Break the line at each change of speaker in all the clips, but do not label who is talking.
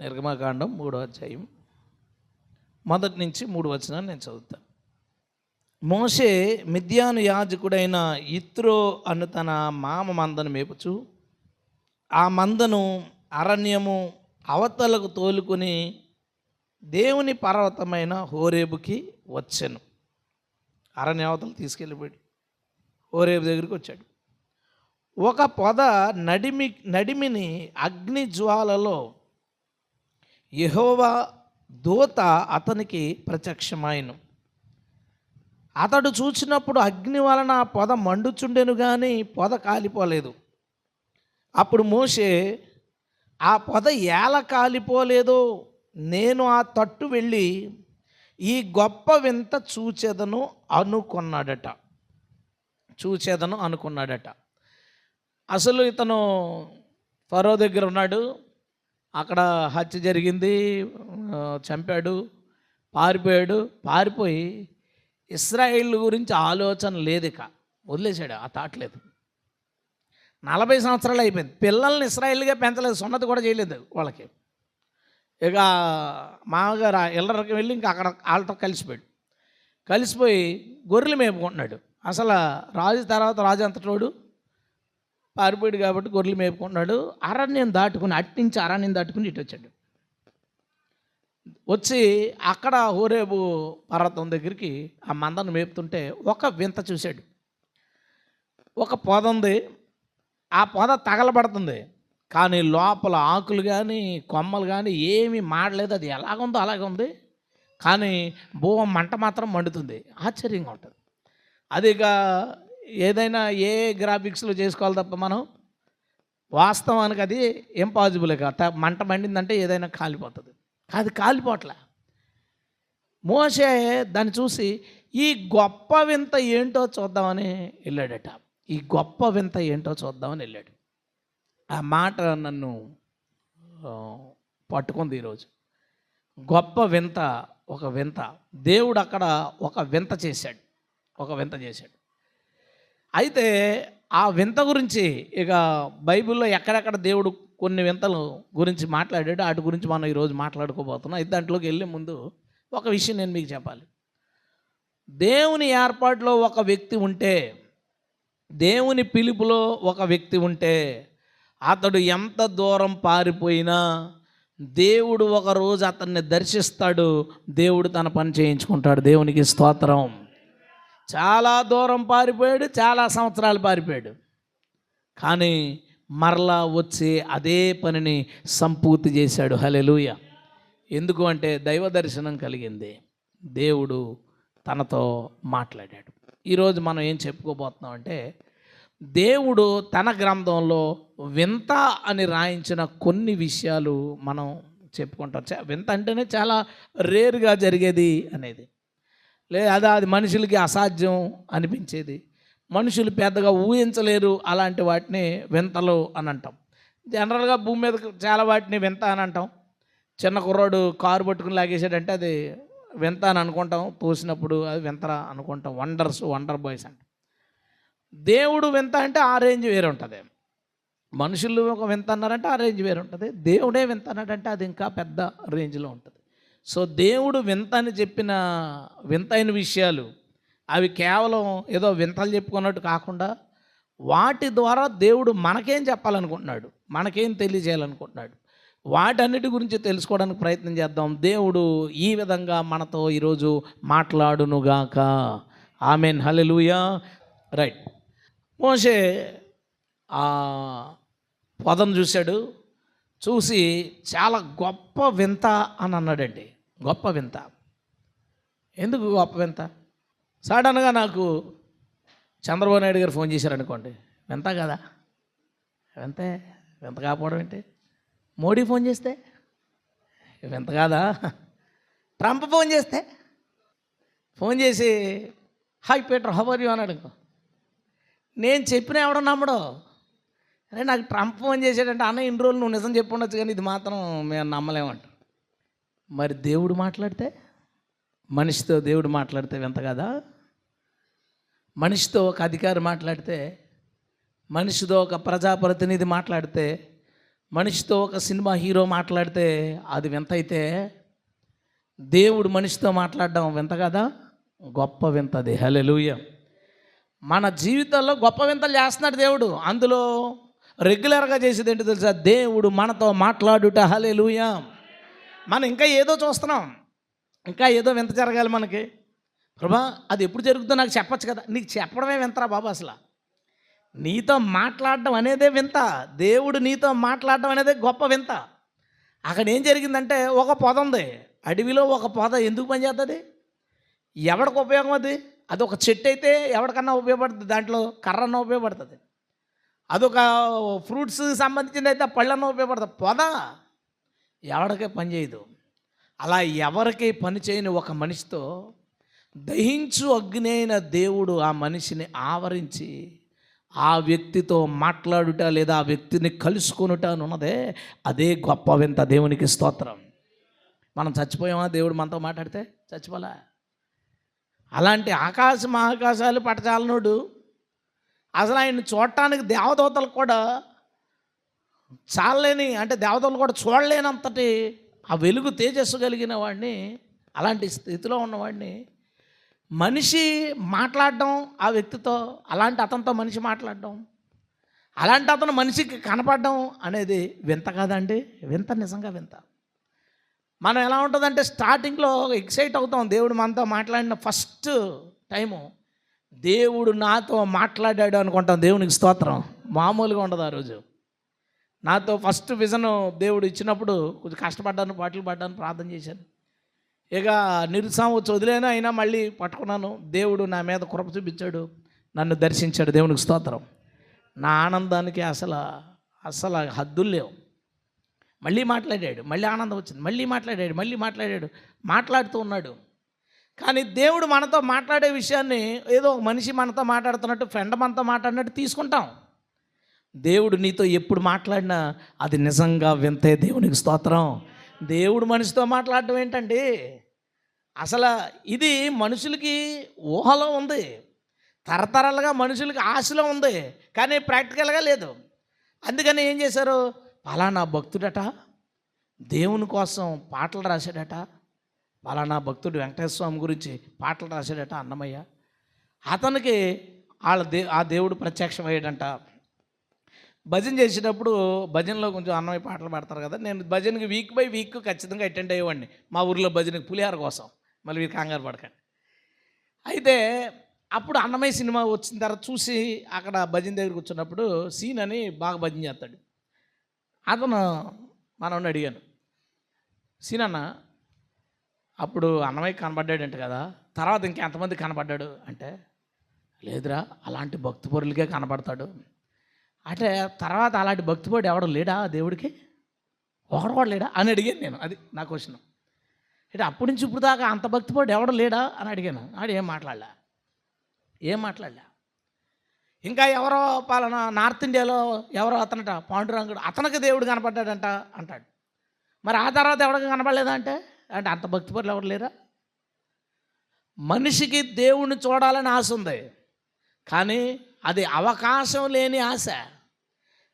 నిర్గమకాండం 3వ అధ్యాయం 1 నుంచి 3 వచనాలు నేను చదువుతాను. మోషే మిద్యాను యాజకుడైన యిత్రో అను తన మామ మందను మేపుచు ఆ మందను అరణ్యము అవతలకు తోలుకొని దేవుని పర్వతమైన హోరేబుకి వచ్చాను. అరణ్య అవతలు తీసుకెళ్ళిపోయాడు. హోరేబు దగ్గరికి వచ్చాడు. ఒక పొద నడిమిని అగ్ని జ్వాలలో యెహోవా దూత అతనికి ప్రత్యక్షమాయను. అతడు చూసినప్పుడు అగ్ని వలన ఆ పొద మండుచుండెను కానీ పొద కాలిపోలేదు. అప్పుడు మోషే, ఆ పొద ఎలా కాలిపోలేదో నేను ఆ తట్టు వెళ్ళి ఈ గొప్ప వింత చూచెదను అనుకున్నాడట. అసలు ఇతను ఫరో దగ్గర ఉన్నాడు. అక్కడ హత్య జరిగింది, చంపాడు, పారిపోయి ఇశ్రాయేల్ గురించి ఆలోచన లేదు, ఇక వదిలేశాడు. ఆ థాట్ లేదు. 40 సంవత్సరాలు అయిపోయింది. పిల్లల్ని ఇశ్రాయేల్గా పెంచలేదు, సున్నతి కూడా చేయలేదు వాళ్ళకి. ఇక మామగారు ఇళ్ళకి వెళ్ళి ఇంకా అక్కడ వాళ్ళతో కలిసిపోయి గొర్రెలు మేపుకుంటున్నాడు. అసలు రాజు తర్వాత రాజు అంతటోడు పారిపోయాడు కాబట్టి గొర్రెలు మేపుకుంటున్నాడు. అరణ్యం దాటుకుని ఇటు వచ్చాడు. వచ్చి అక్కడ హోరేబు పర్వతం దగ్గరికి ఆ మందను మేపుతుంటే ఒక వింత చూశాడు. ఒక పొద ఉంది, ఆ పొద తగలబడుతుంది, కానీ లోపల ఆకులు కానీ కొమ్మలు కానీ ఏమీ మాడలేదు. అది ఎలాగుందో అలాగే ఉంది, కానీ మంట మాత్రం మండుతుంది. ఆశ్చర్యంగా ఉంటుంది. అది ఇక ఏదైనా ఏ గ్రాఫిక్స్లో చేసుకోవాలి తప్ప మనం వాస్తవానికి అది ఇంపాసిబుల్. మంట మండిందంటే ఏదైనా కాలిపోతుంది. అది కాలిపోట్ల. మోషే దాన్ని చూసి ఈ గొప్ప వింత ఏంటో చూద్దామని వెళ్ళాడట. ఆ మాట నన్ను పట్టుకుంది ఈరోజు. గొప్ప వింత, ఒక వింత. దేవుడు అక్కడ ఒక వింత చేశాడు. అయితే ఆ వింత గురించి ఇక బైబిల్లో ఎక్కడెక్కడ దేవుడు కొన్ని వింతలు గురించి మాట్లాడాడు, వాటి గురించి మనం ఈరోజు మాట్లాడుకోబోతున్నాం. అయితే దాంట్లోకి వెళ్ళే ముందు ఒక విషయం నేను మీకు చెప్పాలి. దేవుని ఏర్పాటులో ఒక వ్యక్తి ఉంటే, దేవుని పిలుపులో ఒక వ్యక్తి ఉంటే, అతడు ఎంత దూరం పారిపోయినా దేవుడు ఒకరోజు అతన్ని దర్శిస్తాడు. దేవుడు తన పని చేయించుకుంటాడు. దేవునికి స్తోత్రం. చాలా దూరం పారిపోయాడు, చాలా సంవత్సరాలు పారిపోయాడు, కానీ మరలా వచ్చి అదే పనిని సంపూర్తి చేశాడు. హల్లెలూయా. ఎందుకు అంటే దైవ దర్శనం కలిగింది. దేవుడు తనతో మాట్లాడాడు. ఈరోజు మనం ఏం చెప్పుకోబోతున్నాం అంటే, దేవుడు తన గ్రంథంలో వింత అని రాయించిన కొన్ని విషయాలు మనం చెప్పుకుంటాం. వింత అంటేనే చాలా రేరుగా జరిగేది అనేది, లేదా అది మనుషులకి అసాధ్యం అనిపించేది, మనుషులు పెద్దగా ఊహించలేరు, అలాంటి వాటిని వింతలు అని అంటాం. జనరల్గా భూమి మీద చాలా వాటిని వింత అని అంటాం. చిన్న కుర్రాడు కారు పట్టుకుని లాగేసాడంటే అది వింత అని అనుకుంటాం. తోసినప్పుడు అది వింత అనుకుంటాం. వండర్ బాయ్స్ అంటాం. దేవుడు వింత అంటే ఆ రేంజ్ వేరే ఉంటుంది. మనుషులు ఒక వింత అన్నారంటే ఆ రేంజ్ వేరే ఉంటుంది. దేవుడే వింత అన్నాడంటే అది ఇంకా పెద్ద రేంజ్లో ఉంటుంది. సో దేవుడు వింత అని చెప్పిన వింతైన విషయాలు అవి కేవలం ఏదో వింతలు చెప్పుకున్నట్టు కాకుండా వాటి ద్వారా దేవుడు మనకేం చెప్పాలనుకుంటున్నాడు, మనకేం తెలియజేయాలనుకుంటున్నాడు, వాటన్నిటి గురించి తెలుసుకోవడానికి ప్రయత్నం చేద్దాం. దేవుడు ఈ విధంగా మనతో ఈరోజు మాట్లాడునుగాక. ఆమెన్. హల్లెలూయా. రైట్. మోషే ఆ పొదను చూశాడు. చూసి చాలా గొప్ప వింత అని అన్నాడండి. గొప్ప వింత. ఎందుకు గొప్ప వింత? సడన్గా నాకు చంద్రబాబు నాయుడు గారు ఫోన్ చేశారనుకోండి, వింత కదా? వింత కాకపోవడం ఏంటి? మోడీ ఫోన్ చేస్తే వింత కాదా? ట్రంప్ ఫోన్ చేసి hi Peter how are you అన్నాడు అనుకో, నేను చెప్పిన ఎవడో నమ్మడు. అరే నాకు ట్రంప్ ఫోన్ చేశాడంటే అన్న ఇన్ని రోజులు నువ్వు నిజం చెప్పి ఉండొచ్చు, కానీ ఇది మాత్రం మేము నమ్మలేమంట. మరి దేవుడు మాట్లాడితే, మనిషితో దేవుడు మాట్లాడితే వింత కదా? మనిషితో ఒక అధికారి మాట్లాడితే, మనిషితో ఒక ప్రజాప్రతినిధి మాట్లాడితే, మనిషితో ఒక సినిమా హీరో మాట్లాడితే అది వింత అయితే, దేవుడు మనిషితో మాట్లాడడం వింత కదా, గొప్ప వింతది. హల్లెలూయా. మన జీవితాల్లో గొప్ప వింతలు చేస్తున్నాడు దేవుడు. అందులో రెగ్యులర్గా చేసేది ఏంటో తెలుసా? దేవుడు మనతో మాట్లాడుట. హల్లెలూయా. మనం ఇంకా ఏదో చూస్తున్నాం, ఇంకా ఏదో వింత జరగాలి మనకి. ప్రభా అది ఎప్పుడు జరుగుతుందో నాకు చెప్పచ్చు కదా. నీకు చెప్పడమే వింతరా బాబు. అసలు నీతో మాట్లాడడం అనేదే వింత. దేవుడు నీతో మాట్లాడడం అనేదే గొప్ప వింత. అక్కడ ఏం జరిగిందంటే, ఒక పొద ఉంది అడవిలో. ఒక పొద ఎందుకు పనిచేస్తుంది? ఎవడికి ఉపయోగం అది? అదొక చెట్టు అయితే ఎవరికన్నా ఉపయోగపడుతుంది, దాంట్లో కర్రన్నా ఉపయోగపడుతుంది. అదొక ఫ్రూట్స్ సంబంధించింది అయితే పళ్ళన్నా ఉపయోగపడుతుంది. పొద ఎవరికే పని చేయదు. అలా ఎవరికి పని చేయని ఒక మనిషితో దహించు అగ్ని అయిన దేవుడు ఆ మనిషిని ఆవరించి ఆ వ్యక్తితో మాట్లాడుట లేదా ఆ వ్యక్తిని కలుసుకొనుట అని ఉన్నదే, అదే గొప్ప వింత. దేవునికి స్తోత్రం. మనం చచ్చిపోయామా దేవుడు మనతో మాట్లాడితే? చచ్చిపోలే. అలాంటి ఆకాశాలు పట్టచాలనుడు అసలు ఆయన్ని చూడటానికి దేవదూతలు కూడా చాలేని, అంటే దేవతలు కూడా చూడలేనంతటి ఆ వెలుగు తేజస్సు కలిగిన వాడిని, అలాంటి స్థితిలో ఉన్నవాడిని మనిషి మాట్లాడడం, ఆ వ్యక్తితో, అలాంటి అతనితో మనిషి మాట్లాడడం, అలాంటి అతను మనిషికి కనపడడం అనేది వింత కాదండి? వింత, నిజంగా వింత. మనం ఎలా ఉంటుందంటే, స్టార్టింగ్లో ఎక్సైట్ అవుతాం. దేవుడు మనతో మాట్లాడిన ఫస్ట్ టైము, దేవుడు నాతో మాట్లాడాడు అనుకుంటాం. దేవునికి స్తోత్రం. మామూలుగా ఉండదు. ఆ రోజు నాతో ఫస్ట్ విజన్ దేవుడు ఇచ్చినప్పుడు కొంచెం కష్టపడ్డాను, పాటలు పాడ్డాను, ప్రార్థన చేశాను. ఇక నిరుత్సాహం వచ్చి వదిలేను, అయినా మళ్ళీ పట్టుకున్నాను. దేవుడు నా మీద కృప చూపించాడు, నన్ను దర్శించాడు. దేవునికి స్తోత్రం. నా ఆనందానికి అసలు హద్దులు లేవు. మళ్ళీ మాట్లాడాడు, మళ్ళీ ఆనందం వచ్చింది. మళ్ళీ మాట్లాడాడు, మాట్లాడుతూ ఉన్నాడు. కానీ దేవుడు మనతో మాట్లాడే విషయాన్ని ఏదో ఒక మనిషి మనతో మాట్లాడుతున్నట్టు, ఫ్రెండ్ మనతో మాట్లాడినట్టు తీసుకుంటాం. దేవుడు నీతో ఎప్పుడు మాట్లాడినా అది నిజంగా వింతే. దేవునికి స్తోత్రం. దేవుడు మనిషితో మాట్లాడటం ఏంటండి? అసలు ఇది మనుషులకి ఊహలో ఉంది, తరతరాలుగా మనుషులకి ఆశలో ఉంది, కానీ ప్రాక్టికల్గా లేదు. అందుకని ఏం చేశారు? పలానా భక్తుడట దేవుని కోసం పాటలు రాశాడట, పలానా భక్తుడు వెంకటేశ్వర స్వామి గురించి పాటలు రాశాడట అన్నమయ్య, అతనికి ఆ దేవుడు ప్రత్యక్షమయ్యాడంట. భజన చేసేటప్పుడు భజనలో కొంచెం అన్నమయ్య పాటలు పాడతారు కదా, నేను భజనకి వీక్ బై వీక్ ఖచ్చితంగా అటెండ్ అయ్యేవాడిని. మా ఊరిలో భజనకి పులిహార కోసం, మళ్ళీ మీరు కంగారు పడకండి. అయితే అప్పుడు అన్నమయ్య సినిమా వచ్చిన తర్వాత చూసి అక్కడ భజన దగ్గర కూర్చున్నప్పుడు సీన్ అని బాగా భజన చేస్తాడు. అతను మనల్ని అడిగాను, సీన్ అన్న అప్పుడు అన్నమయ్య కనబడ్డాడంట కదా, తర్వాత ఇంకెంతమంది కనబడ్డాడు అంటే, లేదురా అలాంటి భక్తిపరులకే కనబడతాడు అంటే, తర్వాత అలాంటి భక్తిపరుడు ఎవడు లేడా దేవుడికి? ఒకడు కూడా లేడా అని అడిగాను నేను. అది నా క్వశ్చన్. అంటే అప్పటి నుంచి ఇప్పుడు దాకా అంత భక్తిపరుడు ఎవడు లేడా అని అడిగాను. ఆడు ఏం మాట్లాడలే. ఇంకా ఎవరో పలానా నార్త్ ఇండియాలో ఎవరో అతనట పాండురంగుడు, అతనికి దేవుడు కనపడ్డాడంట అంటాడు. మరి ఆ తర్వాత ఎవరికి కనపడలేదా అంటే అంత భక్తిపరులు ఎవరు లేరా? మనిషికి దేవుణ్ణి చూడాలని ఆశ ఉంది, కానీ అది అవకాశం లేని ఆశ.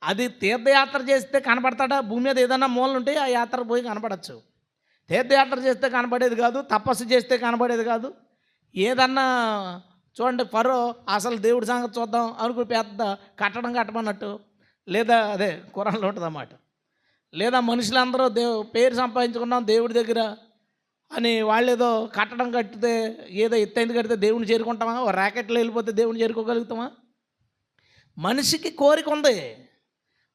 అది తీర్థయాత్ర చేస్తే కనపడతాడా? భూమి మీద ఏదైనా మూలలు ఉంటే ఆ యాత్ర పోయి కనపడచ్చు. తీర్థయాత్ర చేస్తే కనపడేది కాదు, తపస్సు చేస్తే కనపడేది కాదు. ఏదన్నా చూడండి, ఫరో అసలు దేవుడి సంగతి చూద్దాం అనుకుని పెద్ద కట్టడం కట్టమన్నట్టు, లేదా అదే ఖురాన్లో ఉంటుంది అన్నమాట, లేదా మనుషులందరూ పేరు సంపాదించుకున్నాం దేవుడి దగ్గర అని వాళ్ళు ఏదో కట్టడం కట్టితే, ఏదో ఎత్తైంది కడితే దేవుని చేరుకుంటామా? ర్యాకెట్లో వెళ్ళిపోతే దేవుని చేరుకోగలుగుతామా? మనిషికి కోరిక ఉంది,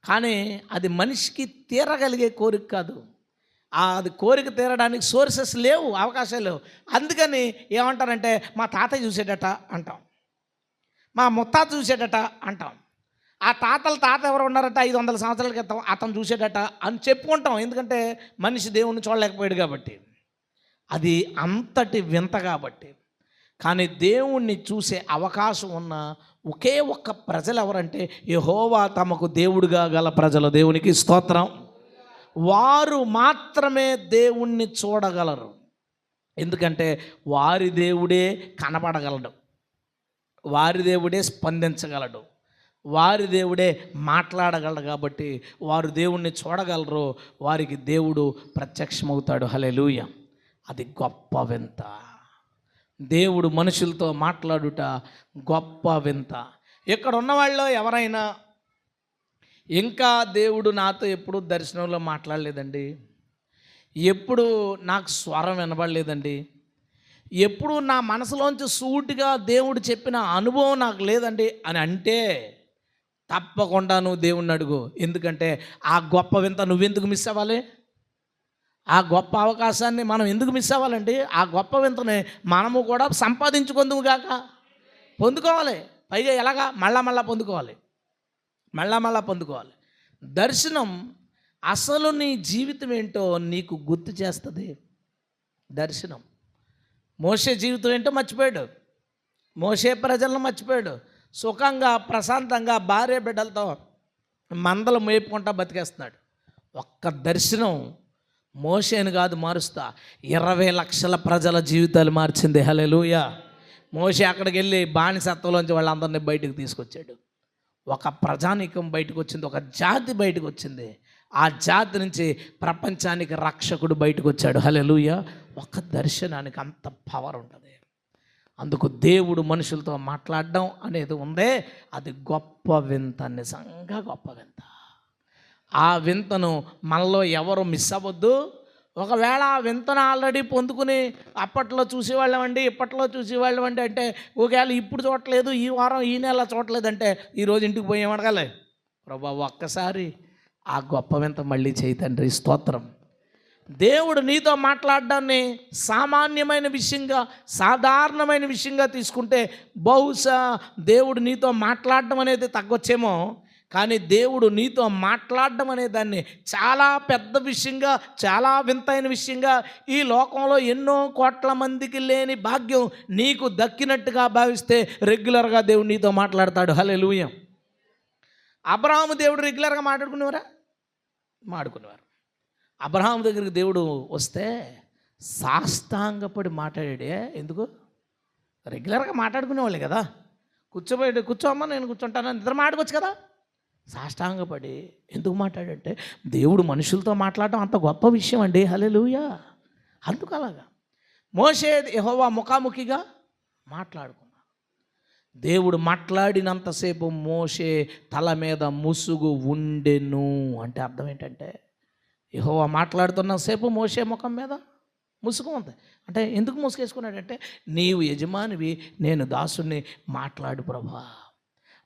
కానీ అది మనిషికి తీరగలిగే కోరిక కాదు. అది కోరిక తీరడానికి సోర్సెస్ లేవు, అవకాశాలు లేవు. అందుకని ఏమంటారంటే, మా తాతయ్య చూసేటట అంటాం, మా ముత్తాత చూసేటట అంటాం, ఆ తాత ఎవరు ఉన్నారట 500 సంవత్సరాల క్రితం అతను చూసేటట అని చెప్పుకుంటాం. ఎందుకంటే మనిషి దేవుణ్ణి చూడలేకపోయాడు కాబట్టి, అది అంతటి వింత కాబట్టి. కానీ దేవుణ్ణి చూసే అవకాశం ఉన్న ఒకే ఒక్క ప్రజలు ఎవరంటే, యెహోవా తమకు దేవుడుగా గల ప్రజలు. దేవునికి స్తోత్రం. వారు మాత్రమే దేవుణ్ణి చూడగలరు. ఎందుకంటే వారి దేవుడే కనపడగలడు, వారి దేవుడే స్పందించగలడు, వారి దేవుడే మాట్లాడగలడు కాబట్టి వారు దేవుణ్ణి చూడగలరు, వారికి దేవుడు ప్రత్యక్షమవుతాడు. హల్లెలూయా. అది గొప్ప వింత. దేవుడు మనుషులతో మాట్లాడుట గొప్ప వింత. ఇక్కడ ఉన్న వాళ్ళు ఎవరైనా ఇంకా దేవుడు నాతో ఎప్పుడు దర్శనంలో మాట్లాడలేదండి, ఎప్పుడు నాకు స్వరం వినబడలేదండి, ఎప్పుడు నా మనసులోంచి సూటిగా దేవుడు చెప్పిన అనుభవం నాకు లేదండి అని అంటే తప్పకుండా నువ్వు దేవుణ్ణి అడుగు. ఎందుకంటే ఆ గొప్ప వింత నువ్వెందుకు మిస్ అవ్వాలి? ఆ గొప్ప అవకాశాన్ని మనం ఎందుకు మిస్ అవ్వాలండి? ఆ గొప్ప వింతని మనము కూడా సంపాదించుకుందుము గాక, పొందుకోవాలి. పైగా ఎలాగా? మళ్ళా పొందుకోవాలి, మళ్ళా పొందుకోవాలి. దర్శనం అసలు నీ జీవితం ఏంటో నీకు గుర్తు చేస్తుంది. దర్శనం. మోషే జీవితం ఏంటో మర్చిపోయాడు, మోషే ప్రజలను మర్చిపోయాడు. సుఖంగా ప్రశాంతంగా భార్య బిడ్డలతో మందలు మేపుకుంటా బతికేస్తున్నాడు. ఒక్క దర్శనం మోషేని కాదు మారుస్తా 20 లక్షల ప్రజల జీవితాలు మార్చింది. హల్లెలూయా. మోషే అక్కడికి వెళ్ళి బానిసత్వంలోంచి వాళ్ళందరినీ బయటకు తీసుకొచ్చాడు. ఒక ప్రజానీకం బయటకు వచ్చింది, ఒక జాతి బయటకు వచ్చింది. ఆ జాతి నుంచి ప్రపంచానికి రక్షకుడు బయటకు వచ్చాడు. హల్లెలూయా. ఒక దర్శనానికి అంత పవర్ ఉంటుంది. అందుకు దేవుడు మనుషులతో మాట్లాడడం అనేది ఉందే, అది గొప్ప వింత, నిజంగా గొప్ప వింత. ఆ వింతను మనలో ఎవరు మిస్ అవ్వద్దు. ఒకవేళ ఆ వింతను ఆల్రెడీ పొందుకుని అప్పట్లో చూసేవాళ్ళమండి, ఇప్పట్లో చూసేవాళ్ళమండి అంటే, ఒకవేళ ఇప్పుడు చూడట్లేదు, ఈ వారం ఈ నెల చూడలేదంటే ఈరోజు ఇంటికి పోయి ఏమడగాలి? ప్రభా ఒక్కసారి ఆ గొప్ప వింత మళ్ళీ చేయి తండ్రి, స్తోత్రం. దేవుడు నీతో మాట్లాడడాన్ని సామాన్యమైన విషయంగా, సాధారణమైన విషయంగా తీసుకుంటే బహుశా దేవుడు నీతో మాట్లాడడం అనేది తగ్గొచ్చేమో, కానీ దేవుడు నీతో మాట్లాడడం అనే దాన్ని చాలా పెద్ద విషయంగా, చాలా వింతైన విషయంగా, ఈ లోకంలో ఎన్నో కోట్ల మందికి లేని భాగ్యం నీకు దక్కినట్టుగా భావిస్తే రెగ్యులర్గా దేవుడు నీతో మాట్లాడతాడు. హల్లెలూయా. అబ్రహాము దేవుడు రెగ్యులర్గా మాట్లాడుకునేవారు. అబ్రహాము దగ్గరికి దేవుడు వస్తే సాష్టాంగపడి మాట్లాడాడే. ఎందుకు? రెగ్యులర్గా మాట్లాడుకునేవాళ్ళే కదా. కూర్చోమ్మా నేను కూర్చుంటాను ఇద్దరు మాట్లాడుకోవచ్చు కదా. సాష్టాంగపడి ఎందుకు మాట్లాడంటే దేవుడు మనుషులతో మాట్లాడటం అంత గొప్ప విషయం అండి. హల్లెలూయా. అందుకు అలాగా మోషే యెహోవా ముఖాముఖిగా మాట్లాడుకున్నాడు. దేవుడు మాట్లాడినంతసేపు మోషే తల మీద ముసుగు ఉండెను. అంటే అర్థం ఏంటంటే యెహోవా మాట్లాడుతున్నసేపు మోషే ముఖం మీద ముసుగు ఉంది. అంటే ఎందుకు ముసుగేసుకున్నాడంటే, నీవు యజమానివి, నేను దాసుని, మాట్లాడు ప్రభా.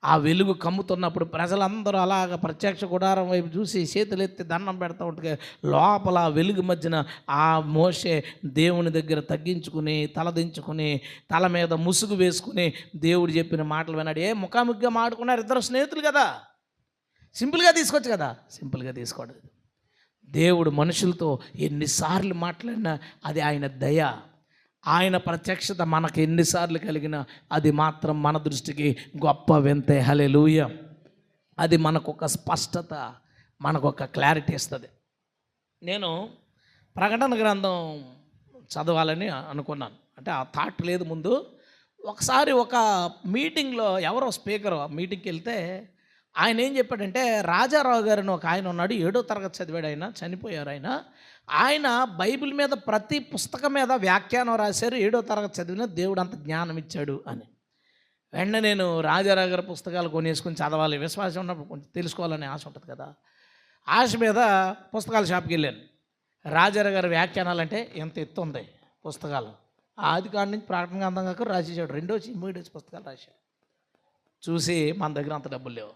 ఆ వెలుగు కమ్ముతున్నప్పుడు ప్రజలందరూ అలాగ ప్రత్యక్ష గుడారం వైపు చూసి చేతులెత్తి దండం పెడతా ఉంటే లోపల వెలుగు మధ్యన ఆ మోషే దేవుని దగ్గర తగ్గించుకుని తలదించుకుని తల మీద ముసుగు వేసుకుని దేవుడు చెప్పిన మాటలు విన్నాడు. ముఖాముఖిగా మాడుకున్నారు, ఇద్దరు స్నేహితులు కదా, సింపుల్గా తీసుకోవచ్చు కదా. సింపుల్గా తీసుకోవడం. దేవుడు మనుషులతో ఎన్నిసార్లు మాట్లాడినా అది ఆయన దయ, ఆయన ప్రత్యక్షత మనకు ఎన్నిసార్లు కలిగినా అది మాత్రం మన దృష్టికి గొప్ప వింతే. హల్లెలూయా. అది మనకొక స్పష్టత, మనకొక క్లారిటీ ఇస్తుంది. నేను ప్రకటన గ్రంథం చదవాలని అనుకున్నాను. అంటే ఆ థాట్ లేదు ముందు. ఒకసారి ఒక మీటింగ్లో ఎవరో స్పీకర్ మీటింగ్కి వెళ్తే ఆయన ఏం చెప్పాడంటే, రాజారావు గారిని ఒక ఆయన ఉన్నాడు, 7వ తరగతి చదివాడు, ఆయన చనిపోయారు. ఆయన బైబిల్ మీద ప్రతి పుస్తకం మీద వ్యాఖ్యానం రాశారు. 7వ తరగతి చదివిన దేవుడు అంత జ్ఞానం ఇచ్చాడు అని. వెంటనే నేను రాజారావు గారి పుస్తకాలు కొనేసుకుని చదవాలి, విశ్వాసం ఉన్నప్పుడు కొంచెం తెలుసుకోవాలని ఆశ ఉంటుంది కదా. ఆశ మీద పుస్తకాల షాప్కి వెళ్ళాను. రాజారావు గారి వ్యాఖ్యానాలు అంటే ఎంత ఎత్తు ఉంది పుస్తకాలు. ఆది కాడి నుంచి ప్రకటన గ్రంథం కాక రాసేసాడు. 2 3 పుస్తకాలు రాశాడు. చూసి మన దగ్గర అంత డబ్బులు లేవు,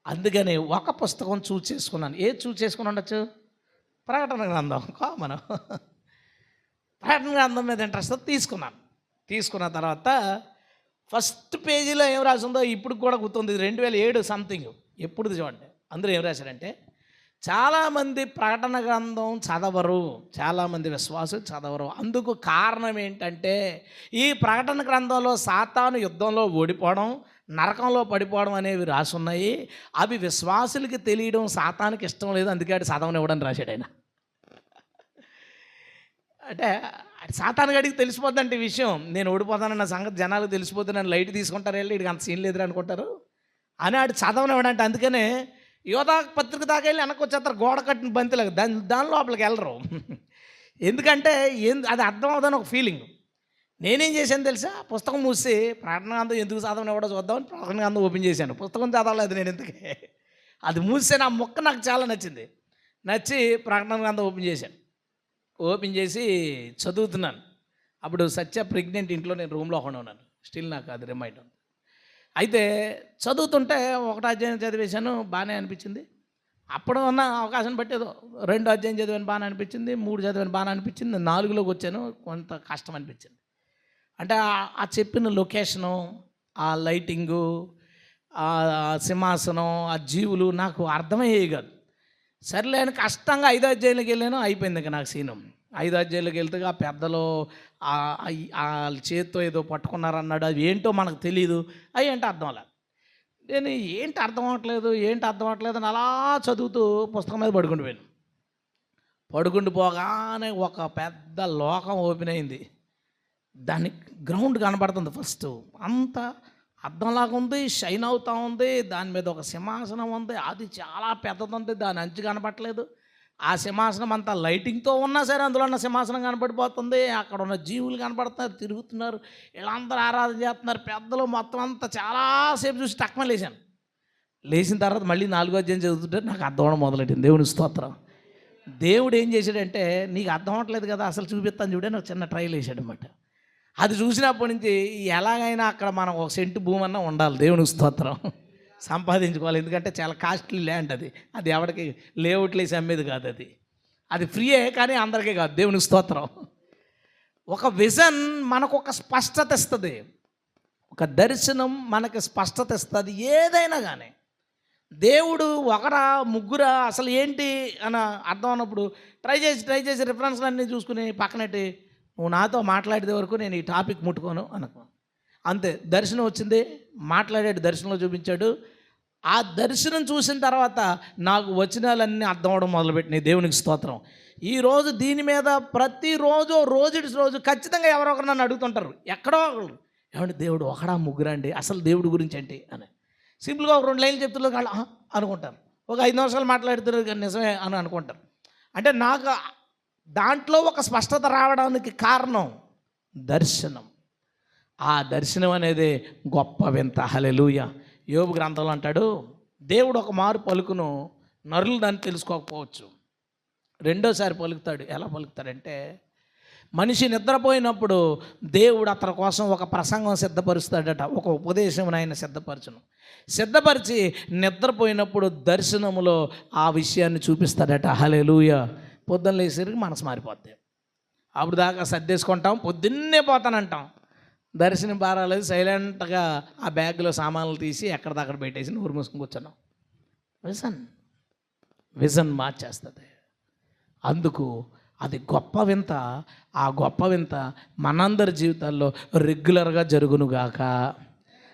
అందుకని ఒక పుస్తకం చూస్ చేసుకున్నాను. ఏది చూస్ చేసుకుని ఉండొచ్చు? ప్రకటన గ్రంథం. కామన్ ప్రకటన గ్రంథం మీద ఇంట్రెస్ట్ తీసుకున్నాను. తీసుకున్న తర్వాత ఫస్ట్ పేజీలో ఏం రాసిందో ఇప్పుడు కూడా గుర్తుంది. 2007 సంథింగ్, ఎప్పుడుది చూడండి. అందరూ ఏం రాశారంటే, చాలామంది ప్రకటన గ్రంథం చదవరు, చాలామంది విశ్వాసులు చదవరు. అందుకు కారణం ఏంటంటే, ఈ ప్రకటన గ్రంథంలో సాతాను యుద్ధంలో ఓడిపోవడం, నరకంలో పడిపోవడం అనేవి రాసున్నాయి. అవి విశ్వాసులకి తెలియడం సాతానికి ఇష్టం లేదు, అందుకే ఆడు చదవనివ్వడం రాశాడు ఆయన. అంటే సాతాను గడికి తెలిసిపోద్దంటే విషయం, నేను ఓడిపోతానన్న సంగతి జనాలకు తెలిసిపోతే నన్ను లైట్ తీసుకుంటారు, వెళ్ళి ఇడికి అంత సీన్ లేదురా అనుకుంటారు. అని ఆడు చదవనివ్వడంటే. అందుకనే యోధా పత్రిక దాకా వెళ్ళి వెనక్కి వచ్చేస్తారు గోడ కట్టిన బంతిలాగా. దాని లోపలికి వెళ్ళరు. ఎందుకంటే అది అర్థం అవుదని ఒక ఫీలింగ్. నేనేం చేశాను తెలుసా, పుస్తకం మూసి ప్రకటన గ్రంథం ఎందుకు చదవనివ్వడో చూద్దామని ప్రకటన గ్రంథం ఓపెన్ చేశాను. పుస్తకం చదవలేదు నేను ఇంతకీ. అది మూసాను. ఆ మొక్క నాకు చాలా నచ్చింది. నచ్చి ప్రకటన గ్రంథం ఓపెన్ చేశాను. ఓపెన్ చేసి చదువుతున్నాను. అప్పుడు సత్య ప్రెగ్నెంట్, ఇంట్లో నేను రూమ్లో ఒకనే ఉన్నాను. స్టిల్ నాకు అది రిమైండ్ ఉంది. అయితే చదువుతుంటే ఒకటో అధ్యాయం చదివేశాను, బాగానే అనిపించింది. అప్పుడు ఉన్న అవకాశం బట్టి ఏదో 2వ అధ్యాయం చదివాను, బాగానే అనిపించింది. 3 చదివాను, బాగానే అనిపించింది. 4లోకి వచ్చాను, కొంత కష్టం అనిపించింది. అంటే ఆ చెప్పిన లొకేషను, ఆ లైటింగు, ఆ సింహాసనం, ఆ జీవులు నాకు అర్థమయ్యేవి కాదు. సర్లే అని కష్టంగా 5వ అధ్యాయంలోకి వెళ్ళాను. అయిపోయింది ఇంకా నాకు సీను. 5వ అధ్యాయంలోకి వెళ్తే ఆ పెద్దలు చేత్తో ఏదో పట్టుకున్నారన్నాడు. అది ఏంటో మనకు తెలియదు. అవి ఏంటో అర్థం అలా. నేను ఏంటి అర్థం అవ్వట్లేదు అని అలా చదువుతూ పుస్తకం మీద పడుకుండిపోగానే ఒక పెద్ద లోకం ఓపెన్ అయింది. దాని గ్రౌండ్ కనబడుతుంది. ఫస్ట్ అంతా అద్దంలాగా ఉంది, షైన్ అవుతూ ఉంది. దాని మీద ఒక సింహాసనం ఉంది, అది చాలా పెద్దది ఉంది. దాని అంచు కనపడలేదు. ఆ సింహాసనం అంతా లైటింగ్తో ఉన్నా సరే అందులో ఉన్న సింహాసనం కనపడిపోతుంది. అక్కడ ఉన్న జీవులు కనపడుతున్నారు, తిరుగుతున్నారు, వీళ్ళందరూ ఆరాధన చేస్తున్నారు. పెద్దలు మొత్తం అంతా చాలాసేపు చూసి టక్మని లేచాను. లేచిన తర్వాత మళ్ళీ 4వ అధ్యాయం చదువుతుంటే నాకు అర్థం అవడం మొదలెట్టింది. దేవుని స్తోత్రం. దేవుడు ఏం చేశాడంటే, నీకు అర్థం అవ్వట్లేదు కదా, అసలు చూపిస్తాను చూడని ఒక చిన్న ట్రైల్ వేసాడు అనమాట. అది చూసినప్పటి నుంచి ఎలాగైనా అక్కడ మనం ఒక సెంటు భూమి అన్నా ఉండాలి. దేవుని స్తోత్రం. సంపాదించుకోవాలి. ఎందుకంటే చాలా కాస్ట్లీ ల్యాండ్ అది. అది ఎవరికి లేఅవుట్లు వేసి అమ్మేది కాదు. అది ఫ్రీయే, కానీ అందరికీ కాదు. దేవుని స్తోత్రం. ఒక విజన్ మనకు ఒక స్పష్టత ఇస్తుంది. ఒక దర్శనం మనకి స్పష్టత ఇస్తుంది. ఏదైనా కానీ దేవుడు ఒకరా ముగ్గురా అసలు ఏంటి అని అర్థం అన్నప్పుడు ట్రై చేసి రిఫరెన్స్లు అన్నీ చూసుకుని పక్కనెట్టి నువ్వు నాతో మాట్లాడేది వరకు నేను ఈ టాపిక్ ముట్టుకోను అనుకో. అంతే. దర్శనం వచ్చింది, మాట్లాడాడు, దర్శనంలో చూపించాడు. ఆ దర్శనం చూసిన తర్వాత నాకు వచనాలన్నీ అర్థం అవడం మొదలుపెట్టినాయి. దేవునికి స్తోత్రం. ఈరోజు దీని మీద ప్రతిరోజు రోజు ఖచ్చితంగా ఎవరో ఒకరు నన్ను అడుగుతుంటారు. ఎక్కడో ఒకరు, ఏమంటే దేవుడు ఒకడా ముగ్గురా అండి, అసలు దేవుడి గురించి ఏంటి అని సింపుల్గా ఒక 2 లైన్లు చెప్తున్నారు వాళ్ళు అనుకుంటారు. ఒక 5 నిమిషాలు మాట్లాడుతున్నారు కానీ నిజమే అని అనుకుంటారు. అంటే నాకు దాంట్లో ఒక స్పష్టత రావడానికి కారణం దర్శనం. ఆ దర్శనం అనేది గొప్ప వింత. హల్లెలూయా. యోబు గ్రంథంలో అంటాడు, దేవుడు ఒక మారు పలుకును, నరులు దాన్ని తెలుసుకోకపోవచ్చు. రెండోసారి పలుకుతాడు. ఎలా పలుకుతాడంటే, మనిషి నిద్రపోయినప్పుడు దేవుడు అతని కోసం ఒక ప్రసంగం సిద్ధపరుస్తాడట. ఒక ఉపదేశం ఆయన సిద్ధపరిచి నిద్రపోయినప్పుడు దర్శనములో ఆ విషయాన్ని చూపిస్తాడట. హల్లెలూయా. పొద్దున్న లేసరికి మనసు మారిపోద్ది. అప్పుడు దాకా సర్దేసుకుంటాం, పొద్దున్నే పోతానంటాం. దర్శనం బారాలేదు, సైలెంట్గా ఆ బ్యాగ్లో సామాన్లు తీసి ఎక్కడిదక్కడ పెట్టేసి నోరు మూసుకుని కూర్చున్నాం. విజన్ మార్చేస్తుంది. అందుకు అది గొప్ప వింత. ఆ గొప్ప వింత మనందరి జీవితాల్లో రెగ్యులర్గా జరుగునుగాక.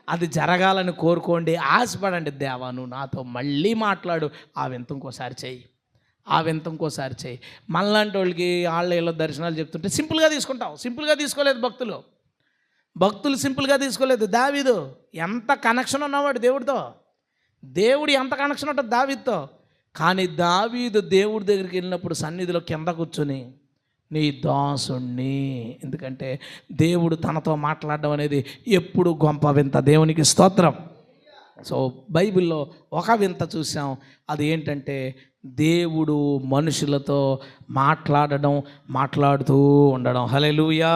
అది జరగాలని కోరుకోండి, ఆశపడండి. దేవా నువ్వు నాతో మళ్ళీ మాట్లాడు, ఆ వింత ఇంకోసారి చెయ్యి, ఆ వింత ఇంకోసారి చెయ్యి. మనలాంటి వాళ్ళకి వాళ్ళ దర్శనాలు చెప్తుంటే సింపుల్గా తీసుకుంటాం. సింపుల్గా తీసుకోలేదు భక్తులు సింపుల్గా తీసుకోలేదు. దావీదు ఎంత కనెక్షన్ ఉన్నవాడు దేవుడితో, దేవుడు ఎంత కనెక్షన్ ఉంటుంది దావీదుతో. కానీ దావీదు దేవుడి దగ్గరికి వెళ్ళినప్పుడు సన్నిధిలో కింద కూర్చొని నీ దాసుణ్ణి, ఎందుకంటే దేవుడు తనతో మాట్లాడడం అనేది ఎప్పుడు గొప్ప వింత. దేవునికి స్తోత్రం. సో బైబిల్లో ఒక వింత చూసాం. అది ఏంటంటే దేవుడు మనుషులతో మాట్లాడుతూ ఉండడం. హల్లెలూయా.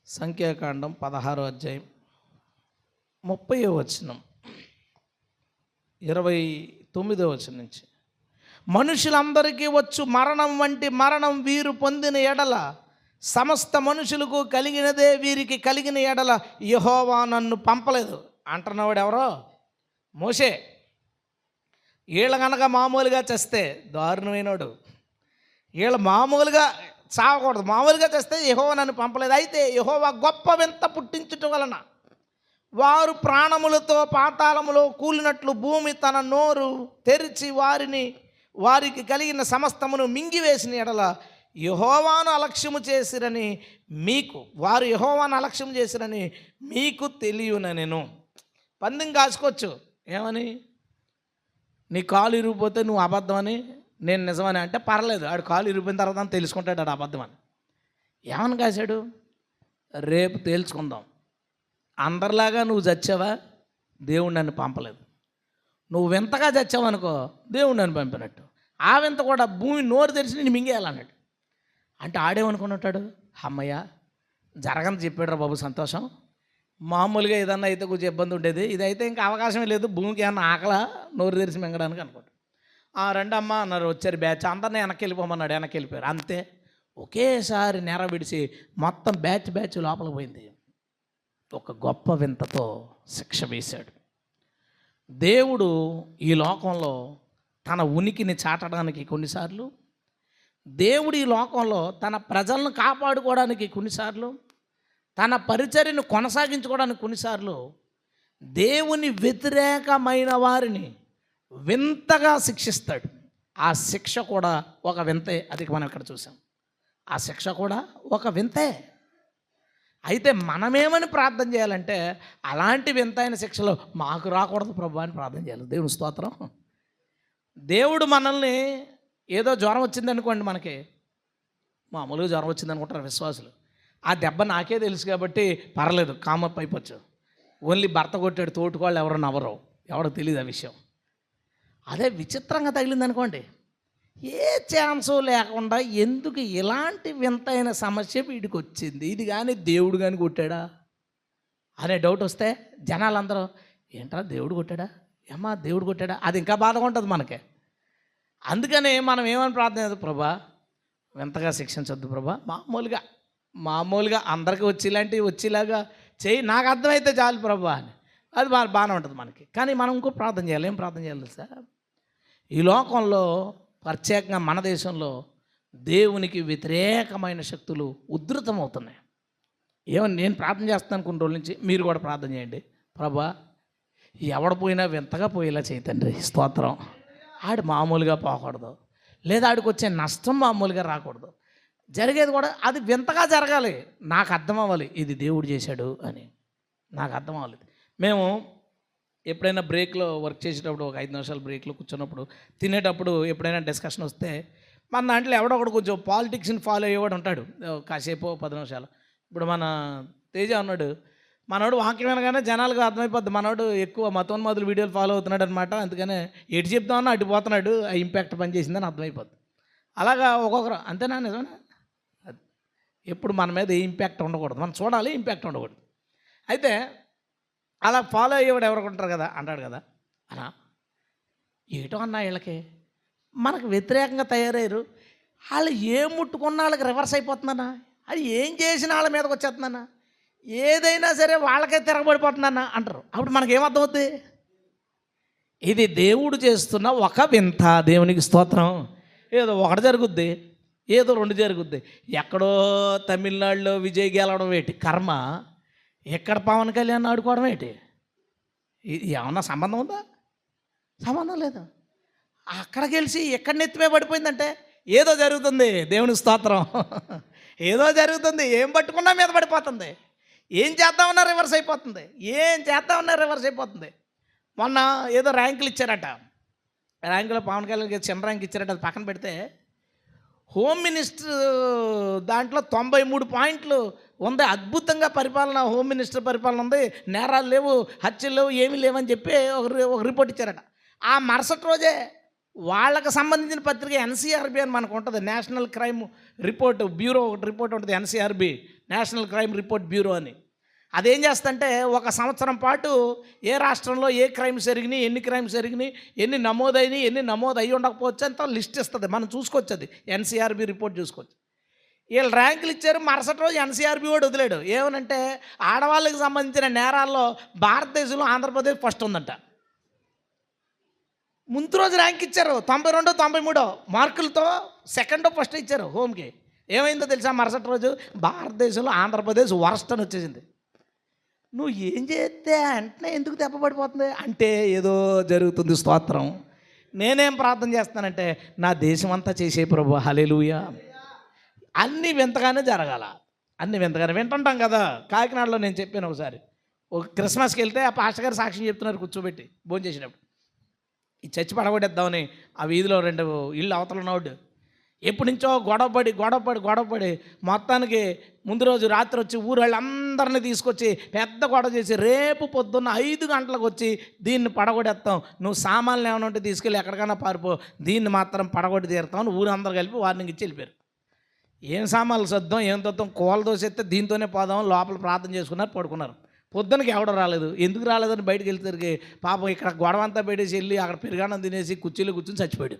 సంఖ్యాకాండం 16వ అధ్యాయం 30వ వచనం 29వ వచనం నుంచి, మనుషులందరికీ వచ్చు మరణం వంటి మరణం వీరు పొందిన ఎడల సమస్త మనుషులకు కలిగినదే వీరికి కలిగిన ఎడల యెహోవా నన్ను పంపలేదు అంటున్నవాడు ఎవరో? మోషే. వీళ్ళ కనుక మామూలుగా చేస్తే దారుణమైనవాడు. వీళ్ళు మామూలుగా చావకూడదు, మామూలుగా చేస్తే యెహోవా నన్ను పంపలేదు. అయితే యెహోవా గొప్ప వింత పుట్టించుట వలన వారు ప్రాణములతో పాతాళములో కూలినట్లు భూమి తన నోరు తెరిచి వారికి కలిగిన సమస్తమును మింగివేసిన ఎడల యెహోవాను అలక్ష్యము చేసిరని వారు యెహోవాను అలక్ష్యం చేసిరని మీకు తెలియనెను. పందెం కాసుకోవచ్చు, ఏమని? నీ కాలు ఇరిగిపోతే నువ్వు అబద్ధం అని, నేను నిజమని అంటే పర్లేదు, ఆడు కాలు ఇరిగిపోయిన తర్వాత అని తెలుసుకుంటాడు ఆడు అబద్ధం అని. ఏమని కాశాడు? రేపు తేల్చుకుందాం, అందరిలాగా నువ్వు చచ్చావా, దేవుడు నన్ను పంపలేదు. నువ్వు వింతగా చచ్చావు అనుకో, దేవుడు నన్ను పంపినట్టు. ఆ వింత కూడా భూమి నోరు తెరిచి నేను మింగేయాలన్నాడు. అంటే ఆడేమనుకున్నట్టాడు, అమ్మయ్య జరగని చెప్పాడు బాబు, సంతోషం. మామూలుగా ఏదన్నా అయితే కొంచెం ఇబ్బంది ఉండేది, ఇదైతే ఇంకా అవకాశమే లేదు, భూమికి ఏమన్నా ఆకలా నోరు తెరిచి మింగడానికి అనుకోండి. రండి అమ్మ అన్నారు, వచ్చారు బ్యాచ్ అందరినీ వెనక్కి వెళ్ళిపోమన్నాడు, వెనక్కి వెళ్ళిపోయారు. అంతే, ఒకేసారి నెర విడిచి మొత్తం బ్యాచ్ లోపలికి పోయింది. ఒక గొప్ప వింతతో శిక్ష వేశాడు. దేవుడు ఈ లోకంలో తన ఉనికిని చాటడానికి కొన్నిసార్లు, దేవుడు ఈ లోకంలో తన ప్రజలను కాపాడుకోవడానికి కొన్నిసార్లు, తన పరిచర్యను కొనసాగించుకోవడానికి కొన్నిసార్లు దేవుని వ్యతిరేకమైన వారిని వింతగా శిక్షిస్తాడు. ఆ శిక్ష కూడా ఒక వింతే, అది మనం ఇక్కడ చూసాం. ఆ శిక్ష కూడా ఒక వింతే. అయితే మనమేమని ప్రార్థన చేయాలంటే, అలాంటి వింతైన శిక్షలు మాకు రాకూడదు ప్రభు అని ప్రార్థన చేయాలి. దేవుని స్తోత్రం. దేవుడు మనల్ని ఏదో జ్వరం వచ్చింది అనుకోండి, మనకి మామూలుగా జ్వరం వచ్చింది అనుకుంటారు విశ్వాసులు. ఆ దెబ్బ నాకే తెలుసు కాబట్టి పర్లేదు, కామప్ అయిపోవచ్చు. ఓన్లీ భర్త కొట్టాడు, తోటికోళ్ళు ఎవరు నవ్వరు, ఎవరికి తెలియదు ఆ విషయం. అదే విచిత్రంగా తగిలింది అనుకోండి, ఏ ఛాన్సు లేకుండా ఎందుకు ఇలాంటి వింతైన సమస్య వీడికి వచ్చింది, ఇది కానీ దేవుడు కానీ కొట్టాడా అనే డౌట్ వస్తే జనాలందరూ ఏంట్రా దేవుడు కొట్టాడా, ఏమ్మా దేవుడు కొట్టాడా, అది ఇంకా బాధగా ఉంటుంది మనకి. అందుకని మనం ఏమని ప్రార్థన చేద్దాం, ప్రభా వింతగా శిక్షించొద్దు ప్రభా, మామూలుగా అందరికీ వచ్చేలాగా చేయి, నాకు అర్థమైతే చాలు ప్రభా అని. అది బాగానే ఉంటుంది మనకి. కానీ మనం ఇంకో ప్రార్థన చేయాలి. ఏం ప్రార్థన చేయాలి సార్? ఈ లోకంలో ప్రత్యేకంగా మన దేశంలో దేవునికి వ్యతిరేకమైన శక్తులు ఉధృతమవుతున్నాయి. ఏమని నేను ప్రార్థన చేస్తాను కొన్ని రోజుల నుంచి, మీరు కూడా ప్రార్థన చేయండి. ప్రభా ఎవడ పోయినా వింతగా పోయేలా చేయి తండ్రి, స్తోత్రం. ఆడు మామూలుగా పోకూడదు, లేదా ఆడికి వచ్చే నష్టం మామూలుగా రాకూడదు, జరిగేది కూడా అది వింతగా జరగాలి, నాకు అర్థం అవ్వాలి ఇది దేవుడు చేశాడు అని నాకు అర్థం అవ్వాలి. మేము ఎప్పుడైనా బ్రేక్లో వర్క్ చేసేటప్పుడు ఒక 5 నిమిషాలు బ్రేక్లో కూర్చున్నప్పుడు, తినేటప్పుడు ఎప్పుడైనా డిస్కషన్ వస్తే మన దాంట్లో ఎవడో ఒకడు కొంచెం పాలిటిక్స్ని ఫాలో అయ్యేవాడు ఉంటాడు, కాసేపు 10 నిమిషాలు. ఇప్పుడు మన తేజ అన్నాడు, మనోడు వాక్యం వినగానే జనాలకు అర్థమైపోద్ది, మనోడు ఎక్కువ మతోన్మాదులు వీడియోలు ఫాలో అవుతున్నాడు అనమాట, అందుకనే ఎటు చెప్తామన్నా అటు పోతున్నాడు, ఆ ఇంపాక్ట్ పనిచేసిందని అర్థమైపోద్ది. అలాగా ఒక్కొక్కరు అంతేనా, నిజమేనా? ఎప్పుడు మన మీద ఏ ఇంపాక్ట్ ఉండకూడదు, మనం చూడాలి, ఇంపాక్ట్ ఉండకూడదు. అయితే అలా ఫాలో అయ్యేవాడు ఎవరికి ఉంటారు కదా, అంటాడు కదా అన్నా, ఏటో అన్నా వీళ్ళకి మనకు వ్యతిరేకంగా తయారయ్యారు, వాళ్ళు ఏం ముట్టుకున్న వాళ్ళకి రివర్స్ అయిపోతుందన్నా, అది ఏం చేసిన వాళ్ళ మీదకి వచ్చేస్తుందన్నా, ఏదైనా సరే వాళ్ళకే తిరగబడిపోతుందన్నా అంటారు. అప్పుడు మనకేమర్థమవుద్ది? ఇది దేవుడు చేస్తున్న ఒక వింత, దేవునికి స్తోత్రం. ఏదో ఒకటి జరుగుద్ది, ఏదో 2 జరుగుద్ది. ఎక్కడో తమిళనాడులో విజయ్ గెలవడం ఏంటి కర్మ, ఎక్కడ పవన్ కళ్యాణ్ ఆడుకోవడం ఏంటి, ఏమన్నా సంబంధం ఉందా? సంబంధం లేదు. అక్కడ గెలిచి ఎక్కడ నెత్తిమే పడిపోయిందంటే ఏదో జరుగుతుంది, దేవుని స్తోత్రం. ఏదో జరుగుతుంది, ఏం పట్టుకున్నా మీద పడిపోతుంది, ఏం చేద్దామన్నా రివర్స్ అయిపోతుంది, రివర్స్ అయిపోతుంది. మొన్న ఏదో ర్యాంకులు ఇచ్చారట, ర్యాంకులో పవన్ కళ్యాణ్కి చిన్న ర్యాంక్ ఇచ్చారట, అది పక్కన పెడితే హోమ్ మినిస్టర్ దాంట్లో 93 పాయింట్లు ఉంది, అద్భుతంగా పరిపాలన, హోమ్ మినిస్టర్ పరిపాలన ఉంది, నేరాలు లేవు, హత్యలు లేవు, ఏమీ లేవని చెప్పి ఒక రిపోర్ట్ ఇచ్చారట. ఆ మరుసటి రోజే వాళ్ళకి సంబంధించిన పత్రిక ఎన్సీఆర్బీ అని మనకు ఉంటుంది, నేషనల్ క్రైమ్ రిపోర్ట్ బ్యూరో, ఒకటి రిపోర్ట్ ఉంటుంది NCRB, national crime report bureau అని. అదేం చేస్తుంటే 1 సంవత్సరం పాటు ఏ రాష్ట్రంలో ఏ క్రైమ్స్ జరిగినాయి, ఎన్ని క్రైమ్స్ జరిగినాయి, ఎన్ని నమోదైనవి, ఎన్ని నమోదు అయ్యి ఉండకపోవచ్చు అంత లిస్ట్ ఇస్తుంది, మనం చూసుకోవచ్చు, అది ఎన్సీఆర్బీ రిపోర్ట్ చూసుకోవచ్చు. వీళ్ళు ర్యాంకులు ఇచ్చారు, మరుసటి రోజు ఎన్సీఆర్బీ వాడు వదిలేడు, ఏమనంటే ఆడవాళ్ళకి సంబంధించిన నేరాల్లో భారతదేశంలో ఆంధ్రప్రదేశ్ ఫస్ట్ ఉందంట. ముందు రోజు ర్యాంక్ ఇచ్చారు 92, 93 మార్కులతో సెకండ్ ఫస్ట్ ఇచ్చారు హోమ్కి. ఏమైందో తెలుసా, మరుసటి రోజు భారతదేశంలో ఆంధ్రప్రదేశ్ వరస్ట్ అని వచ్చేసింది. నువ్వు ఏం చేస్తే వెంటనే ఎందుకు దెబ్బపడిపోతుంది అంటే ఏదో జరుగుతుంది, స్తోత్రం. నేనేం ప్రార్థన చేస్తానంటే నా దేశం అంతా చేసే ప్రభు, హల్లెలూయా. అన్నీ వింతగానే జరగాల, అన్నీ వింతగానే వింటుంటాం కదా. కాకినాడలో నేను చెప్పాను ఒకసారి, ఒక క్రిస్మస్కి వెళ్తే ఆ పాస్టర్ గారు సాక్ష్యం చెప్తున్నారు కూర్చోబెట్టి భోజనం చేసినప్పుడు. ఈ చర్చి పడగొట్టేద్దామని ఆ వీధిలో 2 ఇళ్ళు అవతల ఉన్నవాడు ఎప్పటి నుంచో గొడవపడి మొత్తానికి ముందు రోజు రాత్రి వచ్చి ఊళ్ళందరినీ తీసుకొచ్చి పెద్ద గొడవ చేసి రేపు పొద్దున్న 5 గంటలకు వచ్చి దీన్ని పడగొట్టేస్తాం, నువ్వు సామాన్లు ఏమైనా ఉంటే తీసుకెళ్ళి ఎక్కడికైనా పారిపో, దీన్ని మాత్రం పడగొట్టి తీరుతామని ఊరందరూ కలిపి వార్నింగ్ ఇచ్చి వెళ్ళిపోయారు. ఏం సామాన్లు సర్దాం ఏం తొద్దాం, కోల దోసేస్తే దీంతోనే పోదాం లోపల ప్రార్థన చేసుకున్నారు, పడుకున్నారు. పొద్దునకి ఎవడో రాలేదు. ఎందుకు రాలేదని బయటకు వెళ్తారికి పాపం ఇక్కడ గొడవ అంతా పెట్టేసి వెళ్ళి అక్కడ పెరుగానం తినేసి కుర్చీలో కూర్చొని చచ్చిపోయాడు.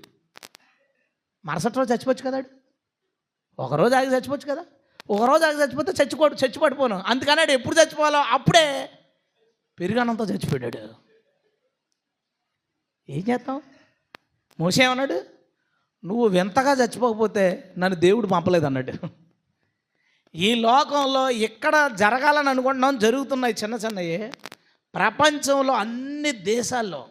మరుసటి రోజు చచ్చిపోవచ్చు కదా, ఒకరోజు ఆగి చచ్చిపోవచ్చు కదా. ఒకరోజు ఆగి చచ్చిపోతే చచ్చి పడిపోను. అందుకన్నాడు ఎప్పుడు చచ్చిపోవాలో అప్పుడే పెరుగానంతో చచ్చిపోయాడు. ఏం చేస్తాం? మోషే ఏమన్నాడు? నువ్వు వింతగా చచ్చిపోకపోతే నన్ను దేవుడు పంపలేదు అన్నాడు. ఈ లోకంలో ఎక్కడ జరగాలని అనుకుంటున్నాం జరుగుతున్నాయి చిన్నయే. ప్రపంచంలో అన్ని దేశాల్లో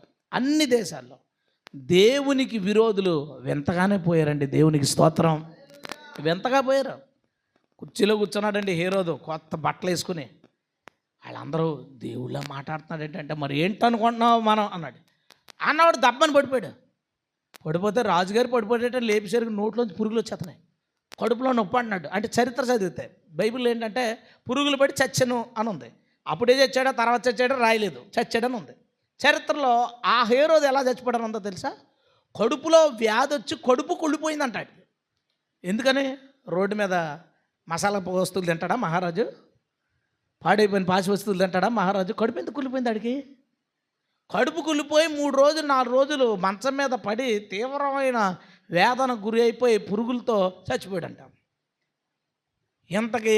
దేవునికి విరోధులు వింతగానే పోయారండి. దేవునికి స్తోత్రం. వింతగా పోయారు. కుర్చీలో కూర్చున్నాడండి హేరోదు కొత్త బట్టలు వేసుకుని. వాళ్ళందరూ దేవుళ్ళ మాట్లాడుతున్నాడు ఏంటంటే మరి ఏంటనుకుంటున్నావు మనం అన్నవాడు దబ్బని పడిపోతే రాజుగారు పడిపోయేట లేపిసరికి నోట్లోంచి పురుగులు వచ్చేస్తున్నాయి, కడుపులో నొప్పి అంటున్నాడు. అంటే చరిత్ర చదివితే బైబిల్ ఏంటంటే పురుగులు పడి చచ్చను అని ఉంది. అప్పుడే చచ్చాడో తర్వాత చచ్చాడో రాయలేదు, చచ్చాడని ఉంది. చరిత్రలో ఆ హేరోదు ఎలా చచ్చిపోవడం ఉందో తెలుసా? కడుపులో వ్యాధి వచ్చి కడుపు కుళ్ళిపోయింది అంటాడు. ఎందుకని? రోడ్డు మీద మసాలా వస్తువులు తింటాడా మహారాజు? పాడైపోయిన పాసి వస్తువులు తింటాడా మహారాజు? కడుపు ఎందుకు కుళ్ళిపోయింది ఆడికి? కడుపు కుళ్ళిపోయి 3 రోజులు 4 రోజులు మంచం మీద పడి తీవ్రమైన వేదన గురి అయిపోయి పురుగులతో చచ్చిపోయాడంట. ఇంతకీ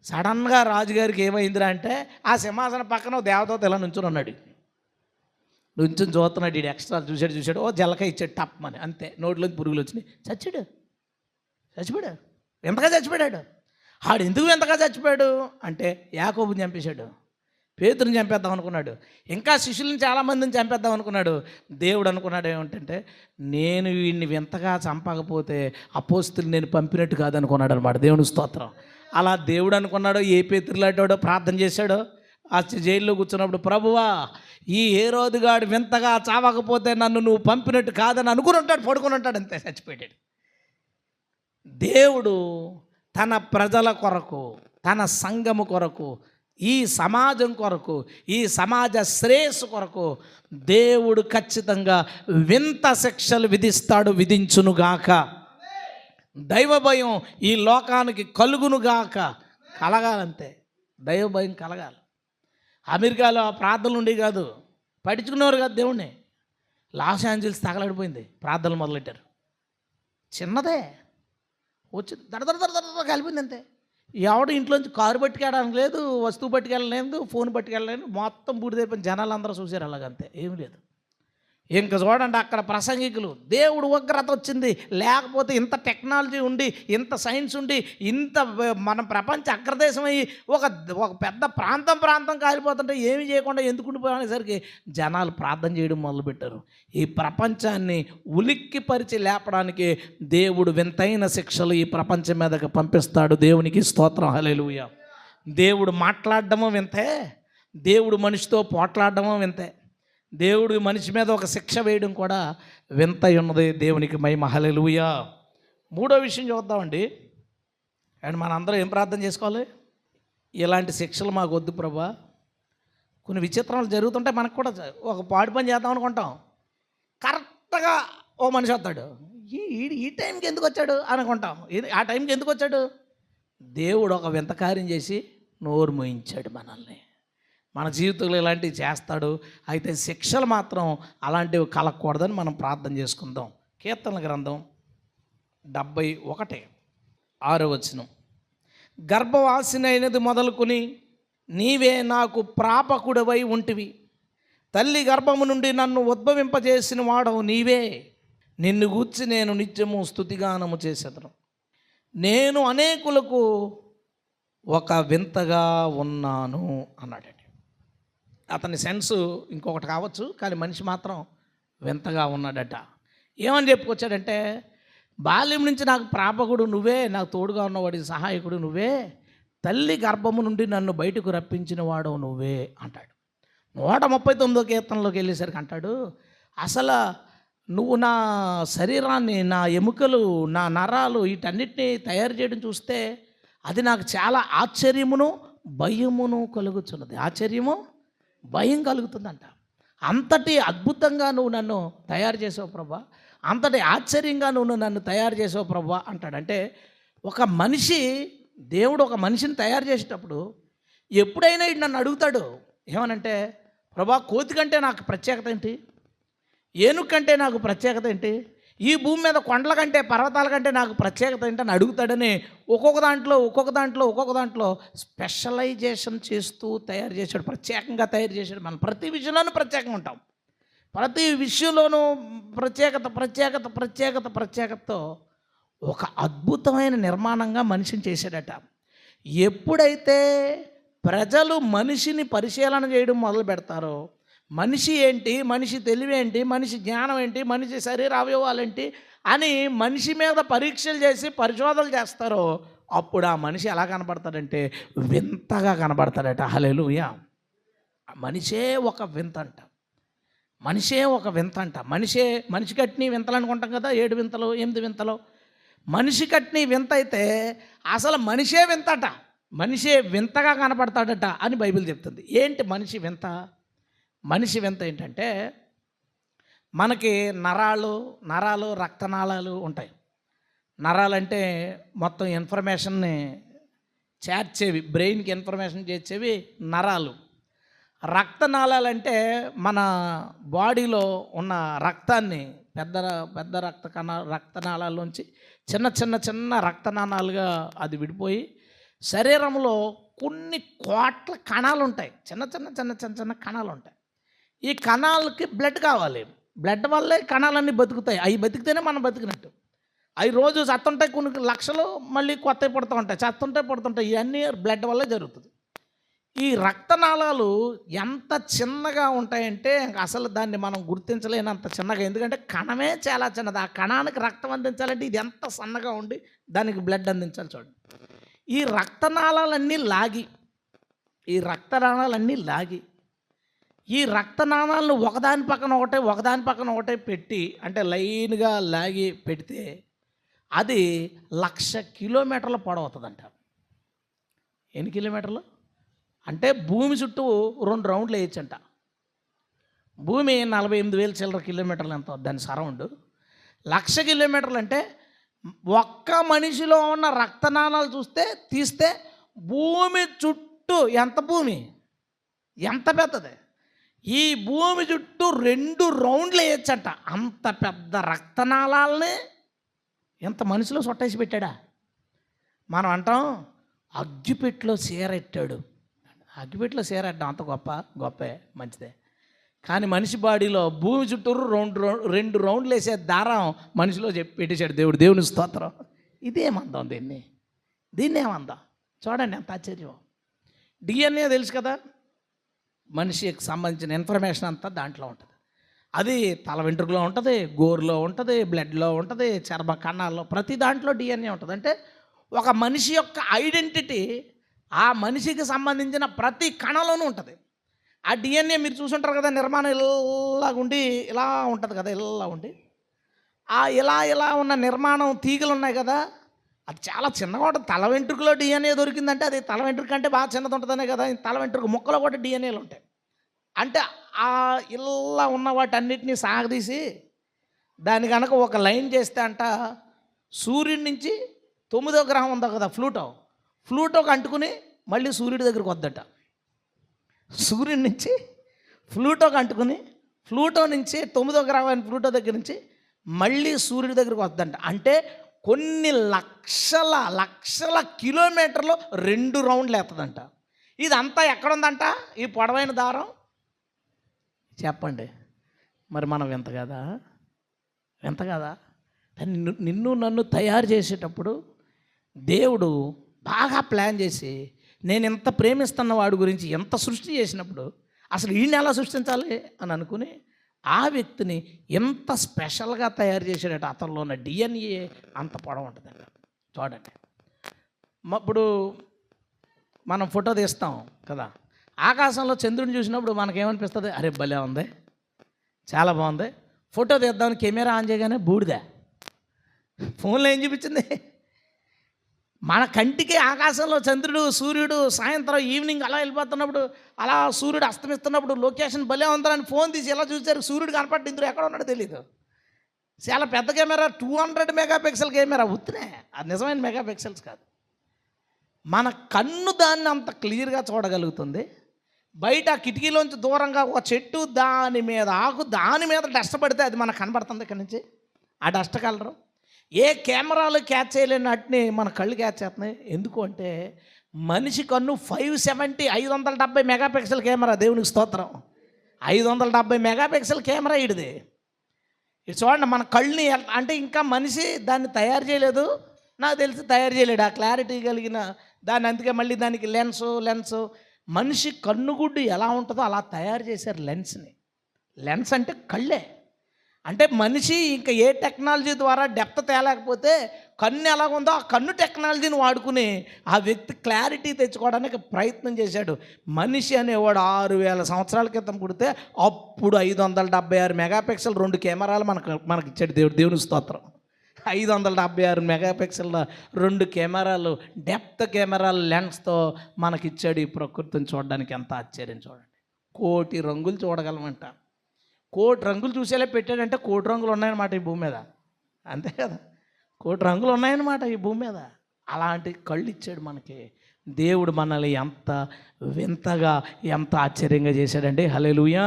సడన్గా రాజుగారికి ఏమైందిరా అంటే ఆ సింహాసనం పక్కన దేవదూత ఇలా నుంచుని ఉన్నాడు. నుంచుని చూస్తున్నాడు. వీడు ఎక్స్ట్రా చూశాడు. ఓ జలక ఇచ్చాడు టప్ అని, అంతే. నోట్లోకి పురుగులు వచ్చినాయి, చచ్చిపోయాడు. ఎంతగా చచ్చిపోయాడు. ఆడు ఎందుకు ఎంతగా చచ్చిపోయాడు అంటే యాకోబుని చంపేశాడు, పేతురుని చంపేద్దాం అనుకున్నాడు, ఇంకా శిష్యులను చాలామందిని చంపేద్దాం అనుకున్నాడు. దేవుడు అనుకున్నాడు ఏమిటంటే నేను వీడిని వింతగా చంపకపోతే అపోస్తులు నేను పంపినట్టు కాదనుకున్నాడు అనమాట. దేవుని స్తోత్రం. అలా దేవుడు అనుకున్నాడో ఏ పేతురులాంటాడో ప్రార్థన చేశాడో ఆ జైల్లో కూర్చున్నప్పుడు, ప్రభువా ఈ హేరోదుగాడు వింతగా చావకపోతే నన్ను నువ్వు పంపినట్టు కాదని అనుకుని ఉంటాడు, పడుకుని ఉంటాడు, అంతే, చచ్చిపోయాడు. దేవుడు తన ప్రజల కొరకు, తన సంఘము కొరకు, ఈ సమాజం కొరకు, ఈ సమాజ శ్రేయస్సు కొరకు దేవుడు ఖచ్చితంగా వింత శిక్షలు విధిస్తాడు, విధించునుగాక. దైవ భయం ఈ లోకానికి కలుగునుగాక, కలగాలంతే. దైవ భయం కలగాలి. అమెరికాలో ప్రార్థనలు ఉండేవి కాదు, పట్టించుకునేవారు కాదు దేవుణ్ణి. లాస్ ఏంజల్స్ తగలడిపోయింది, ప్రార్థనలు మొదలెట్టారు. చిన్నదే వచ్చి దడ కలిపింది అంతే. ఎవడు ఇంట్లోంచి కారు పట్టుకెళ్ళడానికి లేదు, వస్తువు పట్టుకెళ్ళలేదు, ఫోన్ పట్టుకెళ్ళలేదు, మొత్తం బూడిదైపోయిన జనాలు అందరూ చూశారు అలాగంతే, ఏమీ లేదు. ఇంక చూడండి అక్కడ ప్రసంగికులు, దేవుడు ఉగ్రత వచ్చింది, లేకపోతే ఇంత టెక్నాలజీ ఉండి, ఇంత సైన్స్ ఉండి, ఇంత మన ప్రపంచ అగ్రదేశం అయ్యి ఒక పెద్ద ప్రాంతం కాలిపోతుంటే ఏమి చేయకుండా ఎందుకు ఉండిపోయేసరికి జనాలు ప్రార్థన చేయడం మొదలుపెట్టారు. ఈ ప్రపంచాన్ని ఉలిక్కిపరిచి లేపడానికి దేవుడు వింతైన శిక్షలు ఈ ప్రపంచం మీదకి పంపిస్తాడు. దేవునికి స్తోత్రం, హల్లెలూయా. దేవుడు మాట్లాడడమో వింతే, దేవుడు మనిషితో పోట్లాడడమో వింతే, దేవుడు మనిషి మీద ఒక శిక్ష వేయడం కూడా వింత ఉన్నది. దేవునికి మహిమ, హల్లెలూయా. 3వ విషయం చూద్దామండి. అండ్ మనందరం ఏం ప్రార్థన చేసుకోవాలి? ఇలాంటి శిక్షలు మాకు వద్దు ప్రభా. కొన్ని విచిత్రాలు జరుగుతుంటే మనకు కూడా ఒక పాడు పని చేద్దాం అనుకుంటాం, కరెక్ట్గా ఓ మనిషి వస్తాడు, ఈ టైంకి ఎందుకు వచ్చాడు అనుకుంటాం. ఆ టైంకి ఎందుకు వచ్చాడు? దేవుడు ఒక వింత కార్యం చేసి నోరు మోయించాడు మనల్ని. మన జీవితంలో ఇలాంటివి చేస్తాడు. అయితే శిక్షలు మాత్రం అలాంటివి కలగకూడదని మనం ప్రార్థన చేసుకుందాం. కీర్తనల గ్రంథం 71:6 గర్భవాసినైనది మొదలుకొని నీవే నాకు ప్రాపకుడవై ఉంటివి, తల్లి గర్భము నుండి నన్ను ఉద్భవింపజేసిన వాడవు నీవే, నిన్ను గూర్చి నేను నిత్యము స్తుతిగానము చేసేదను. నేను అనేకులకు ఒక వింతగా ఉన్నాను అన్నాడు. అతని సెన్స్ ఇంకొకటి కావచ్చు, కానీ మనిషి మాత్రం వింతగా ఉన్నాడట. ఏమని చెప్పుకొచ్చాడంటే, బాల్యం నుంచి నాకు ప్రాపకుడు నువ్వే, నాకు తోడుగా ఉన్నవాడి సహాయకుడు నువ్వే, తల్లి గర్భము నుండి నన్ను బయటకు రప్పించిన వాడు నువ్వే అంటాడు. 139 కీర్తనలోకి వెళ్ళేసరికి అంటాడు, అసలు నువ్వు నా శరీరాన్ని, నా ఎముకలు, నా నరాలు వీటన్నిటిని తయారు చేయడం చూస్తే అది నాకు చాలా ఆశ్చర్యమును భయమును కలుగుతున్నది. ఆశ్చర్యము భయం కలుగుతుందంట. అంతటి అద్భుతంగా నువ్వు నన్ను తయారు చేసావు ప్రభా, అంతటి ఆశ్చర్యంగా నువ్వు నన్ను తయారు చేసావు ప్రభా అంటాడు. అంటే ఒక మనిషి, దేవుడు ఒక మనిషిని తయారు చేసేటప్పుడు ఎప్పుడైనా ఇది నన్ను అడుగుతాడు ఏమనంటే, ప్రభా కోతి కంటే నాకు ప్రత్యేకత ఏంటి, ఏనుగు కంటే నాకు ప్రత్యేకత ఏంటి, ఈ భూమి మీద కొండల కంటే పర్వతాల కంటే నాకు ప్రత్యేకత ఏంటని అడుగుతాడని ఒక్కొక్క దాంట్లో స్పెషలైజేషన్ చేస్తూ తయారు చేశాడు, ప్రత్యేకంగా తయారు చేశాడు. మనం ప్రతి విషయంలోనూ ప్రత్యేకంగా ఉంటాం, ప్రతి విషయంలోనూ ప్రత్యేకతతో ఒక అద్భుతమైన నిర్మాణంగా మనిషిని చేశాడట. ఎప్పుడైతే ప్రజలు మనిషిని పరిశీలన చేయడం మొదలు పెడతారో, మనిషి ఏంటి, మనిషి తెలివి ఏంటి, మనిషి జ్ఞానం ఏంటి, మనిషి శరీర అవయవాలు ఏంటి అని మనిషి మీద పరీక్షలు చేసి పరిశోధనలు చేస్తారో, అప్పుడు ఆ మనిషి ఎలా కనబడతాడంటే వింతగా కనబడతాడట. హల్లెలూయా. మనిషే ఒక వింత అంట, మనిషి కట్టిన వింతలు అనుకుంటాం కదా, 7 వింతలు 8 వింతలు. మనిషి కట్టిన వింత అయితే అసలు మనిషే వింతట, మనిషే వింతగా కనపడతాడట అని బైబిల్ చెప్తుంది. ఏంటి మనిషి వింత? మనిషి వింత ఏంటంటే, మనకి నరాలు రక్తనాళాలు ఉంటాయి. నరాలంటే మొత్తం ఇన్ఫర్మేషన్ని చేర్చేవి, బ్రెయిన్కి ఇన్ఫర్మేషన్ చేర్చేవి నరాలు. రక్తనాళాలంటే మన బాడీలో ఉన్న రక్తాన్ని పెద్ద రక్తనాళాల్లోంచి చిన్న రక్తనాళాలుగా అది విడిపోయి శరీరంలో కొన్ని కోట్ల కణాలు ఉంటాయి, చిన్న కణాలు ఉంటాయి. ఈ కణాలకి బ్లడ్ కావాలి, బ్లడ్ వల్లే కణాలన్నీ బతుకుతాయి. అవి బతికితేనే మనం బతికినట్టు. అవి రోజు చత్తుంటాయి, కొన్ని లక్షలు మళ్ళీ కొత్తవి పడుతుంటాయి. ఇవన్నీ బ్లడ్ వల్లే జరుగుతుంది. ఈ రక్తనాళాలు ఎంత చిన్నగా ఉంటాయంటే అసలు దాన్ని మనం గుర్తించలేనంత చిన్నగా, ఎందుకంటే కణమే చాలా చిన్నది. ఆ కణానికి రక్తం అందించాలంటే ఇది ఎంత సన్నగా ఉండి దానికి బ్లడ్ అందించాలి చూడండి. ఈ రక్తనాళాలన్నీ లాగి ఈ రక్తనాళాలను ఒకదాని పక్కన ఒకటే పెట్టి, అంటే లైన్గా లాగి పెడితే అది 1,00,000 కిలోమీటర్ల పొడవుతుందంట. ఎన్ని కిలోమీటర్లు అంటే భూమి చుట్టూ 2 రౌండ్లు వేయచ్చంట. భూమి 48,000 చిల్లర కిలోమీటర్లు ఎంత దాని సరౌండ్. 1,00,000 కిలోమీటర్లు అంటే ఒక్క మనిషిలో ఉన్న రక్తనాళాలు తీస్తే భూమి చుట్టూ ఎంత పెద్దది, ఈ భూమి చుట్టూ 2 రౌండ్లు వేయచ్చంట. అంత పెద్ద రక్తనాళాలని ఎంత మనిషిలో సొట్టేసి పెట్టాడా. మనం అంటాం అగ్గిపెట్టెలో సీరెట్టాడు, అగ్గిపెట్టెలో సీరెట్టడం అంత గొప్పే మంచిదే. కానీ మనిషి బాడీలో భూమి చుట్టూరు 2 రౌండ్లు వేసే దారం మనిషిలో పెట్టేశాడు దేవుడు. దేవుని స్తోత్రం. ఇదేమందాం, దీన్నేమందాం చూడండి, ఎంత ఆశ్చర్యం. డిఎన్ఏ తెలుసు కదా, మనిషికి సంబంధించిన ఇన్ఫర్మేషన్ అంతా దాంట్లో ఉంటుంది. అది తల వెంట్రుకలో ఉంటుంది, గోరులో ఉంటుంది, బ్లడ్లో ఉంటుంది, చర్మ కణాల్లో, ప్రతి దాంట్లో డిఎన్ఏ ఉంటుంది. అంటే ఒక మనిషి యొక్క ఐడెంటిటీ ఆ మనిషికి సంబంధించిన ప్రతి కణంలోనూ ఉంటుంది. ఆ డిఎన్ఏ మీరు చూసుంటారు కదా, నిర్మాణం ఇలాగుండి ఇలా ఉంటుంది కదా, ఇలా ఉండి ఆ ఇలా ఉన్న నిర్మాణం తీగలు ఉన్నాయి కదా, అది చాలా చిన్నగా ఉంటుంది. తల వెంట్రుకలో డిఎన్ఏ దొరికిందంటే అది తల వెంట్రుక కంటే బాగా చిన్నది ఉంటుందనే కదా. తల వెంట్రుక ముక్కలో కూడా డిఎన్ఏలు ఉంటాయి. అంటే ఆ ఇలా ఉన్న వాటన్నిటినీ సాగదీసి దాని కనుక ఒక లైన్ చేస్తే అంట, సూర్యుడి నుంచి 9వ గ్రహం ఉందా కదా ఫ్లూటోకి అంటుకుని మళ్ళీ సూర్యుడి దగ్గరికి వద్దట. సూర్యుడి నుంచి ఫ్లూటోకి అంటుకుని ఫ్లూటో నుంచి 9వ గ్రహం అయిన ఫ్లూటో దగ్గర నుంచి మళ్ళీ సూర్యుడి దగ్గరికి వద్దంట. అంటే కొన్ని లక్షల కిలోమీటర్లు 2 రౌండ్లు వేస్తుందంట. ఇదంతా ఎక్కడుందంట, ఈ పొడవైన దారం. చెప్పండి మరి మనం వింత కదా. నిన్ను నన్ను తయారు చేసేటప్పుడు దేవుడు బాగా ప్లాన్ చేసి, నేను ఎంత ప్రేమిస్తున్న వాడి గురించి ఎంత సృష్టి చేసినప్పుడు అసలు ఈయన ఎలా సృష్టించాలి అని అనుకుని ఆ వ్యక్తిని ఎంత స్పెషల్గా తయారు చేసాడట. అతనిలో ఉన్న డిఎన్ఏ అంత పొడవు ఉంటుందంట. చూడండి, ఇప్పుడు మనం ఫోటో తీస్తాం కదా, ఆకాశంలో చంద్రుడిని చూసినప్పుడు మనకేమనిపిస్తుంది? అరే భలే ఉంది, చాలా బాగుంది, ఫోటో తీద్దామని కెమెరా ఆన్ చేయగానే బూడిద. ఫోన్లో ఏం చూపించింది? మన కంటికి ఆకాశంలో చంద్రుడు, సూర్యుడు సాయంత్రం ఈవినింగ్ అలా వెళ్ళిపోతున్నప్పుడు, అలా సూర్యుడు అస్తమిస్తున్నప్పుడు లొకేషన్ భలే ఉందని ఫోన్ తీసి ఎలా చూసారు, సూర్యుడు కనపడి ఇందులో ఎక్కడ ఉన్నాడో తెలియదు. చాలా పెద్ద కెమెరా, 200 మెగాపిక్సెల్ కెమెరా, ఉత్తినే, అది నిజమైన మెగాపిక్సెల్స్ కాదు. మన కన్ను దాన్ని అంత క్లియర్గా చూడగలుగుతుంది. బయట కిటికీలోంచి దూరంగా ఒక చెట్టు, దాని మీద ఆకు, దాని మీద డస్ట్ పడితే అది మనకు కనబడుతుంది ఇక్కడి నుంచి, ఆ డస్ట్ కలరు. ఏ కెమెరాలు క్యాచ్ చేయలేని వాటిని మన కళ్ళు క్యాచ్ చేస్తున్నాయి. ఎందుకు అంటే మనిషి కన్ను 570 మెగాపిక్సెల్ కెమెరా. దేవునికి స్తోత్రం. 570 మెగాపిక్సెల్ కెమెరా ఇడిది. ఇది చూడండి, మన కళ్ళని అంటే ఇంకా మనిషి దాన్ని తయారు చేయలేదు, నాకు తెలిసి తయారు చేయలేడు ఆ క్లారిటీ కలిగిన దాన్ని. అందుకే మళ్ళీ దానికి లెన్స్ మనిషి కన్నుగుడ్డు ఎలా ఉంటుందో అలా తయారు చేశారు లెన్స్ని. లెన్స్ అంటే కళ్ళే. అంటే మనిషి ఇంకా ఏ టెక్నాలజీ ద్వారా డెప్త్ తేలేకపోతే కన్ను ఎలాగుందో ఆ కన్ను టెక్నాలజీని వాడుకుని ఆ వ్యక్తి క్లారిటీ తెచ్చుకోవడానికి ప్రయత్నం చేశాడు. మనిషి అనేవాడు 6000 సంవత్సరాల క్రితం పుడితే అప్పుడు 576 మెగాపిక్సెల్ 2 కెమెరాలు మనకి ఇచ్చాడు దేవుడు. దేవుని స్తోత్రం. 576 మెగాపిక్సెల్ 2 కెమెరాలు, డెప్త్ కెమెరాలు లెన్స్తో మనకిచ్చాడు. ఈ ప్రకృతిని చూడడానికి ఎంత ఆశ్చర్యం చూడండి. 1,000,000 రంగులు చూడగలమంట. 1,000,000 రంగులు చూసేలా పెట్టాడంటే 1,000,000 రంగులు ఉన్నాయన్నమాట ఈ భూమి మీద. అంతే కదా, 1,000,000 రంగులు ఉన్నాయన్నమాట ఈ భూమి మీద. అలాంటి కళ్ళు ఇచ్చాడు మనకి దేవుడు. మనల్ని ఎంత వింతగా, ఎంత ఆశ్చర్యంగా చేశాడండి. హల్లెలూయా.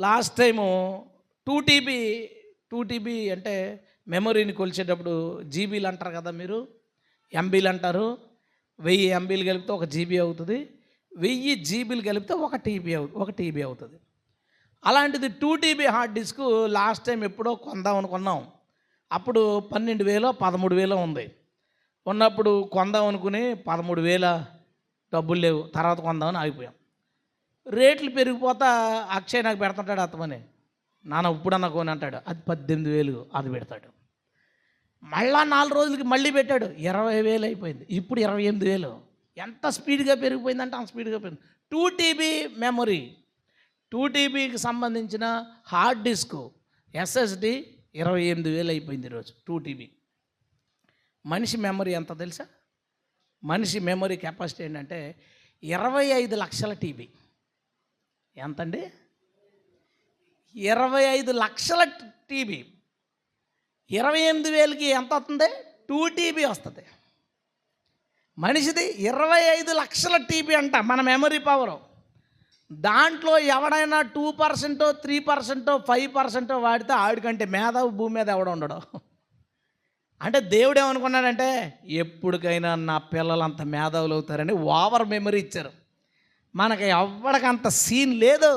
లాస్ట్ టైము 2 TB అంటే మెమొరీని కొలిచేటప్పుడు జీబీలు అంటారు కదా, మీరు ఎంబీలు అంటారు. 1000 ఎంబీలు కలిపితే 1 జీబీ అవుతుంది. 1000 జీబీలు కలిపితే 1 టీబీ అవుతుంది. అలాంటిది 2 TB hard disk last time ఎప్పుడో కొందాం అనుకున్నాం. అప్పుడు 12,000 13,000 ఉంది. ఉన్నప్పుడు కొందాం అనుకుని 13,000 డబ్బులు లేవు, తర్వాత కొందామని ఆగిపోయాం. రేట్లు పెరిగిపోతా అక్షయ్ నాకు పెడుతుంటాడు అత్తమని, నాన్న ఇప్పుడన్నా కొని అంటాడు. అది 18,000 అది పెడతాడు. మళ్ళా 4 రోజులకి మళ్ళీ పెట్టాడు, 20,000 అయిపోయింది. ఇప్పుడు 28,000. ఎంత స్పీడ్గా పెరిగిపోయిందంటే అంత స్పీడ్గా పెరిగింది. 2 TB మెమొరీ, 2 TBకి సంబంధించిన హార్డ్ డిస్క్ SSD 28,000 అయిపోయింది ఈరోజు 2 TB. మనిషి మెమరీ ఎంత తెలుసా? మనిషి మెమరీ కెపాసిటీ ఏంటంటే 25 లక్షల టీబీ. ఎంతండి? 25 లక్షల టీబీ. 28,000కి ఎంత వస్తుంది? 2 TB వస్తుంది. మనిషిది 25 లక్షల టీబీ అంట మన మెమరీ పవరు. దాంట్లో ఎవడైనా 2%, 3%, 5% వాడితే ఆడికంటే మేధావి భూమి మీద ఎవడ ఉండడు. అంటే దేవుడు ఏమనుకున్నాడంటే ఎప్పటికైనా నా పిల్లలు అంత మేధావులు అవుతారని ఓవర్ మెమరీ ఇచ్చారు. మనకి ఎవడికంత సీన్ లేదు,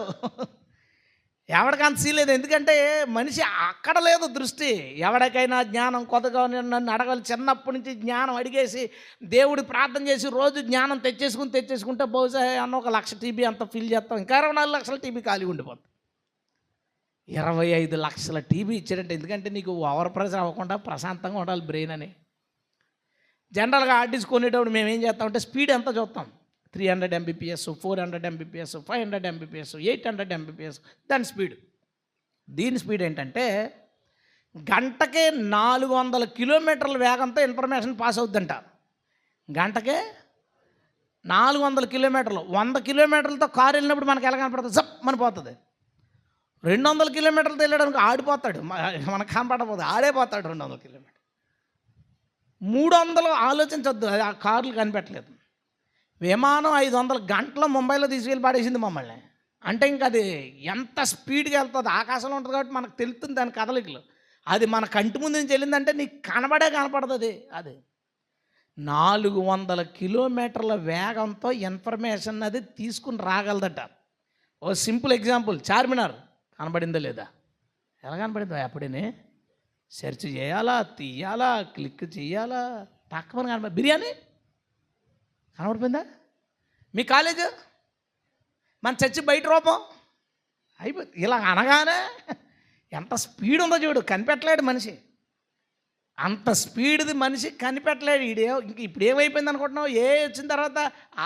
ఎవడికంత సీన్ లేదు. ఎందుకంటే మనిషి అక్కడ లేదు దృష్టి. ఎవరికైనా జ్ఞానం కొత్తగా నన్ను అడగాలి, చిన్నప్పటి నుంచి జ్ఞానం అడిగేసి దేవుడి ప్రార్థన చేసి రోజు జ్ఞానం తెచ్చేసుకుంటే బహుశా అన్న 1,00,000 టీబీ అంత ఫిల్ చేస్తాం. ఇంకా 24 లక్షల టీబీ ఖాళీ ఉండిపోతుంది. 25 లక్షల టీబీ ఇచ్చాడంటే ఎందుకంటే నీకు ఓవర్ ప్రెషర్ అవ్వకుండా ప్రశాంతంగా ఉండాలి బ్రెయిన్ అని. జనరల్గా ఆర్టిస్ట్ కొనేటప్పుడు మేము ఏం చేస్తామంటే స్పీడ్ ఎంత చూస్తాం, 300 Mbps, 400 Mbps, 500 Mbps, 800 Mbps దాని స్పీడ్. దీని స్పీడ్ ఏంటంటే గంటకే 400 కిలోమీటర్ల వేగంతో ఇన్ఫర్మేషన్ పాస్ అవుతుందంట. గంటకే 400 కిలోమీటర్లు. 100 కిలోమీటర్లతో కారు వెళ్ళినప్పుడు మనకు ఎలా కనపడుతుంది? జప్ అని పోతుంది. 200 కిలోమీటర్లతో వెళ్ళడానికి ఆడిపోతాడు, మనకు కనపడకపోతే ఆడే పోతాడు 200 కిలోమీటర్లు. 300 ఆలోచించొద్దు, అది ఆ కార్లు కనిపెట్టలేదు. విమానం 500 గంటల ముంబైలో తీసుకెళ్ళి పడేసింది మమ్మల్ని. అంటే ఇంకా అది ఎంత స్పీడ్గా వెళ్తుంది, ఆకాశంలో ఉంటుంది కాబట్టి మనకు తెలుస్తుంది దాని కదలికలు. అది మన కంటి ముందు నుంచి వెళ్ళిందంటే నీకు కనపడుతుంది. అది 400 కిలోమీటర్ల వేగంతో ఇన్ఫర్మేషన్ అది తీసుకుని రాగలదట. ఓ సింపుల్ ఎగ్జాంపుల్, చార్మినార్ కనబడిందా లేదా? ఎలా కనబడిందా? అప్పుడే సెర్చ్ చేయాలా, తీయాలా, క్లిక్ చేయాలా, తక్కువ కనబడి. బిర్యానీ కనబడిపోయిందా? మీ కాలేజ్, మన చర్చి బయట రూపం అయిపోయింది. ఇలా అనగానే ఎంత స్పీడ్ ఉందో చూడు, కనిపెట్టలేడు మనిషి. అంత స్పీడ్ది మనిషి కనిపెట్టలేడు. ఇంక ఇప్పుడు ఏమైపోయింది అనుకుంటున్నావు? వచ్చిన తర్వాత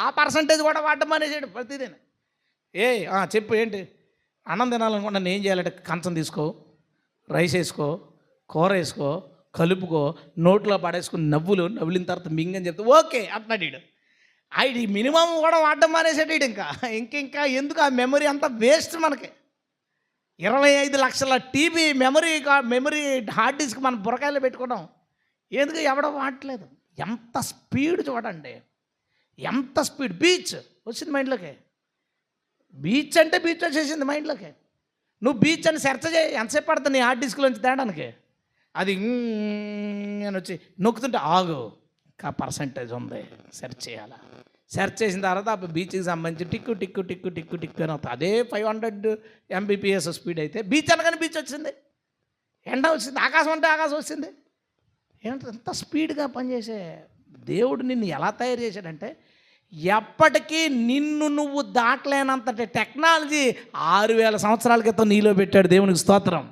ఆ పర్సంటేజ్ కూడా వాడడం మానేసాడు ప్రతిదీ. చెప్పు ఏంటి? అన్నం తినాలనుకుంటున్నాను, ఏం చేయాలంటే కంచం తీసుకో, రైస్ వేసుకో, కూర వేసుకో, కలుపుకో, నోట్లో పడేసుకుని నవ్వులిన తర్వాత మింగని చెప్తే ఓకే అంటున్నాడు వీడు. ఈ మినిమం కూడా వాడడం మానేసాడు వీడు. ఇంకా ఎందుకు ఆ మెమరీ అంతా వేస్ట్ మనకి. 25 లక్షల టీబీ మెమరీ హార్డ్ డిస్క్ మన బుర్రకాయలో పెట్టుకున్నాం. ఎందుకు ఎవడో వాడట్లేదు. ఎంత స్పీడ్ చూడండి, ఎంత స్పీడ్. బీచ్ వచ్చింది మైండ్లోకి. బీచ్ అంటే బీచ్ వచ్చేసింది మైండ్లోకి. నువ్వు బీచ్ అని సెర్చ్ చేయి, ఎంతసేపు పడుతుంది నీ హార్డ్ డిస్క్లోంచి తేడానికి? అది అని వచ్చి నొక్కుతుంటే ఆగు, ఇంకా పర్సంటేజ్ ఉంది, సెర్చ్ చేయాలా. సెర్చ్ చేసిన తర్వాత ఆ బీచ్కి సంబంధించి టిక్కు టిక్కు టిక్కు టిక్కు టిక్కు అని అవుతుంది. అదే 500 Mbps స్పీడ్ అయితే బీచ్ అనగానే బీచ్ వచ్చింది, ఎండ వచ్చింది, ఆకాశం అంటే ఆకాశం వచ్చింది. ఏంటంటే ఎంత స్పీడ్గా పనిచేసే దేవుడు నిన్ను ఎలా తయారు చేశాడంటే, ఎప్పటికీ నిన్ను నువ్వు దాటలేనంత టెక్నాలజీ 6000 సంవత్సరాల క్రితం నీలో పెట్టాడు. దేవునికి స్తోత్రం.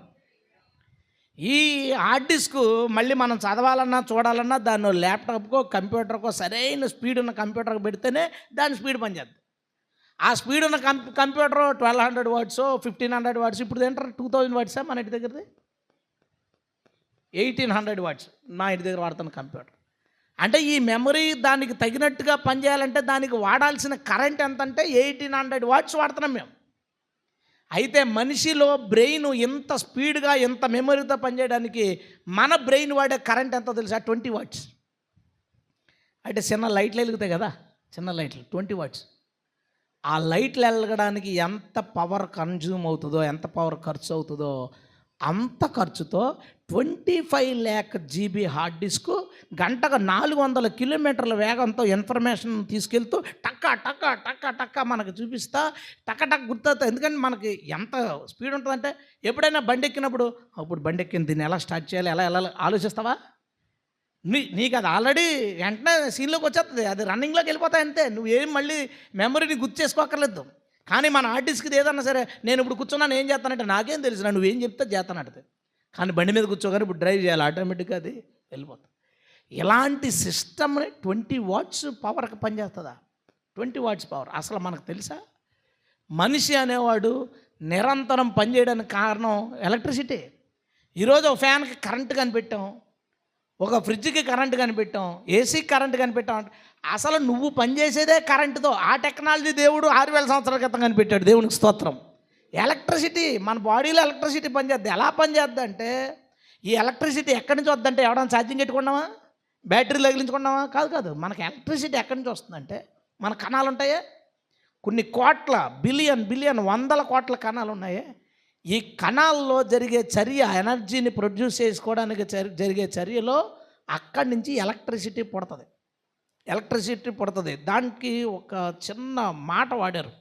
ఈ హార్డ్ డిస్క్ మళ్ళీ మనం చదవాలన్నా చూడాలన్నా దాన్ని ల్యాప్టాప్కో కంప్యూటర్కో సరైన స్పీడ్ ఉన్న కంప్యూటర్కి పెడితేనే దాని స్పీడ్ పనిచేద్ది. ఆ స్పీడ్ ఉన్న కంప్యూటర్ 1200 వాట్స్ 1500 వాట్స్, ఇప్పుడు ఏంటారు 2000 వాట్సా మన ఇంటి దగ్గరది? 1800 వాట్స్ నా ఇంటి దగ్గర వాడుతున్న కంప్యూటర్. అంటే ఈ మెమరీ దానికి తగినట్టుగా పనిచేయాలంటే దానికి వాడాల్సిన కరెంట్ ఎంత అంటే 1800 వాట్స్ వాడుతున్నాం మేము. అయితే మనిషిలో బ్రెయిన్ ఎంత స్పీడ్గా ఎంత మెమరీతో పనిచేయడానికి మన బ్రెయిన్ వాడే కరెంట్ ఎంతో తెలుసా? 20 వాట్స్. అంటే చిన్న లైట్లు వెలుగుతాయి కదా, చిన్న లైట్లు 20 వాట్స్. ఆ లైట్లు వెలగడానికి ఎంత పవర్ కన్జ్యూమ్ అవుతుందో, ఎంత పవర్ ఖర్చు అవుతుందో అంత ఖర్చుతో 25 lakh GB హార్డ్ డిస్క్ గంటకు 400 కిలోమీటర్ల వేగంతో ఇన్ఫర్మేషన్ తీసుకెళ్తూ టక్క టక్క టక్క టక్క మనకు చూపిస్తా టక్క టక్ గుర్తవుతుంది. ఎందుకంటే మనకి ఎంత స్పీడ్ ఉంటుందంటే, ఎప్పుడైనా బండి ఎక్కినప్పుడు అప్పుడు బండి ఎక్కింది దీన్ని ఎలా స్టార్ట్ చేయాలి, ఎలా ఆలోచిస్తావా? నీకు అది ఆల్రెడీ వెంటనే సీన్లోకి వచ్చేస్తుంది, అది రన్నింగ్లోకి వెళ్ళిపోతాయి అంతే. నువ్వేం మళ్ళీ మెమరీని గుర్తు చేసుకోక్కర్లేదు. కానీ మన హార్డ్ డిస్క్ది ఏదన్నా సరే, నేను ఇప్పుడు కూర్చున్నాను ఏం చేస్తానంటే నాకేం తెలుసు, నువ్వేం చెప్తే చేస్తానంటే. కానీ బండి మీద కూర్చోగానే ఇప్పుడు డ్రైవ్ చేయాలి, ఆటోమేటిక్గా అది వెళ్ళిపోతుంది. ఇలాంటి సిస్టమ్ని 20 వాట్స్ పవర్కి పనిచేస్తుందా? 20 వాట్స్ పవర్. అసలు మనకు తెలుసా? మనిషి అనేవాడు నిరంతరం పనిచేయడానికి కారణం ఎలక్ట్రిసిటీ. ఈరోజు ఒక ఫ్యాన్కి కరెంటు కనిపెట్టాం, ఒక ఫ్రిడ్జ్కి కరెంటు కనిపెట్టాం, ఏసీకి కరెంటు కనిపెట్టాం. అసలు నువ్వు పనిచేసేదే కరెంటుతో. ఆ టెక్నాలజీ దేవుడు 6000 సంవత్సరాల క్రితం కనిపెట్టాడు. దేవునికి స్తోత్రం. ఎలక్ట్రిసిటీ మన బాడీలో ఎలక్ట్రిసిటీ పనిచేద్ది. ఎలా పనిచేద్ది అంటే, ఈ ఎలక్ట్రిసిటీ ఎక్కడి నుంచి వద్దంటే ఎవడన్నా ఛార్జింగ్ పెట్టుకున్నావా, బ్యాటరీలు తగిలించుకున్నావా? కాదు. మనకి ఎలక్ట్రిసిటీ ఎక్కడి నుంచి వస్తుందంటే, మన కణాలు ఉంటాయే, కొన్ని కోట్ల బిలియన్ 100 కోట్ల కణాలు ఉన్నాయే. ఈ కణాల్లో జరిగే చర్య, ఎనర్జీని ప్రొడ్యూస్ చేసుకోవడానికి జరిగే చర్యలో అక్కడి నుంచి ఎలక్ట్రిసిటీ పుడుతుంది. దానికి ఒక చిన్న మాట వాడారు,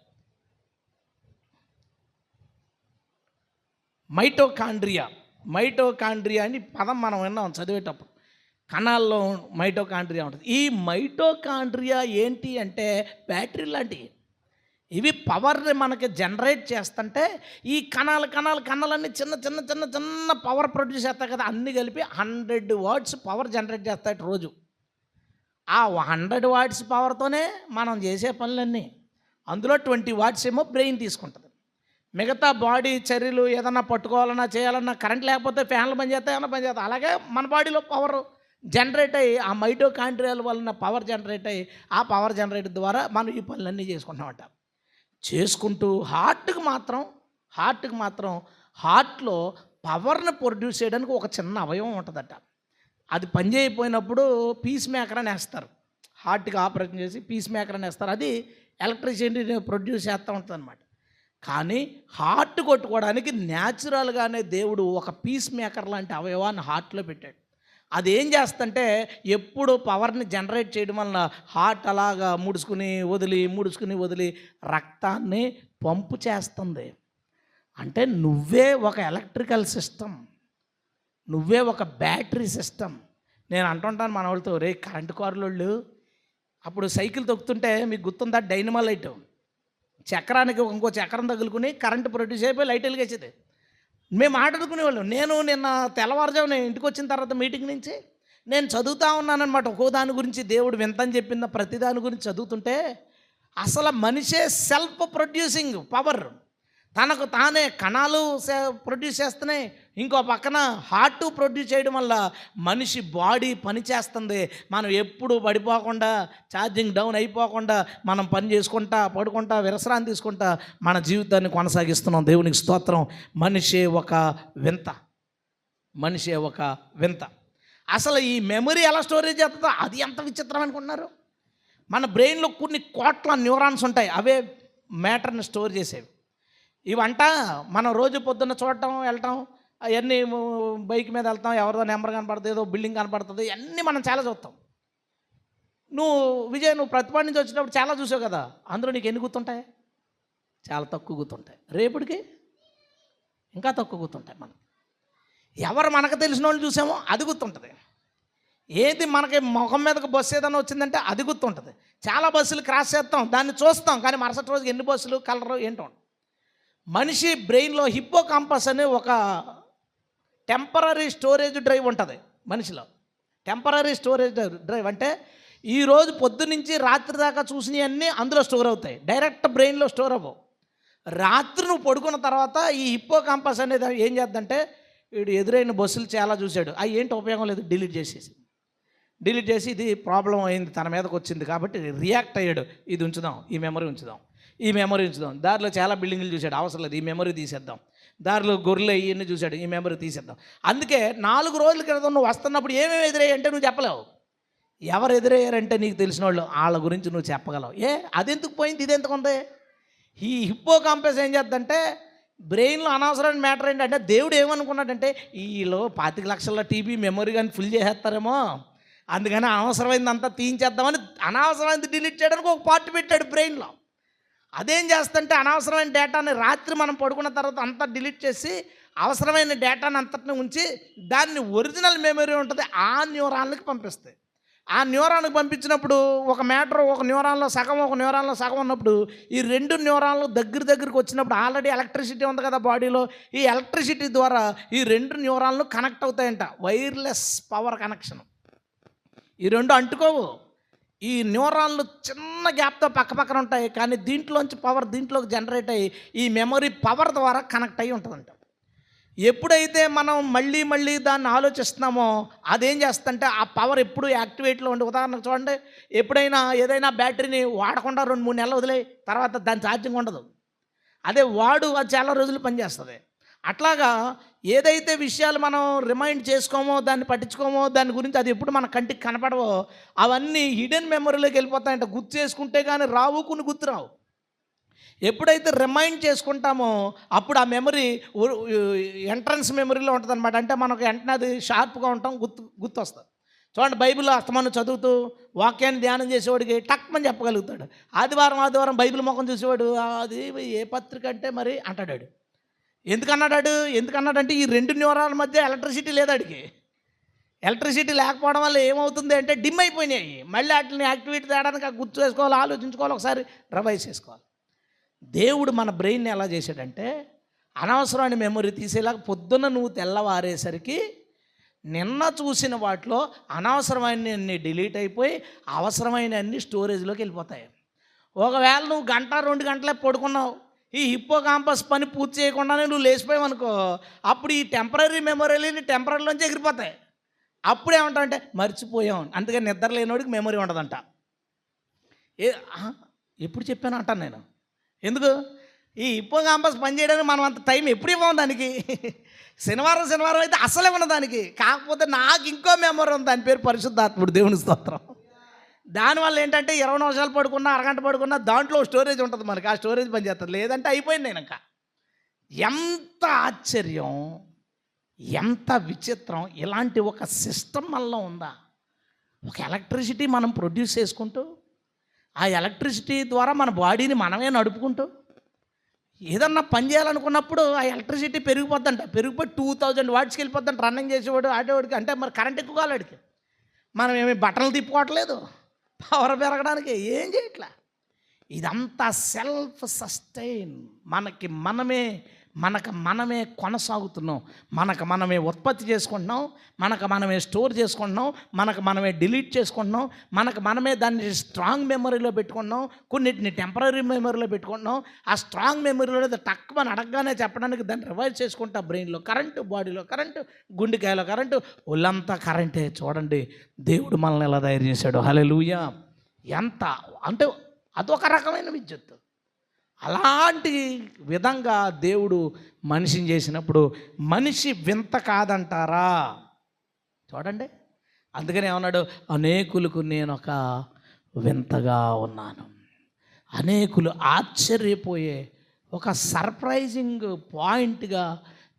మైటోకాండ్రియా అని పదం మనం విన్నాం చదివేటప్పుడు. కణాల్లో మైటోకాండ్రియా ఉంటుంది. ఈ మైటోకాండ్రియా ఏంటి అంటే బ్యాటరీ లాంటివి. ఇవి పవర్ని మనకి జనరేట్ చేస్తుంటే ఈ కణాలన్నీ చిన్న పవర్ ప్రొడ్యూస్ చేస్తాయి కదా, అన్నీ కలిపి 100 వాట్స్ పవర్ జనరేట్ చేస్తాయి రోజు. ఆ 100 వాట్స్ పవర్తోనే మనం చేసే పనులన్నీ. అందులో 20 వాట్స్ ఏమో బ్రెయిన్ తీసుకుంటుంది. మిగతా బాడీ చర్యలు ఏదన్నా పట్టుకోవాలన్నా చేయాలన్నా కరెంట్ లేకపోతే ఫ్యాన్లు పనిచేస్తాయి, ఏమన్నా పనిచేస్తాయి. అలాగే మన బాడీలో పవర్ జనరేట్ అయ్యి ఆ మైటోకాండ్రియాల వలన పవర్ జనరేట్ అయ్యి ఆ పవర్ జనరేట్ ద్వారా మనం ఈ పనులన్నీ చేసుకుంటామట. చేసుకుంటూ హార్ట్కి మాత్రం హార్ట్లో పవర్ని ప్రొడ్యూస్ చేయడానికి ఒక చిన్న అవయవం ఉంటుందట. అది పనిచేయకపోయినప్పుడు పీస్ మేకర్ అని వేస్తారు. హార్ట్కి ఆపరేషన్ చేసి పీస్ మేకర్ అని వేస్తారు. అది ఎలక్ట్రిసిటీని ప్రొడ్యూస్ చేస్తూ ఉంటుంది అన్నమాట. కానీ హార్ట్ కొట్టుకోవడానికి న్యాచురల్గానే దేవుడు ఒక పీస్ మేకర్ లాంటి అవయవాన్ని హార్ట్లో పెట్టాడు. అది ఏం చేస్తుంటే ఎప్పుడు పవర్ని జనరేట్ చేయడం వలన హార్ట్ అలాగా ముడుచుకుని వదిలి రక్తాన్ని పంపు చేస్తుంది. అంటే నువ్వే ఒక ఎలక్ట్రికల్ సిస్టమ్, నువ్వే ఒక బ్యాటరీ సిస్టమ్. నేను అంటుంటాను మన వాళ్ళతో, రే కరెంటు కారులోళ్ళు అప్పుడు సైకిల్ తొక్కుతుంటే మీకు గుర్తుందా, డైనమో లైట్ చక్రానికి ఇంకో చక్రం తగులుకుని కరెంటు ప్రొడ్యూస్ అయిపోయి లైట్ వెలిగేసేది. మేము మాట్లాడుకునేవాళ్ళం. నేను నిన్న తెల్లవారుజామున ఇంటికి వచ్చిన తర్వాత మీటింగ్ నుంచి నేను చదువుతూ ఉన్నానన్నమాట. ఒక్కో దాని గురించి దేవుడు వింతని చెప్పిన ప్రతి దాని గురించి చదువుతుంటే అసలు మనిషే సెల్ఫ్ ప్రొడ్యూసింగ్ పవర్, తనకు తానే కణాలు ప్రొడ్యూస్ చేస్తున్నాయి. ఇంకో పక్కన హార్ట్ ప్రొడ్యూస్ చేయడం వల్ల మనిషి బాడీ పని చేస్తుంది. మనం ఎప్పుడు పడిపోకుండా, ఛార్జింగ్ డౌన్ అయిపోకుండా మనం పని చేసుకుంటా, పడుకుంటా, విశ్రాంతి తీసుకుంటా మన జీవితాన్ని కొనసాగిస్తున్నాం. దేవునికి స్తోత్రం. మనిషే ఒక వింత, మనిషే ఒక వింత. అసలు ఈ మెమరీ ఎలా స్టోరేజ్ చేస్తుందో అది ఎంత విచిత్రం అనుకుంటున్నారు. మన బ్రెయిన్లో కొన్ని కోట్ల న్యూరాన్స్ ఉంటాయి, అవే మ్యాటర్ని స్టోర్ చేసేవి. ఇవంట మనం రోజు పొద్దున్న చూడటం, వెళ్ళటం, అవన్నీ బైక్ మీద వెళ్తాం, ఎవరిదో నెంబర్ కనపడుతుంది, ఏదో బిల్డింగ్ కనపడుతుంది, అన్నీ మనం చాలా చూస్తాం. నువ్వు ప్రతిపాడు నుంచి వచ్చినప్పుడు చాలా చూసావు కదా, అందులో నీకు ఎన్ని గుర్తుంటాయి? చాలా తక్కువ గుర్తుంటాయి. రేపటికి ఇంకా తక్కువ గుర్తుంటాయి. మనం ఎవరు మనకు తెలిసిన వాళ్ళు చూసామో అది గుర్తుంటుంది. ఏది మనకి ముఖం మీదకి బస్సు ఏదైనా వచ్చిందంటే అది గుర్తుంటుంది. చాలా బస్సులు క్రాస్ చేస్తాం, దాన్ని చూస్తాం, కానీ మరుసటి రోజుకి ఎన్ని బస్సులు, కలరు ఏంటో. మనిషి బ్రెయిన్లో హిప్పో కాంపస్ అనే ఒక టెంపరీ స్టోరేజ్ డ్రైవ్ ఉంటుంది మనిషిలో. టెంపరీ స్టోరేజ్ డ్రైవ్ అంటే ఈరోజు పొద్దు నుంచి రాత్రి దాకా చూసినవన్నీ అందులో స్టోర్ అవుతాయి, డైరెక్ట్ బ్రెయిన్లో స్టోర్ అవ్వవు. రాత్రి నువ్వు పడుకున్న తర్వాత ఈ హిప్పో కాంపస్ అనేది ఏం చేద్దంటే, వీడు ఎదురైన బస్సులు చాలా చూశాడు, అవి ఏంటి ఉపయోగం లేదు, డిలీట్ చేసి ఇది ప్రాబ్లం అయింది, తన మీదకి వచ్చింది కాబట్టి రియాక్ట్ అయ్యాడు, ఇది ఉంచుదాం, ఈ మెమరీ ఉంచుదాం. దారిలో చాలా బిల్డింగ్లు చూశాడు, అవసరం లేదు, ఈ మెమరీ తీసేద్దాం. దారిలో గొర్రెలు ఇవన్నీ చూశాడు, ఈ మెమరీ తీసేద్దాం. అందుకే 4 రోజుల క్రితం నువ్వు వస్తున్నప్పుడు ఏమేమి ఎదురయ్యంటే నువ్వు చెప్పలేవు. ఎవరు ఎదురయ్యారంటే నీకు తెలిసిన వాళ్ళు, వాళ్ళ గురించి నువ్వు చెప్పగలవు. అదెందుకు పోయింది, ఇది ఎందుకు ఉంది? ఈ హిప్పో కాంపస్ ఏం చేద్దంటే బ్రెయిన్లో అనవసరమైన మ్యాటర్ ఏంటంటే, దేవుడు ఏమనుకున్నాడంటే వీళ్ళు 25 లక్షల టీబీ మెమరీ కానీ ఫుల్ చేసేస్తారేమో, అందుకని అనవసరమైందంతా తీయించేద్దామని అనవసరమైంది డిలీట్ చేయడానికి ఒక పార్ట్ పెట్టాడు బ్రెయిన్లో. అదేం చేస్తుంటే అనవసరమైన డేటాని రాత్రి మనం పడుకున్న తర్వాత అంతా డిలీట్ చేసి అవసరమైన డేటాని అంతటిని ఉంచి దాన్ని ఒరిజినల్ మెమరీ ఉంటుంది ఆ న్యూరాన్కి పంపిస్తాయి. ఆ న్యూరాన్కి పంపించినప్పుడు ఒక మ్యాటర్ ఒక న్యూరాన్లో సగం ఉన్నప్పుడు ఈ 2 న్యూరాన్లు దగ్గరికి వచ్చినప్పుడు ఆల్రెడీ ఎలక్ట్రిసిటీ ఉంది కదా బాడీలో, ఈ ఎలక్ట్రిసిటీ ద్వారా ఈ 2 న్యూరాన్లు కనెక్ట్ అవుతాయంట. Wireless power connection. ఈ 2 అంటుకోవు. ఈ న్యూరాన్లు చిన్న గ్యాప్తో పక్కన ఉంటాయి, కానీ దీంట్లోంచి పవర్ దీంట్లోకి జనరేట్ అయ్యి ఈ మెమరీ పవర్ ద్వారా కనెక్ట్ అయ్యి ఉంటుందంట. ఎప్పుడైతే మనం మళ్ళీ దాన్ని ఆలోచిస్తున్నామో అదేం చేస్తుందంటే ఆ పవర్ ఎప్పుడు యాక్టివేట్లో ఉండి, ఉదాహరణకు చూడండి, ఎప్పుడైనా ఏదైనా బ్యాటరీని వాడకుండా 2-3 నెలలు వదిలే తర్వాత దాని ఛార్జింగ్ ఉండదు, అదే అది చాలా రోజులు పనిచేస్తుంది. అట్లాగా ఏదైతే విషయాలు మనం రిమైండ్ చేసుకోమో, దాన్ని పట్టించుకోమో, దాని గురించి అది ఎప్పుడు మన కంటికి కనపడవో అవన్నీ హిడెన్ మెమరీలోకి వెళ్ళిపోతాయంట. గుర్తు చేసుకుంటే కానీ రావు, కొన్ని గుర్తురావు. ఎప్పుడైతే రిమైండ్ చేసుకుంటామో అప్పుడు ఆ మెమరీ ఎంట్రన్స్ మెమరీలో ఉంటుంది అనమాట. అంటే మనకు వెంటనే అది షార్ప్గా ఉంటాం, గుర్తు వస్తుంది. చూడండి, బైబిల్లో అస్తమానం చదువుతూ వాక్యాన్ని ధ్యానం చేసేవాడికి టక్మని చెప్పగలుగుతాడు. ఆదివారం బైబిల్ ముఖం చూసేవాడు అది ఏ పత్రిక అంటే మరి అంటాడు. ఎందుకన్నాడంటే ఈ 2 న్యూరాల మధ్య ఎలక్ట్రిసిటీ లేదు అడిగి. ఎలక్ట్రిసిటీ లేకపోవడం వల్ల ఏమవుతుంది అంటే డిమ్ అయిపోయినాయి. మళ్ళీ వాటిని యాక్టివేట్ చేయడానికి గుర్తు చేసుకోవాలి, ఆలోచించుకోవాలి, ఒకసారి రివైజ్ చేసుకోవాలి. దేవుడు మన బ్రెయిన్ని ఎలా చేశాడంటే అనవసరమైన మెమరీ తీసేలాగా పొద్దున్న నువ్వు తెల్లవారేసరికి నిన్న చూసిన వాటిలో అనవసరమైనవన్నీ డిలీట్ అయిపోయి అవసరమైనవన్నీ స్టోరేజ్లోకి వెళ్ళిపోతాయి. ఒకవేళ నువ్వు 1-2 గంటలే పడుకున్నావు, ఈ హిప్పో కాంపస్ పని పూర్తి చేయకుండానే నువ్వు లేచిపోయావు అనుకో, అప్పుడు ఈ టెంపరీ మెమరీని టెంపరీలోంచి ఎగిరిపోతాయి. అప్పుడు ఏమంటావు అంటే మర్చిపోయాం. అందుకని నిద్ర లేనివాడికి మెమరీ ఉండదంట. ఎప్పుడు చెప్పాను అంటాను నేను. ఎందుకు? ఈ హిప్పో కాంపస్ పని చేయడానికి మనం అంత టైం ఎప్పుడు ఇవ్వము దానికి. శనివారం అయితే అసలే ఉన్న దానికి. కాకపోతే నాకు ఇంకో మెమరీ ఉంది, దాని పేరు పరిశుద్ధాత్ముడు. దేవుని స్తోత్రం. దానివల్ల ఏంటంటే 20 నిమిషాలు పడుకున్నా, అరగంట పడుకున్నా దాంట్లో స్టోరేజ్ ఉంటుంది మనకి, ఆ స్టోరేజ్ పని చేస్తుంది. లేదంటే అయిపోయింది నేను ఇంకా. ఎంత ఆశ్చర్యం, ఎంత విచిత్రం. ఇలాంటి ఒక సిస్టమ్ మనలో ఉందా? ఒక ఎలక్ట్రిసిటీ మనం ప్రొడ్యూస్ చేసుకుంటూ, ఆ ఎలక్ట్రిసిటీ ద్వారా మన బాడీని మనమే నడుపుకుంటూ ఏదన్నా పని చేయాలనుకున్నప్పుడు ఆ ఎలక్ట్రిసిటీ పెరిగిపోయి 2000 వాట్స్కి వెళ్ళిపోద్దంట. రన్నింగ్ చేసేవాడు ఆడేవాడికి అంటే మరి కరెంట్ ఎక్కువ కాలేడికి. మనం ఏమి బట్టలు తిప్పుకోవట్లేదు పవర్ పెరగడానికి, ఏం చేయట్లే. ఇదంతా సెల్ఫ్ సస్టైన్, మనకి మనమే మనకు మనమే కొనసాగుతున్నాం, మనకు మనమే ఉత్పత్తి చేసుకుంటున్నాం, మనకు మనమే స్టోర్ చేసుకుంటున్నాం, మనకు మనమే డిలీట్ చేసుకుంటున్నాం, మనకు మనమే దాన్ని స్ట్రాంగ్ మెమరీలో పెట్టుకుంటున్నాం, కొన్నిటిని టెంపరీ మెమరీలో పెట్టుకుంటున్నాం. ఆ స్ట్రాంగ్ మెమరీలో టక్ మనం అడగగానే చెప్పడానికి దాన్ని రివైజ్ చేసుకుంటా. బ్రెయిన్లో కరెంటు, బాడీలో కరెంటు, గుండెకాయలో కరెంటు, ఒళ్ళంతా కరెంటే. చూడండి దేవుడు మనల్ని ఎలా తయారు చేశాడు. హల్లెలూయా. ఎంత అంటే అదొక రకమైన విద్యుత్. అలాంటి విధంగా దేవుడు మనిషిని చేసినప్పుడు మనిషి వింత కాదంటారా? చూడండి, అందుకని ఏమన్నాడు, అనేకులకు నేను ఒక వింతగా ఉన్నాను. అనేకులు ఆశ్చర్యపోయే ఒక సర్ప్రైజింగ్ పాయింట్గా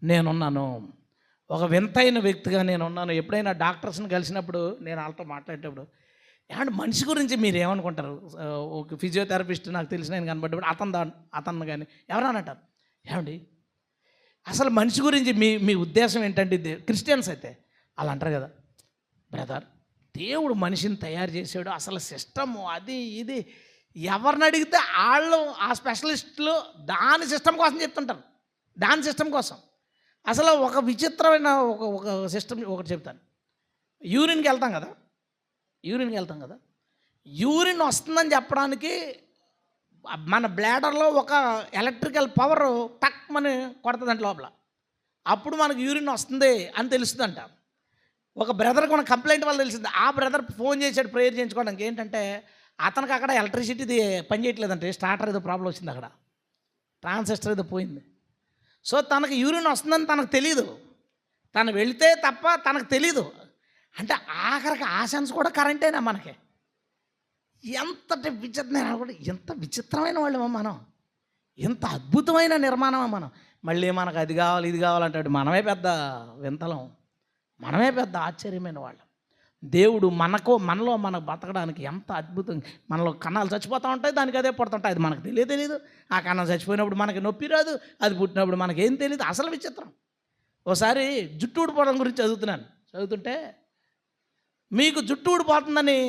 నేనున్నాను, ఒక వింతైన వ్యక్తిగా నేనున్నాను. ఎప్పుడైనా డాక్టర్స్ని కలిసినప్పుడు నేను వాళ్ళతో మాట్లాడేటప్పుడు, ఏమంటే మనిషి గురించి మీరు ఏమనుకుంటారు? ఒక ఫిజియోథెరపిస్ట్ నాకు తెలిసిన ఆయన కనబడ్డప్పుడు అతను కానీ ఎవరైనా అంటారు, ఏమండి అసలు మనిషి గురించి మీ ఉద్దేశం ఏంటంటే, క్రిస్టియన్స్ అయితే అలా అంటారు కదా, బ్రదర్ దేవుడు మనిషిని తయారు చేసాడు, అసలు సిస్టము అది ఇది ఎవరిని అడిగితే వాళ్ళు ఆ స్పెషలిస్టులు దాని సిస్టమ్ కోసం చెప్తుంటారు. దాని సిస్టమ్ కోసం అసలు ఒక విచిత్రమైన ఒక సిస్టమ్ ఒకటి చెప్తాను. యూరిన్కి వెళ్తాం కదా, యూరిన్ వస్తుందని చెప్పడానికి మన బ్లాడర్లో ఒక ఎలక్ట్రికల్ పవర్ టక్ మని కొడుతుందంట లోపల. అప్పుడు మనకు యూరిన్ వస్తుంది అని తెలుస్తుందంట. ఒక బ్రదర్కి మన కంప్లైంట్ వల్ల తెలిసింది. ఆ బ్రదర్ ఫోన్ చేశాడు ప్రేయర్ చేయించుకోవడానికి. ఏంటంటే అతనికి అక్కడ ఎలక్ట్రిసిటీది పని చేయట్లేదంటే, స్టార్టర్ ఏదో ప్రాబ్లం వచ్చింది, అక్కడ ట్రాన్సిస్టర్ ఏదో పోయింది. సో తనకు యూరిన్ వస్తుందని తనకు తెలీదు, తను వెళితే తప్ప తనకు తెలీదు. అంటే ఆఖరికి ఆ సెన్స్ కూడా కరెంటేనా మనకి? ఎంతటి ఎంత విచిత్రమైన వాళ్ళమా మనం, ఎంత అద్భుతమైన నిర్మాణమా మనం. మళ్ళీ మనకు అది కావాలి ఇది కావాలంటాడు. మనమే పెద్ద వింతలం, మనమే పెద్ద ఆశ్చర్యమైన వాళ్ళం. దేవుడు మనలో మనకు బతకడానికి ఎంత అద్భుతంగా, మనలో కణాలు చచ్చిపోతూ ఉంటాయి, దానికి అదే పుడుతుంటాయి. అది మనకు తెలియదు. ఆ కణం చచ్చిపోయినప్పుడు మనకి నొప్పి రాదు, అది పుట్టినప్పుడు మనకేం తెలియదు. అసలు విచిత్రం. ఒకసారి జుట్టు ఊడిపోవడం గురించి చదువుతుంటే, మీకు జుట్టు ఊడిపోతుందని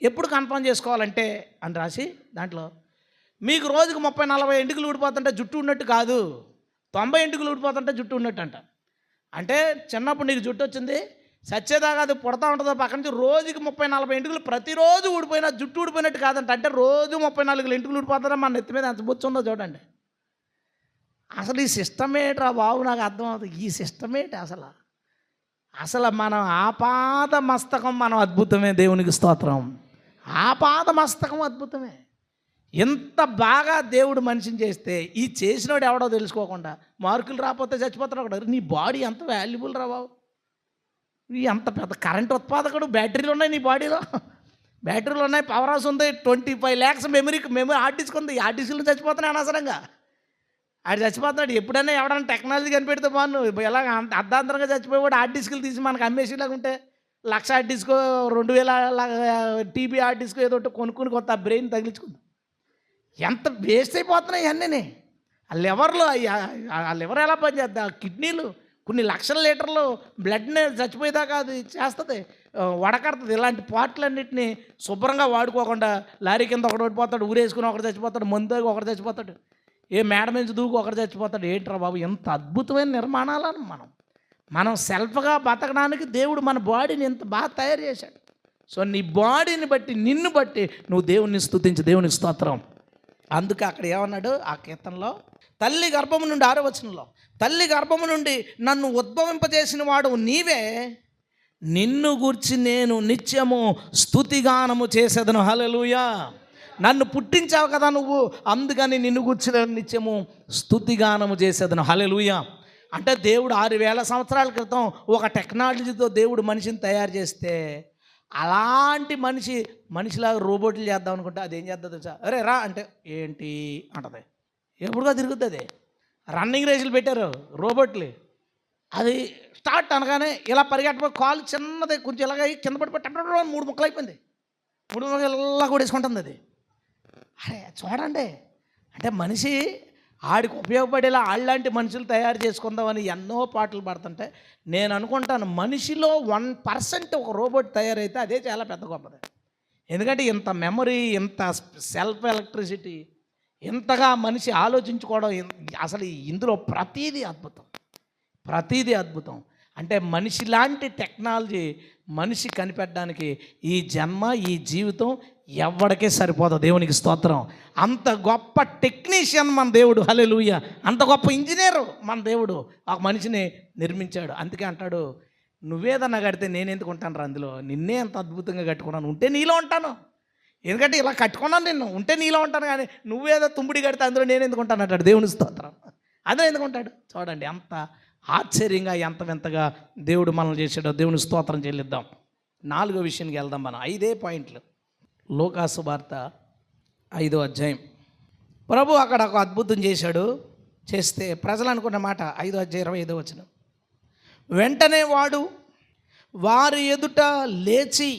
ఎప్పుడు కన్ఫర్మ్ చేసుకోవాలంటే అని రాసి, దాంట్లో మీకు రోజుకు 30-40 ఎంటుకలు ఊడిపోతుంటే జుట్టు ఉన్నట్టు కాదు, 90 ఎంటుకలు ఊడిపోతుంటే జుట్టు ఉన్నట్టు అంట. అంటే చిన్నప్పుడు నీకు జుట్టు వచ్చింది, సచ్చేదాకా అది పుడతా ఉంటుందో పక్క నుంచి రోజుకి 30-40 ఎంటుకలు ప్రతిరోజు ఊడిపోయినా జుట్టు ఊడిపోయినట్టు కాదంట. అంటే రోజు 34 ఎంటుకలు ఊడిపోతారా, మన నెత్తి మీద ఎంత బొచ్చుందో చూడండి. అసలు ఈ సిస్టమ్ ఏంట్రా బాబు, నాకు అర్థం అవుతుంది. ఈ సిస్టమ్ ఏంటి అసలు మనం ఆపాద మస్తకం, మనం అద్భుతమే. దేవునికి స్తోత్రం. ఆపాద మస్తకం అద్భుతమే. ఎంత బాగా దేవుడు మనిషిని చేస్తే, ఈ చేసినోడు ఎవడో తెలుసుకోకుండా మార్కులు రాకపోతే చచ్చిపోతాడు ఒకడు. నీ బాడీ ఎంత వాల్యుబుల్ రా బాబు, ఎంత పెద్ద కరెంట్ ఉత్పాదకుడు. బ్యాటరీలు ఉన్నాయి నీ బాడీలో, బ్యాటరీలు ఉన్నాయి, పవర్ హౌస్ ఉంది, 25 lakhs మెమరీ హార్డ్ డిస్క్ ఉంది. హార్డ్ డిస్క్లు చచ్చిపోతున్నాయి అనవసరంగా. ఆడు చచ్చిపోతున్నాడు. ఎప్పుడైనా ఎవడన్నా టెక్నాలజీ కనిపెడితే బాను, ఎలా అర్ధాంతరంగా చచ్చిపోయేవాడు హార్డ్ డిస్కులు తీసి మనకు అమ్మేసేలాగా ఉంటే, 1,00,000 hard disk, 2,000 TB hard disk ఏదో కొనుక్కుని కొత్త బ్రెయిన్ తగిలించుకుంది. ఎంత వేస్ట్ అయిపోతున్నాయి ఇవన్నీ. ఆ లివర్ ఎలా పనిచేద్దా, కిడ్నీలు కొన్ని లక్షల లీటర్లు బ్లడ్ని చచ్చిపోయేదాకా అది చేస్తుంది, వడకడుతుంది. ఇలాంటి పార్ట్లన్నింటినీ శుభ్రంగా వాడుకోకుండా లారీ కింద ఒకటి ఓడిపోతాడు, ఊరేసుకుని ఒకటి చచ్చిపోతాడు, మందు ఒకటి చచ్చిపోతాడు, ఏ మేడ నుంచి దూకు ఒకటి చచ్చిపోతాడు. ఏంట్రా బాబు, ఎంత అద్భుతమైన నిర్మాణాలను మనం సెల్ఫ్గా బతకడానికి దేవుడు మన బాడీని ఎంత బాగా తయారు చేశాడు. సో నీ బాడీని బట్టి, నిన్ను బట్టి నువ్వు దేవుణ్ణి స్తుతించు. దేవునికి స్తోత్రం. అందుకే అక్కడ ఏమన్నాడు ఆ కీర్తనలో, తల్లి గర్భము నుండి 6వ వచనంలో, తల్లి గర్భము నుండి నన్ను ఉద్భవింపజేసిన వాడు నీవే, నిన్ను గూర్చి నేను నిత్యము స్తుతిగానము చేసేదను. హల్లెలూయా. నన్ను పుట్టించావు కదా నువ్వు, అందుకని నిన్ను గూర్చి నేను నిత్యము స్తుతిగానము చేసేదను. హల్లెలూయా. అంటే దేవుడు 6,000 సంవత్సరాల క్రితం ఒక టెక్నాలజీతో దేవుడు మనిషిని తయారు చేస్తే, అలాంటి మనిషిలాగా రోబోట్లు చేద్దాం అనుకుంటే అది ఏం చేద్దాం తెలుసా? అరే రా అంటే ఏంటి అంటది, ఎప్పుడుగా తిరుగుతుంది. రన్నింగ్ రేసులు పెట్టారు రోబోట్లు, అది స్టార్ట్ అనగానే ఇలా పరిగెట్టబోయి కాలు చిన్నది కొంచెం ఇలాగ కింద పడిపోయి 3 ముక్కలు అయిపోయింది, 3 ముక్కలు ఇలా కూడా వేసుకుంటుంది అది. అరే చూడండి, అంటే మనిషి ఆడికి ఉపయోగపడేలా ఆళ్ళలాంటి మనుషులు తయారు చేసుకుందామని ఎన్నో పాటలు పడుతుంటే, నేను అనుకుంటాను మనిషిలో 1% ఒక రోబోట్ తయారైతే అదే చాలా పెద్ద గొప్పది. ఎందుకంటే ఇంత మెమరీ, ఇంత సెల్ఫ్ ఎలక్ట్రిసిటీ, ఇంతగా మనిషి ఆలోచించుకోవడం అసలు ఇందులో ప్రతీదీ అద్భుతం, ప్రతీదీ అద్భుతం. అంటే మనిషి లాంటి టెక్నాలజీ మనిషి కనిపెట్టడానికి ఈ జన్మ, ఈ జీవితం ఎవరికే సరిపోదు. దేవునికి స్తోత్రం. అంత గొప్ప టెక్నీషియన్ మన దేవుడు. హల్లెలూయా. అంత గొప్ప ఇంజనీరు మన దేవుడు ఒక మనిషిని నిర్మించాడు. అందుకే అంటాడు, నువ్వేదన్నా కడితే నేను ఎందుకు ఉంటాను రా అందులో, నిన్నే అంత అద్భుతంగా కట్టుకున్నాను, ఉంటే నీలో ఉంటాను. ఎందుకంటే ఇలా కట్టుకున్నాను నిన్ను, ఉంటే నీలో ఉంటాను, కానీ నువ్వేదో తుమ్ముడి కడితే అందులో నేను ఎందుకు ఉంటాను అంటాడు. దేవుని స్తోత్రం. అందులో ఎందుకు ఉంటాడు? చూడండి అంత ఆశ్చర్యంగా, ఎంత వింతగా దేవుడు మనల్ని చేసాడో. దేవుని స్తోత్రం చెల్లిద్దాం. 4వ విషయానికి వెళ్దాం మనం. 5 పాయింట్లు. లూకాసు వార్త 5వ అధ్యాయం. ప్రభు అక్కడ ఒక అద్భుతం చేశాడు. చేస్తే ప్రజలు అనుకున్న మాట 5వ అధ్యాయం 25వ వచనం. వెంటనే వాడు వారి ఎదుట లేచి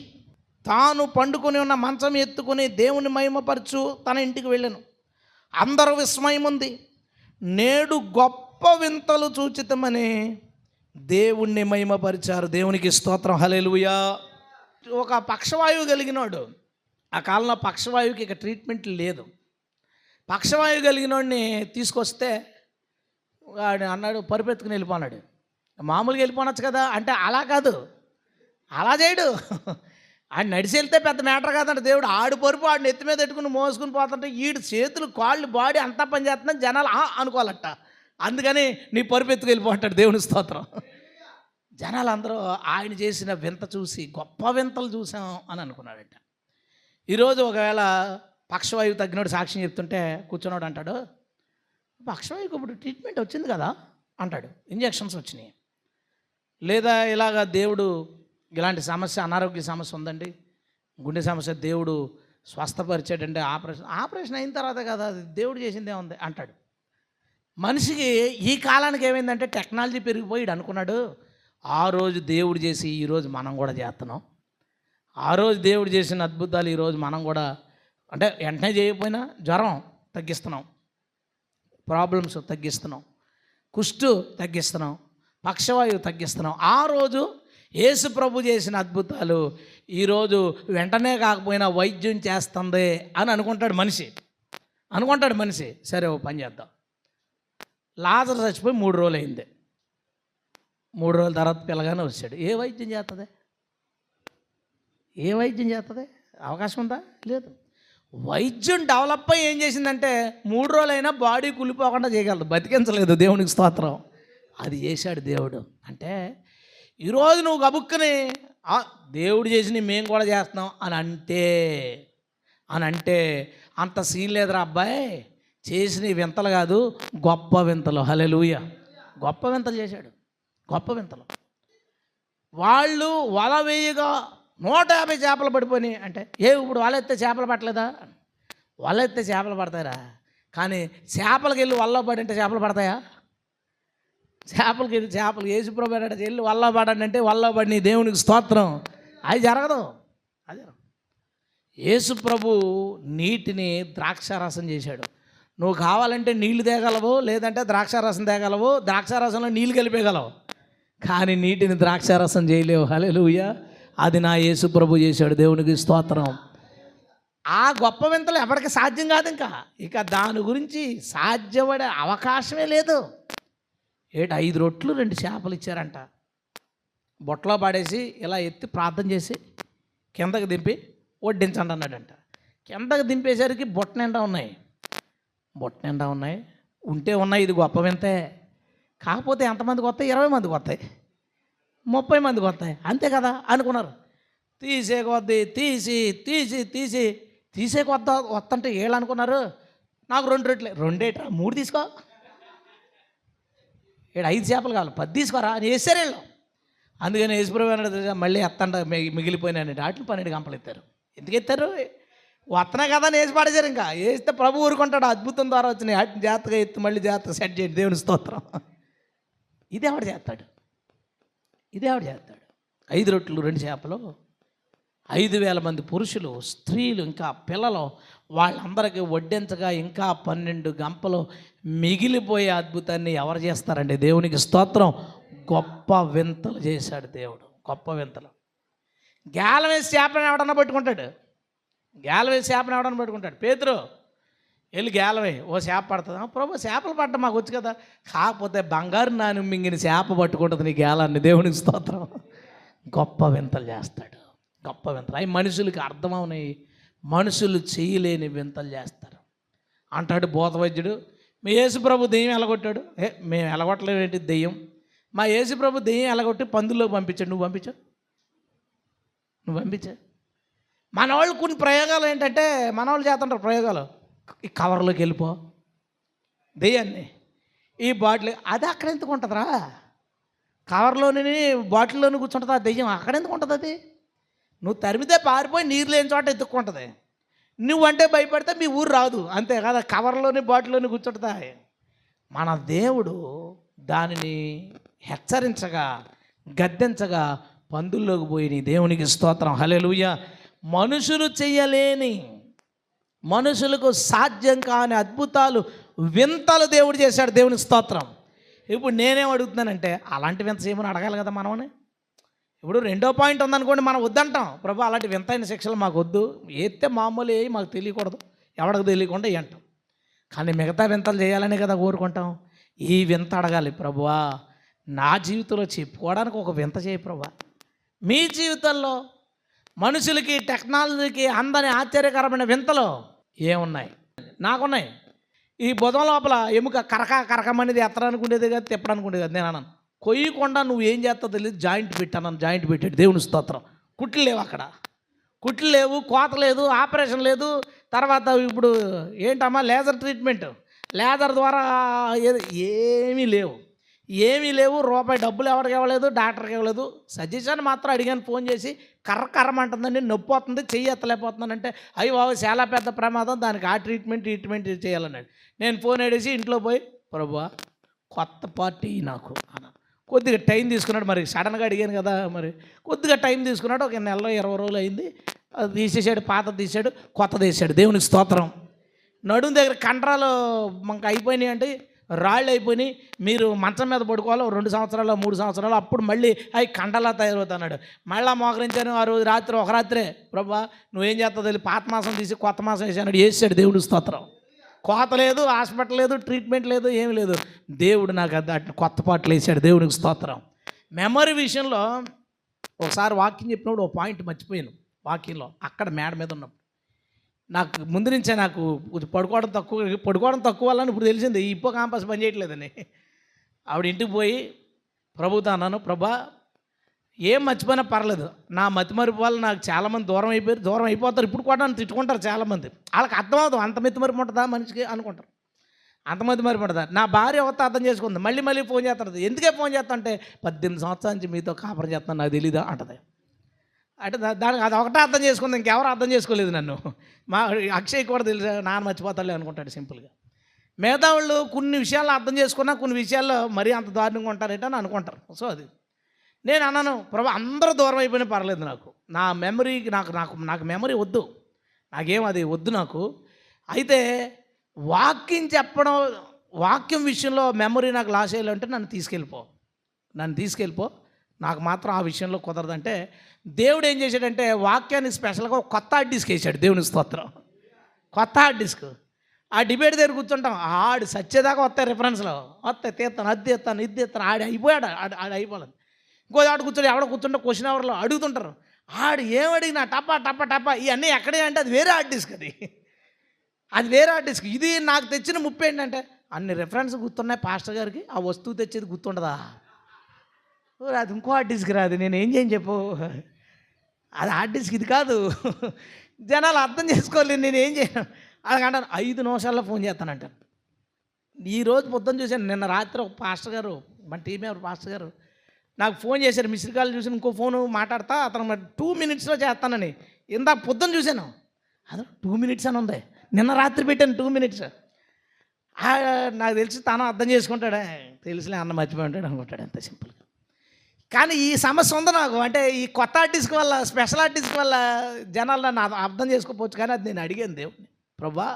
తాను పండుకొని ఉన్న మంచం ఎత్తుకొని దేవుని మహిమపరచు తన ఇంటికి వెళ్ళాను. అందరూ విస్మయం ఉంది. నేడు గొప్ప వింతలు చూచితమని దేవుణ్ణి మహిమపరిచారు. దేవునికి స్తోత్రం. హల్లెలూయా. ఒక పక్షవాయువు కలిగినోడు, ఆ కాలంలో పక్షవాయువుకి ఇక ట్రీట్మెంట్ లేదు. పక్షవాయువు కలిగినోడిని తీసుకొస్తే వాడు అన్నాడు, పరుపెత్తుకుని వెళ్ళిపోన్నాడు. మామూలుగా వెళ్ళిపోనొచ్చు కదా అంటే, అలా కాదు, అలా చేయడు. ఆడు నడిచి వెళ్తే పెద్ద మ్యాటర్ కాదంట. దేవుడు ఆడు పరుపు ఆడిని ఎత్తి మీద పెట్టుకుని మోసుకుని పోతుంటే ఈడు చేతులు, కాళ్ళు, బాడీ అంతా పని చేస్తున్నా జనాలు అనుకోవాలట. అందుకని నీ పరుపు ఎత్తుకు వెళ్ళిపోతాడు. దేవుని స్తోత్రం. జనాలు అందరూ ఆయన చేసిన వింత చూసి గొప్ప వింతలు చూసాం అని అనుకున్నాడట. ఈరోజు ఒకవేళ పక్షవాయువు తగ్గినోడు సాక్ష్యం చెప్తుంటే కూర్చున్నాడు అంటాడు, పక్షవాయువుకి ఇప్పుడు ట్రీట్మెంట్ వచ్చింది కదా అంటాడు, ఇంజెక్షన్స్ వచ్చినాయి. లేదా ఇలాగ దేవుడు ఇలాంటి సమస్య, అనారోగ్య సమస్య ఉందండి, గుండె సమస్య దేవుడు స్వస్థపరిచాడంటే ఆపరేషన్ అయిన తర్వాత కదా, అది దేవుడు చేసిందే ఉంది అంటాడు. మనిషికి ఈ కాలానికి ఏమైందంటే టెక్నాలజీ పెరిగిపోయి అనుకున్నాడు, ఆ రోజు దేవుడు చేసి ఈరోజు మనం కూడా చేస్తున్నాం. ఆ రోజు దేవుడు చేసిన అద్భుతాలు ఈరోజు మనం కూడా, అంటే వెంటనే చేయకపోయినా జ్వరం తగ్గిస్తున్నాం, ప్రాబ్లమ్స్ తగ్గిస్తున్నాం, కుష్టు తగ్గిస్తున్నాం, పక్షవాయువు తగ్గిస్తున్నాం. ఆ రోజు యేసు ప్రభు చేసిన అద్భుతాలు ఈరోజు వెంటనే కాకపోయినా వైద్యం చేస్తుంది అని అనుకుంటాడు మనిషి. సరే ఓ పని చేద్దాం. లాజరు చచ్చిపోయి 3 రోజులు అయింది. 3 రోజుల తర్వాత పిల్లగానే వచ్చాడు. ఏ వైద్యం చేస్తుంది? అవకాశం ఉందా? లేదు. వైద్యం డెవలప్ అయ్యి ఏం చేసిందంటే 3 రోజులైనా బాడీ కులిపోకుండా చేయగలదు, బతికించలేదు. దేవునికి స్తోత్రం. అది చేశాడు దేవుడు. అంటే ఈరోజు నువ్వు గబుక్కుని దేవుడు చేసి మేము కూడా చేస్తున్నాం అని అంటే అంత సీన్ లేదురా అబ్బాయి, చేసిన వింతలు కాదు, గొప్ప వింతలు. హల్లెలూయా. గొప్ప వింతలు చేశాడు, గొప్ప వింతలు. వాళ్ళు వల వేయగా 150 చేపలు పడిపోయినాయి అంటే, ఇప్పుడు వల ఎత్తే చేపలు పట్టలేదా? వల ఎత్తే చేపలు పడతారా? కానీ చేపలకి వెళ్ళి వల్ల పడింటే చేపలు పడతాయా? చేపలు యేసుప్రభు వెళ్ళి వల్ల పడండి అంటే వల్ల పడిన దేవునికి స్తోత్రం. అది జరగదు. యేసుప్రభు నీటిని ద్రాక్షారసం చేశాడు. నువ్వు కావాలంటే నీళ్లు తేగలవు, లేదంటే ద్రాక్షారసం తేగలవు, ద్రాక్షారసంలో నీళ్ళు కలిపేయగలవు, కానీ నీటిని ద్రాక్షారసం చేయలేవు. హల్లెలూయా. అది నా యేసుప్రభు చేశాడు. దేవునికి స్తోత్రం. ఆ గొప్ప వింతలు ఎవరికి సాధ్యం కాదు. ఇక దాని గురించి సాధ్యపడే అవకాశమే లేదు. 5 రొట్లు 2 చేపలు ఇచ్చారంట. బొట్టలో పడేసి ఇలా ఎత్తి ప్రార్థన చేసి కిందకి దింపి వడ్డించండి అన్నాడంట. కిందకి దింపేసరికి బొట్ట నిండా ఉన్నాయి. ఉంటే ఉన్నాయి. ఇది గొప్ప వింతే. కాకపోతే ఎంతమందికి వస్తాయి? 20 మందికి వస్తాయి, 30 మందికి వస్తాయి, అంతే కదా అనుకున్నారు. తీసేకొద్ది తీసే వస్తుంటే వీళ్ళు అనుకున్నారు, నాకు 2 రొట్టెలే. 2 తీసుకో, 5 చేపలు కావాలి, 10 తీసుకోరా అని వేసారు వీళ్ళు. అందుకని యేసుప్రభు అన్నాడు, మళ్ళీ ఎత్తంట మిగిలిపోయినాయండి. వాటిని 12 గంపలు ఎత్తారు. ఎందుకు ఎత్తారు? వస్తున్నాయి కదా అని వేసి పడేశారు. ఇంకా వేస్తే ప్రభు ఊరుకుంటాడు. అద్భుతం ద్వారా వచ్చినాయి. వాటిని జాగ్రత్తగా ఎత్తి మళ్ళీ జాగ్రత్తగా సెట్ చేయండి. దేవుని స్తోత్రం. ఇదే ఆవిడ చేస్తాడు. 5 రొట్టెలు 2 చేపలు 5,000 మంది పురుషులు, స్త్రీలు, ఇంకా పిల్లలు, వాళ్ళందరికీ వడ్డించగా ఇంకా 12 గంపలు మిగిలిపోయే అద్భుతాన్ని ఎవరు చేస్తారండి? దేవునికి స్తోత్రం. గొప్ప వింతలు చేశాడు దేవుడు, గొప్ప వింతలు. గేలం వేసి చేపని ఎవడన్నా పట్టుకుంటాడు. పేతురు వెళ్ళి గేలవే ఓ చేప పడుతుంది. ప్రభు చేపలు పడ్డ మాకు వచ్చు కదా, కాకపోతే బంగారు నాని మింగిన చేప పట్టుకుంటుంది నీ గేలాన్ని. దేవునికి స్తోత్రం. గొప్ప వింతలు చేస్తాడు, గొప్ప వింతలు. అవి మనుషులకి అర్థమవునాయి, మనుషులు చేయలేని వింతలు చేస్తారు. అంటాడు భూత వైద్యుడు, మీ యేసుప్రభు దెయ్యం ఎలగొట్టాడు. మేము ఎలగొట్టలేదు ఏంటి దెయ్యం, మా యేసుప్రభు దెయ్యం ఎలగొట్టి పందుల్లోకి పంపించాడు. నువ్వు పంపించావు, నువ్వు పంపించా. మన వాళ్ళు కొన్ని ప్రయోగాలు ఏంటంటే, మన వాళ్ళు చేస్తుంటారు ప్రయోగాలు. ఈ కవర్లోకి వెళ్ళిపో దెయ్యాన్ని, ఈ బాటిల్ అది అక్కడ ఎందుకు ఉంటుందిరా, కవర్లోని బాటిల్లోని కూర్చుంటుంది ఆ దెయ్యం, అక్కడ ఎందుకు ఉంటుంది అది? నువ్వు తరిమితే పారిపోయి నీరు లేని చోట ఎత్తుక్కుంటుంది. నువ్వంటే భయపడితే మీ ఊరు రాదు, అంతే కదా. కవర్లోని బాటిల్లోని కూర్చుంటుందా? మన దేవుడు దానిని హెచ్చరించగా గద్దించగా పందుల్లోకి పోయి నీ దేవునికి స్తోత్రం. హల్లెలూయా. మనుషులు చెయ్యలేని, మనుషులకు సాధ్యం కాని అద్భుతాలు, వింతలు దేవుడు చేశాడు. దేవునికి స్తోత్రం. ఇప్పుడు నేనేం అడుగుతున్నానంటే, అలాంటి వింత చేయమని అడగాలి కదా మనమని. ఇప్పుడు రెండో పాయింట్ ఉందనుకోండి, మనం వద్దంటాం, ప్రభు అలాంటి వింతైన శిక్షలు మాకు వద్దు, ఏతే మామూలు ఏ మాకు తెలియకూడదు, ఎవరికి తెలియకుండా అంటాం. కానీ మిగతా వింతలు చేయాలని కదా కోరుకుంటాం. ఈ వింత అడగాలి, ప్రభువా నా జీవితంలో చెప్పుకోవడానికి ఒక వింత చేయి ప్రభువా. మీ జీవితంలో మనుషులకి టెక్నాలజీకి అందని ఆశ్చర్యకరమైన వింతలు ఏమున్నాయి? నాకున్నాయి. ఈ బుధం లోపల ఎముక కరకమనేది ఎత్తడానికి ఉండేది కదా, తిప్పడానికి ఉండేది కదా. నేను అన్నాను, కొయ్యకుండా నువ్వు ఏం చేస్తావు తెలియదు, జాయింట్ పెట్టాను. జాయింట్ పెట్టాడు. దేవుని స్తోత్రం. కుట్లు లేవు అక్కడ, కుట్లు లేవు, కోత లేదు, ఆపరేషన్ లేదు. తర్వాత ఇప్పుడు ఏంటమ్మా లేజర్ ట్రీట్మెంట్, లేజర్ ద్వారా ఏమీ లేవు, ఏమీ లేవు. రూపాయి డబ్బులు ఎవరికి ఇవ్వలేదు, డాక్టర్కి ఇవ్వలేదు. సజెషన్ మాత్రం అడిగాను ఫోన్ చేసి, కర్రమంటుందండి, నొప్పి వస్తుంది, చెయ్యి ఎత్తలేకపోతున్నానంటే, అయ్యి బాబు చాలా పెద్ద ప్రమాదం, దానికి ఆ ట్రీట్మెంట్ చేయాలన్నాడు. నేను ఫోన్ అడిగేసి ఇంట్లో పోయి, ప్రభువా కొత్త పార్టీ నాకు అన్న. కొద్దిగా టైం తీసుకున్నాడు, మరి సడన్గా అడిగాను కదా, మరి కొద్దిగా టైం తీసుకున్నాడు. ఒక నెలలో 20 రోజులు అయింది. అది తీసేసాడు, పాత తీసాడు, కొత్తది వేసాడు. దేవునికి స్తోత్రం. నడుము దగ్గర కండరాలు మనకు అయిపోయినాయి అంటే, రాళ్ళు అయిపోయినాయి, మీరు మంచం మీద పడుకోవాలి 2 సంవత్సరాలు 3 సంవత్సరాలు, అప్పుడు మళ్ళీ అవి కండలా తయారవుతున్నాడు. మళ్ళీ మోకరించాను ఆ రోజు రాత్రి, ఒక రాత్రే, ప్రభా నువ్వేం చేస్తావు తెలియదు, పాత మాసం తీసి కొత్త మాసం వేసాడు. వేసాడు. దేవుడు స్తోత్రం. కోత లేదు, హాస్పిటల్ లేదు, ట్రీట్మెంట్ లేదు, ఏమి లేదు. దేవుడు నాకు అది కొత్త పాటలు వేసాడు. దేవునికి స్తోత్రం. మెమరీ విషయంలో ఒకసారి వాకింగ్ చెప్పినప్పుడు ఒక పాయింట్ మర్చిపోయాను. వాకింగ్లో అక్కడ మేడ మీద ఉన్నప్పుడు నాకు ముందు నుంచే నాకు పడుకోవడం తక్కువ వల్ల ఇప్పుడు తెలిసింది ఈ ఇప్పో కాంపస్ పని చేయట్లేదని. ఆవిడ ఇంటికి పోయి ప్రభుతో అన్నాను, ప్రభా ఏం మర్చిపోయినా పర్లేదు, నా మతిమరుపు వల్ల నాకు చాలామంది దూరం అయిపోతారు. ఇప్పుడు కూడా నన్ను తిట్టుకుంటారు చాలామంది. వాళ్ళకి అర్థమవుతుంది, అంత మతిమరుపు ఉంటుందా మనిషికి అనుకుంటారు, అంత మతిమరుపు ఉంటుందా. నా భార్య ఎవరితో అర్థం చేసుకుంది, మళ్ళీ ఫోన్ చేస్తుంది. ఎందుకే ఫోన్ చేస్తా అంటే, 18 సంవత్సరాల నుంచి మీతో కాపురం చేస్తాను, నాకు తెలీదా అంటది. అంటే దానికి అది ఒకటే అర్థం చేసుకుంది, ఇంకెవరు అర్థం చేసుకోలేదు నన్ను. మా అక్షయ్ కూడా తెలుసు, నాన్న మర్చిపోతాడులే అనుకుంటాడు సింపుల్గా. మిగతా వాళ్ళు కొన్ని విషయాల్లో అర్థం చేసుకున్నా కొన్ని విషయాల్లో మరీ అంత దారుణంగా ఉంటారేట అని అనుకుంటారు. సో అది నేను అన్నాను, ప్రభు అందరూ దూరం అయిపోయినా పర్లేదు, నాకు నా మెమరీకి నాకు మెమరీ వద్దు, నాకేం అది వద్దు నాకు. అయితే వాక్యం విషయంలో మెమరీ నాకు లాస్ అయ్యాలంటే నన్ను తీసుకెళ్ళిపో, నాకు మాత్రం ఆ విషయంలో కుదరదంటే, దేవుడు ఏం చేశాడంటే వాక్యాన్ని స్పెషల్గా ఒక కొత్త హార్డ్ డిస్క్ వేసాడు. దేవుని స్తోత్రం. కొత్త హార్డ్ డిస్క్. ఆ డిబేట్ దగ్గర కూర్చుంటాం, ఆడు సచ్చేదాకా వస్తాయి, రిఫరెన్స్లో వస్తాయి, తీస్తాను, అది తీస్తాను, ఇది తీస్తాను. అయిపోయాడు, అయిపోలేదు. ఇంకో ఆడు కూర్చుంటే క్వశ్చన్ అవర్లో అడుగుతుంటారు, ఆడు ఏమడిగినా టపా ఇవన్నీ ఎక్కడే అంటే అది వేరే హార్డ్ డిస్క్, అది వేరే హార్డ్ డిస్క్. ఇది నాకు తెచ్చిన ముప్పు ఏంటంటే, అన్ని రెఫరెన్స్ గుర్తున్నాయి పాస్టర్ గారికి, ఆ వస్తువు తెచ్చేది గుర్తుండదా? అది ఇంకో హార్డ్ డిస్క్ రాదు, నేను ఏం చేయను చెప్పు, అది హార్డ్ డిస్క్, ఇది కాదు. జనాలు అర్థం చేసుకోలేదు, నేను ఏం చేయను. అలాగంటాను 5 నిమిషాల్లో ఫోన్ చేస్తానంటాను. ఈరోజు పొద్దున్న చూశాను, నిన్న రాత్రి ఒక పాస్టర్ గారు, మన టీం ఎవరు పాస్టర్ గారు నాకు ఫోన్ చేశారు. మిస్డ్ కాల్ చూసి ఇంకో ఫోన్ మాట్లాడతా, అతను మరి 2 minutesలో చేస్తానని. ఇందాక పొద్దున్న చూశాను, అదే 2 minutes అని ఉంది. నిన్న రాత్రి పెట్టాను 2 minutes. నాకు తెలిసి తను అర్థం చేసుకుంటాడే, తెలిసిలే అన్న మర్చిపోయి ఉంటాడు అనుకుంటాడు, అంత సింపుల్గా. కానీ ఈ సమస్య ఉంది నాకు, అంటే ఈ కొత్త ఆర్టిస్ట్ వల్ల, స్పెషల్ ఆర్టిస్ట్ వల్ల జనాలు నన్ను అర్థం చేసుకోవచ్చు. కానీ అది నేను అడిగాను దేవుడిని, ప్రభా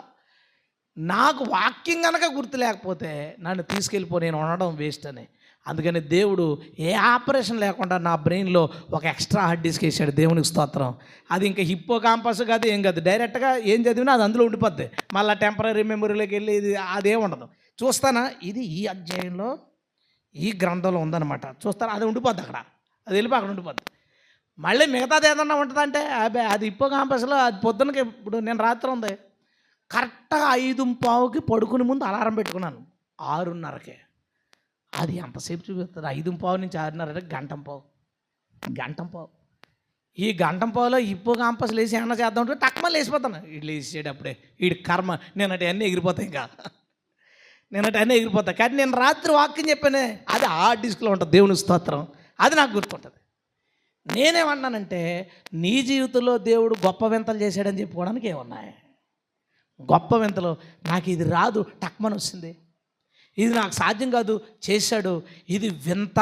నాకు వాక్యం కనుక గుర్తు లేకపోతే నన్ను తీసుకెళ్ళిపో, నేను ఉండడం వేస్ట్ అని. అందుకని దేవుడు ఏ ఆపరేషన్ లేకుండా నా బ్రెయిన్లో ఒక ఎక్స్ట్రా హార్డ్ డిస్క్ వేసాడు. దేవునికి స్తోత్రం. అది ఇంకా హిప్పో కాంపస్ కాదు, ఏం కాదు, డైరెక్ట్గా ఏం చదివినా అది అందులో ఉండిపోద్ది. మళ్ళీ టెంపరీ మెమొరీలోకి వెళ్ళి ఇది అదేం ఉండదు. చూస్తానా, ఇది ఈ అధ్యాయంలో ఈ గ్రంథంలో ఉందన్నమాట, చూస్తాను, అది ఉండిపోద్ది అక్కడ, అది వెళ్ళిపోయి అక్కడ ఉండిపోద్ది. మళ్ళీ మిగతాది ఏదన్నా ఉంటుందంటే అది హిప్పో కాంపస్లో అది పొద్దునకి. ఇప్పుడు నేను రాత్రి ఉంది కరెక్ట్గా 5:15కి పడుకునే ముందు అలారం పెట్టుకున్నాను 6:30కే. అది ఎంతసేపు చూపిస్తుంది? 5:15 నుంచి 6:30 గంటం పావు. ఈ గంటం పావులో హిప్పో కాంపస్ లేచి ఏమన్నా చేద్దాం అంటే టక్మ లేచిపోతాను. వీడు లేచేటప్పుడే వీడి కర్మ నేనటి అన్నీ ఎగిరిపోతాయి. ఇంకా నేనటి అన్నీ ఎగిరిపోతాయి. కానీ నేను రాత్రి వాక్యం చెప్పానే, అది ఆ డిస్క్లో ఉంటుంది. దేవుని స్తోత్రం. అది నాకు గుర్తుంటుంది. నేనేమన్నానంటే, నీ జీవితంలో దేవుడు గొప్ప వింతలు చేశాడని చెప్పుకోవడానికి ఏమున్నాయి? గొప్ప వింతలు. నాకు ఇది రాదు, టక్మని వస్తుంది. ఇది నాకు సాధ్యం కాదు, చేశాడు. ఇది వింత.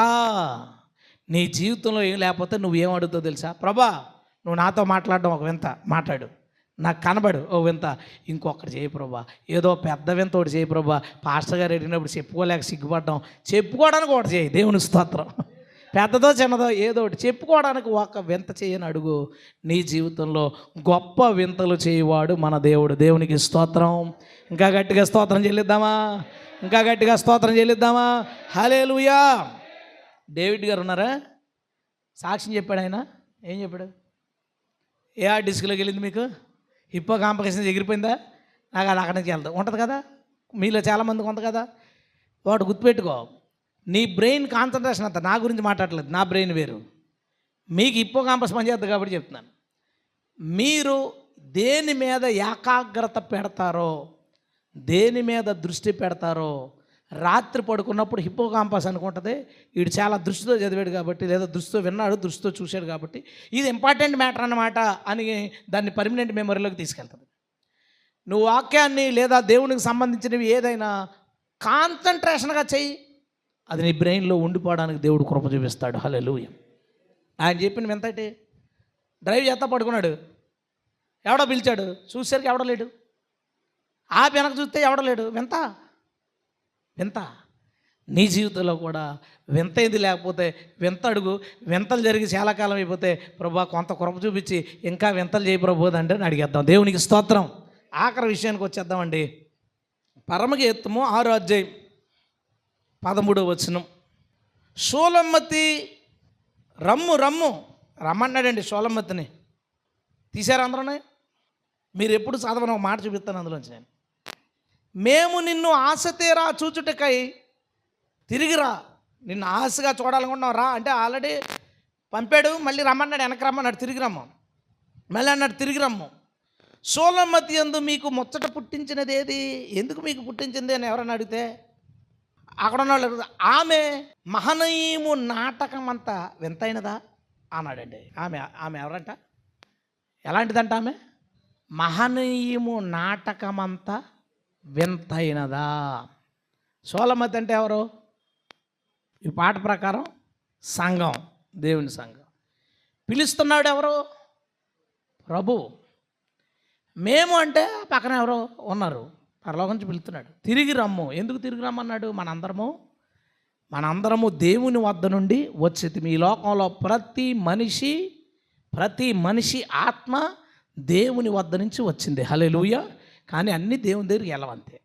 నీ జీవితంలో ఏం లేకపోతే నువ్వేం అడుగుతావు తెలుసా? ప్రభా, నువ్వు నాతో మాట్లాడడం ఒక వింత, మాట్లాడు, నాకు కనబడు ఓ వింత. ఇంకొకటి చేయి ప్రభా, ఏదో పెద్ద వింత ఒకటి చేయి ప్రభా. పాస్టర్ గారు అడిగినప్పుడు చెప్పుకోలేక సిగ్గుపడ్డాం, చెప్పుకోవడానికి ఒకటి చేయి. దేవుని స్తోత్రం. పెద్దదో చిన్నదో ఏదో ఒకటి చెప్పుకోవడానికి ఒక వింత చేయని అడుగు. నీ జీవితంలో గొప్ప వింతలు చేయవాడు మన దేవుడు. దేవునికి స్తోత్రం. ఇంకా గట్టిగా స్తోత్రం చెల్లిద్దామా? ఇంకా గట్టిగా స్తోత్రం చెల్లిద్దామా? హల్లెలూయా. డేవిడ్ గారు ఉన్నారా? సాక్ష్యం చెప్పాడు ఆయన. ఏం చెప్పాడు? ఏ ఆ డిస్క్లోకి వెళ్ళింది మీకు? హిప్పో కాంపస్ ఎగిరిపోయిందా? నాకు అది అక్కడి నుంచి వెళ్తాం ఉంటుంది కదా, మీలో చాలామందికి ఉంది కదా. వాడు గుర్తుపెట్టుకో, నీ బ్రెయిన్ కాన్సన్ట్రేషన్ అంతా, నా గురించి మాట్లాడలేదు, నా బ్రెయిన్ వేరు. మీకు హిప్పో కాంపస్ పనిచేస్తుంది కాబట్టి చెప్తున్నాను. మీరు దేని మీద ఏకాగ్రత పెడతారో, దేని మీద దృష్టి పెడతారో, రాత్రి పడుకున్నప్పుడు హిప్పో కాంపస్ అనుకుంటుంది వీడు చాలా దృష్టితో చదివాడు కాబట్టి, లేదా దృష్టితో విన్నాడు, దృష్టితో చూశాడు కాబట్టి ఇది ఇంపార్టెంట్ మ్యాటర్ అన్నమాట అని దాన్ని పర్మనెంట్ మెమరీలోకి తీసుకెళ్తుంది. నువ్వు వాక్యాన్ని లేదా దేవునికి సంబంధించినవి ఏదైనా కాన్సన్ట్రేషన్గా చెయ్యి, అది నీ బ్రెయిన్లో ఉండిపోవడానికి దేవుడు కృప చూపిస్తాడు. హల్లెలూయా. ఆయన చెప్పిన వింతటి, డ్రైవ్ చేస్తా పడుకున్నాడు, ఎవడో పిలిచాడు, చూసేసరికి ఎవడో లేడు, ఆ వెనక చూస్తే ఎవడో లేడు. వింత. నీ జీవితంలో కూడా వింత ఏది లేకపోతే వింత అడుగు. వింతలు జరిగి చాలా కాలం అయిపోతే ప్రభా కొంత కృప చూపించి ఇంకా వింతలు చేయి ప్రభు అంటే అడిగేద్దాం. దేవునికి స్తోత్రం. ఆఖరి విషయానికి వచ్చేద్దామండి. పరమగీతము 6వ అధ్యాయం 13వ వచనం. షూలమ్మతి రమ్మన్నాడండి. షూలమ్మతిని తీశారు అందరూనే. మీరు ఎప్పుడు చదవని ఒక మాట చూపిస్తాను అందులోంచి నేను. మేము నిన్ను ఆశ తీరా చూచుటకై తిరిగిరా, నిన్ను ఆశగా చూడాలనుకుంటున్నావు రా అంటే ఆల్రెడీ పంపాడు. మళ్ళీ రమ్మన్నాడు, వెనక్కి రమ్మన్నాడు, తిరిగి రమ్ము. మళ్ళీ అన్నాడు, తిరిగి రమ్ము. షూలమ్మతి యందు మీకు ముచ్చట పుట్టించినది ఏది? ఎందుకు మీకు పుట్టించింది అని ఎవరైనా అడిగితే అక్కడ ఉన్న వాళ్ళు, ఆమె మహనీయము నాటకం అంతా వింతైనదా అన్నాడండి. ఆమె ఎవరంట? ఎలాంటిదంట ఆమె? మహనీయము నాటకమంతా వింతైనదా. షూలమ్మతి అంటే ఎవరు? ఈ పాట ప్రకారం సంఘం, దేవుని సంఘం. పిలుస్తున్నాడు ఎవరు? ప్రభు. మేము అంటే పక్కన ఎవరో ఉన్నారు, పరలోకం నుంచి పిలుస్తున్నాడు. తిరిగి రమ్ము. ఎందుకు తిరిగి రమ్మన్నాడు? మనందరము దేవుని వద్ద నుండి వచ్చేది. మీ లోకంలో ప్రతి మనిషి ఆత్మ దేవుని వద్ద నుంచి వచ్చింది. హల్లెలూయా. కానీ అన్నీ దేవుని దగ్గరికి వెళ్ళవంతే.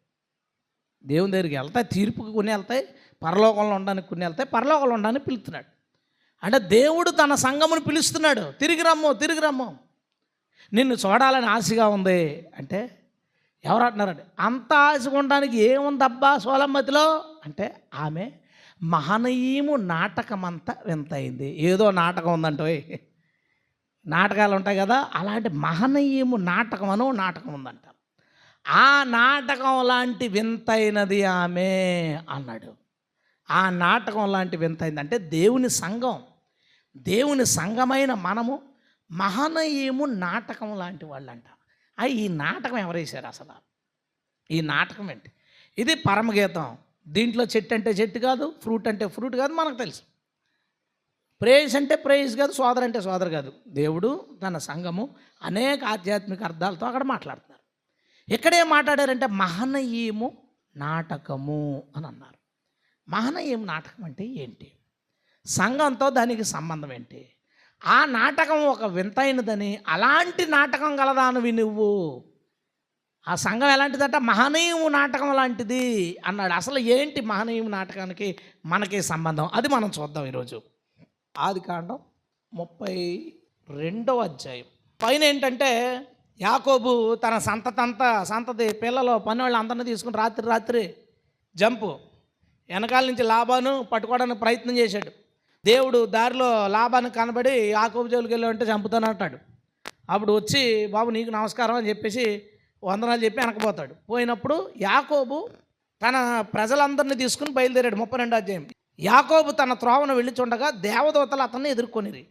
దేవుని దగ్గరికి వెళ్తాయి, తీర్పుకి కొన్ని వెళ్తాయి, పరలోకంలో ఉండడానికి కొన్ని వెళ్తాయి. పరలోకంలో ఉండడానికి పిలుస్తున్నాడు. అంటే దేవుడు తన సంఘమును పిలుస్తున్నాడు. తిరిగి రమ్ము. నిన్ను చూడాలని ఆశగా ఉంది అంటే ఎవరు అంటున్నారండి? అంత ఆశగా ఉండడానికి ఏముందబ్బా షూలమ్మతిలో అంటే ఆమె మహనీయము నాటకమంతా వింతైంది. ఏదో నాటకం ఉందంటే, నాటకాలు ఉంటాయి కదా, అలాంటి మహనీయము నాటకం ఉందంట. ఆ నాటకం లాంటి వింతైనది ఆమె అన్నాడు. ఆ నాటకం లాంటి వింతైంది అంటే దేవుని సంఘమైన మనము మహనీయము నాటకం లాంటి వాళ్ళంట. ఈ నాటకం ఎవరు వేశారు అసలు? ఈ నాటకం ఏంటి? ఇది పరమగీతం. దీంట్లో చెట్టు అంటే చెట్టు కాదు, ఫ్రూట్ అంటే ఫ్రూట్ కాదు, మనకు తెలుసు. ప్రేయస్ అంటే ప్రేయస్ కాదు, సోదరు అంటే సోదరు కాదు. దేవుడు తన సంఘము అనేక ఆధ్యాత్మిక అర్థాలతో అక్కడ మాట్లాడుతున్నారు. ఇక్కడే మాట్లాడారంటే మహనీయము నాటకము అని అన్నారు. మహనయీము నాటకం అంటే ఏంటి, సంఘంతో దానికి సంబంధం ఏంటి, ఆ నాటకం ఒక వింతైనదని, అలాంటి నాటకం గలదానివి నువ్వు, ఆ సంఘం ఎలాంటిదట, మహనీయము నాటకం లాంటిది అన్నాడు. అసలు ఏంటి మహనీయము నాటకానికి మనకి సంబంధం, అది మనం చూద్దాం ఈరోజు. ఆదికాండం 32వ అధ్యాయం పైన ఏంటంటే, యాకోబు తన సంతతి పిల్లలు పనివాళ్ళు అందరినీ తీసుకుని రాత్రి జంపు వెనకాల నుంచి లాబాను పట్టుకోవడానికి ప్రయత్నం చేశాడు. దేవుడు దారిలో లాబాను కనబడి యాకోబు జోలికి వెళ్ళి చంపుతానంటాడు. అప్పుడు వచ్చి బాబు నీకు నమస్కారం అని చెప్పేసి వందనాలు చెప్పి వెనకపోతాడు. పోయినప్పుడు యాకోబు తన ప్రజలందరినీ తీసుకుని బయలుదేరాడు. 32వ అధ్యాయం. యాకోబు తన త్రోవను వెళ్ళిచుండగా దేవదూతలు అతన్ని ఎదుర్కొనిరి.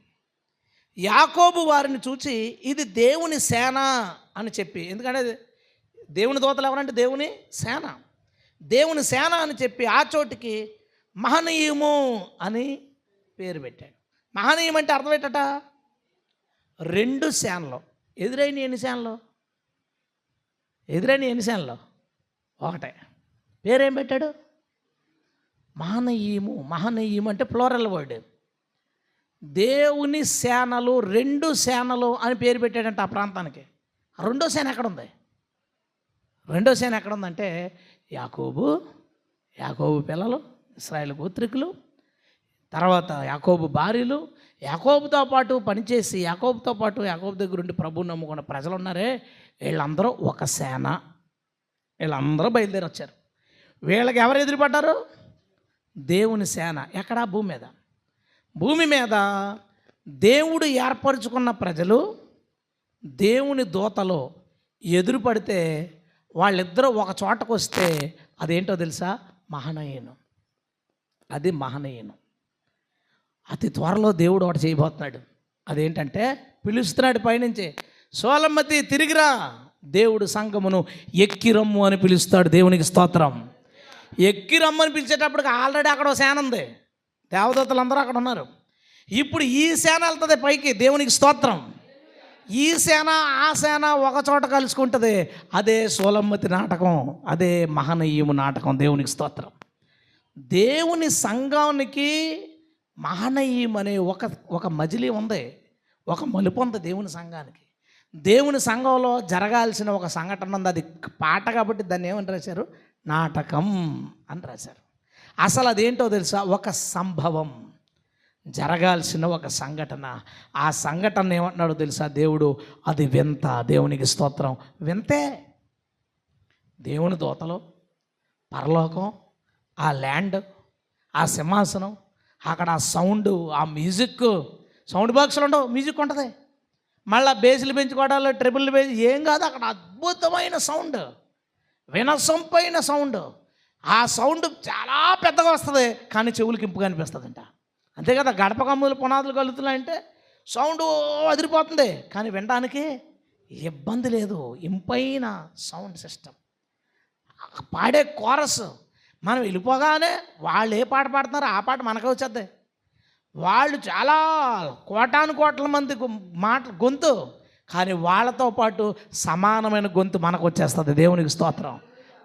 యాకోబు వారిని చూచి ఇది దేవుని సేన అని చెప్పి, ఎందుకంటే దేవుని దూతలు ఎవరంటే దేవుని సేన, దేవుని సేన అని చెప్పి ఆ చోటికి మహనీయము అని పేరు పెట్టాడు. మహనీయం అంటే అర్థం ఏంటట, 2 సేనలు ఎదురైన ఎన్ని సేనలు ఒకటే, పేరేం పెట్టాడు, మహనీయము. మహనీయము అంటే ప్లోరల్ వర్డ్. దేవుని సేనలు 2 సేనలు అని పేరు పెట్టాడంట ఆ ప్రాంతానికి. రెండో సేన ఎక్కడుంది, రెండో సేన ఎక్కడుందంటే యాకోబు పిల్లలు, ఇశ్రాయేలు గోత్రికులు, తర్వాత యాకోబు భార్యలు, యాకోబుతో పాటు పనిచేసి యాకోబు దగ్గర ఉండి ప్రభువుని నమ్ముకున్న ప్రజలు ఉన్నారే, వీళ్ళందరూ ఒక సేన. వీళ్ళందరూ బయలుదేరి వచ్చారు. వీళ్ళకి ఎవరు ఎదురుపడ్డారు, దేవుని సేన. ఎక్కడ, భూమి మీద దేవుడు ఏర్పరచుకున్న ప్రజలు దేవుని దూతలో ఎదురుపడితే వాళ్ళిద్దరూ ఒక చోటకు వస్తే అదేంటో తెలుసా, మహనయీను. అది మహనయీను. అతి త్వరలో దేవుడు ఒకటి చేయబోతున్నాడు. అదేంటంటే పిలుస్తున్నాడు పైనుంచి, సోలమ్మతి తిరిగిరా, దేవుడు సంఘమును ఎక్కిరమ్ము అని పిలుస్తాడు. దేవునికి స్తోత్రం. ఎక్కిరమ్ము అని పిలిచేటప్పటికి ఆల్రెడీ అక్కడ ఒక సేన ఉంది, దేవదూతలు అందరూ అక్కడ ఉన్నారు. ఇప్పుడు ఈ సేన వెళ్తుంది పైకి, దేవునికి స్తోత్రం. ఈ సేన ఆ సేన ఒక చోట కలుసుకుంటుంది, అదే సోలమ్మతి నాటకం, అదే మహనీయము నాటకం. దేవునికి స్తోత్రం. దేవుని సంఘానికి మహనీయం అనే ఒక మజిలీ ఉంది, ఒక మలుపు ఉంది దేవుని సంఘానికి. దేవుని సంఘంలో జరగాల్సిన ఒక సంఘటన ఉంది, అది పాట కాబట్టి దాన్ని ఏమని రాశారు, నాటకం అని రాశారు. అసలు అదేంటో తెలుసా, ఒక సంభవం, జరగాల్సిన ఒక సంఘటన. ఆ సంఘటన ఏమంటున్నాడో తెలుసా దేవుడు, అది వింత. దేవునికి స్తోత్రం. వింతే. దేవుని దూతలు, పరలోకం, ఆ ల్యాండ్, ఆ సింహాసనం, అక్కడ ఆ సౌండ్, ఆ మ్యూజిక్, సౌండ్ బాక్సులు ఉండవు, మ్యూజిక్ ఉంటుంది. మళ్ళీ బేసులు పెంచుకోవడాలు, ట్రిపుల్ బేస్ ఏం కాదు, అక్కడ అద్భుతమైన సౌండ్, వినసొంపైన సౌండ్. ఆ సౌండ్ చాలా పెద్దగా వస్తుంది, కానీ చెవులకి ఇంపుగా అనిపిస్తుందంట. అంతే కదా, గడప కమ్ములు పునాదులు కలుగుతున్నాయంటే సౌండ్ అదిరిపోతుంది, కానీ వినడానికి ఇబ్బంది లేదు. ఇంపైన సౌండ్ సిస్టమ్. పాడే కోరస్, మనం వెళ్ళిపోగానే వాళ్ళు ఏ పాట పాడుతున్నారో ఆ పాట మనకే వచ్చేద్ది. వాళ్ళు చాలా కోటాను మంది గొంతు, కానీ వాళ్ళతో పాటు సమానమైన గొంతు మనకు వచ్చేస్తుంది. దేవునికి స్తోత్రం.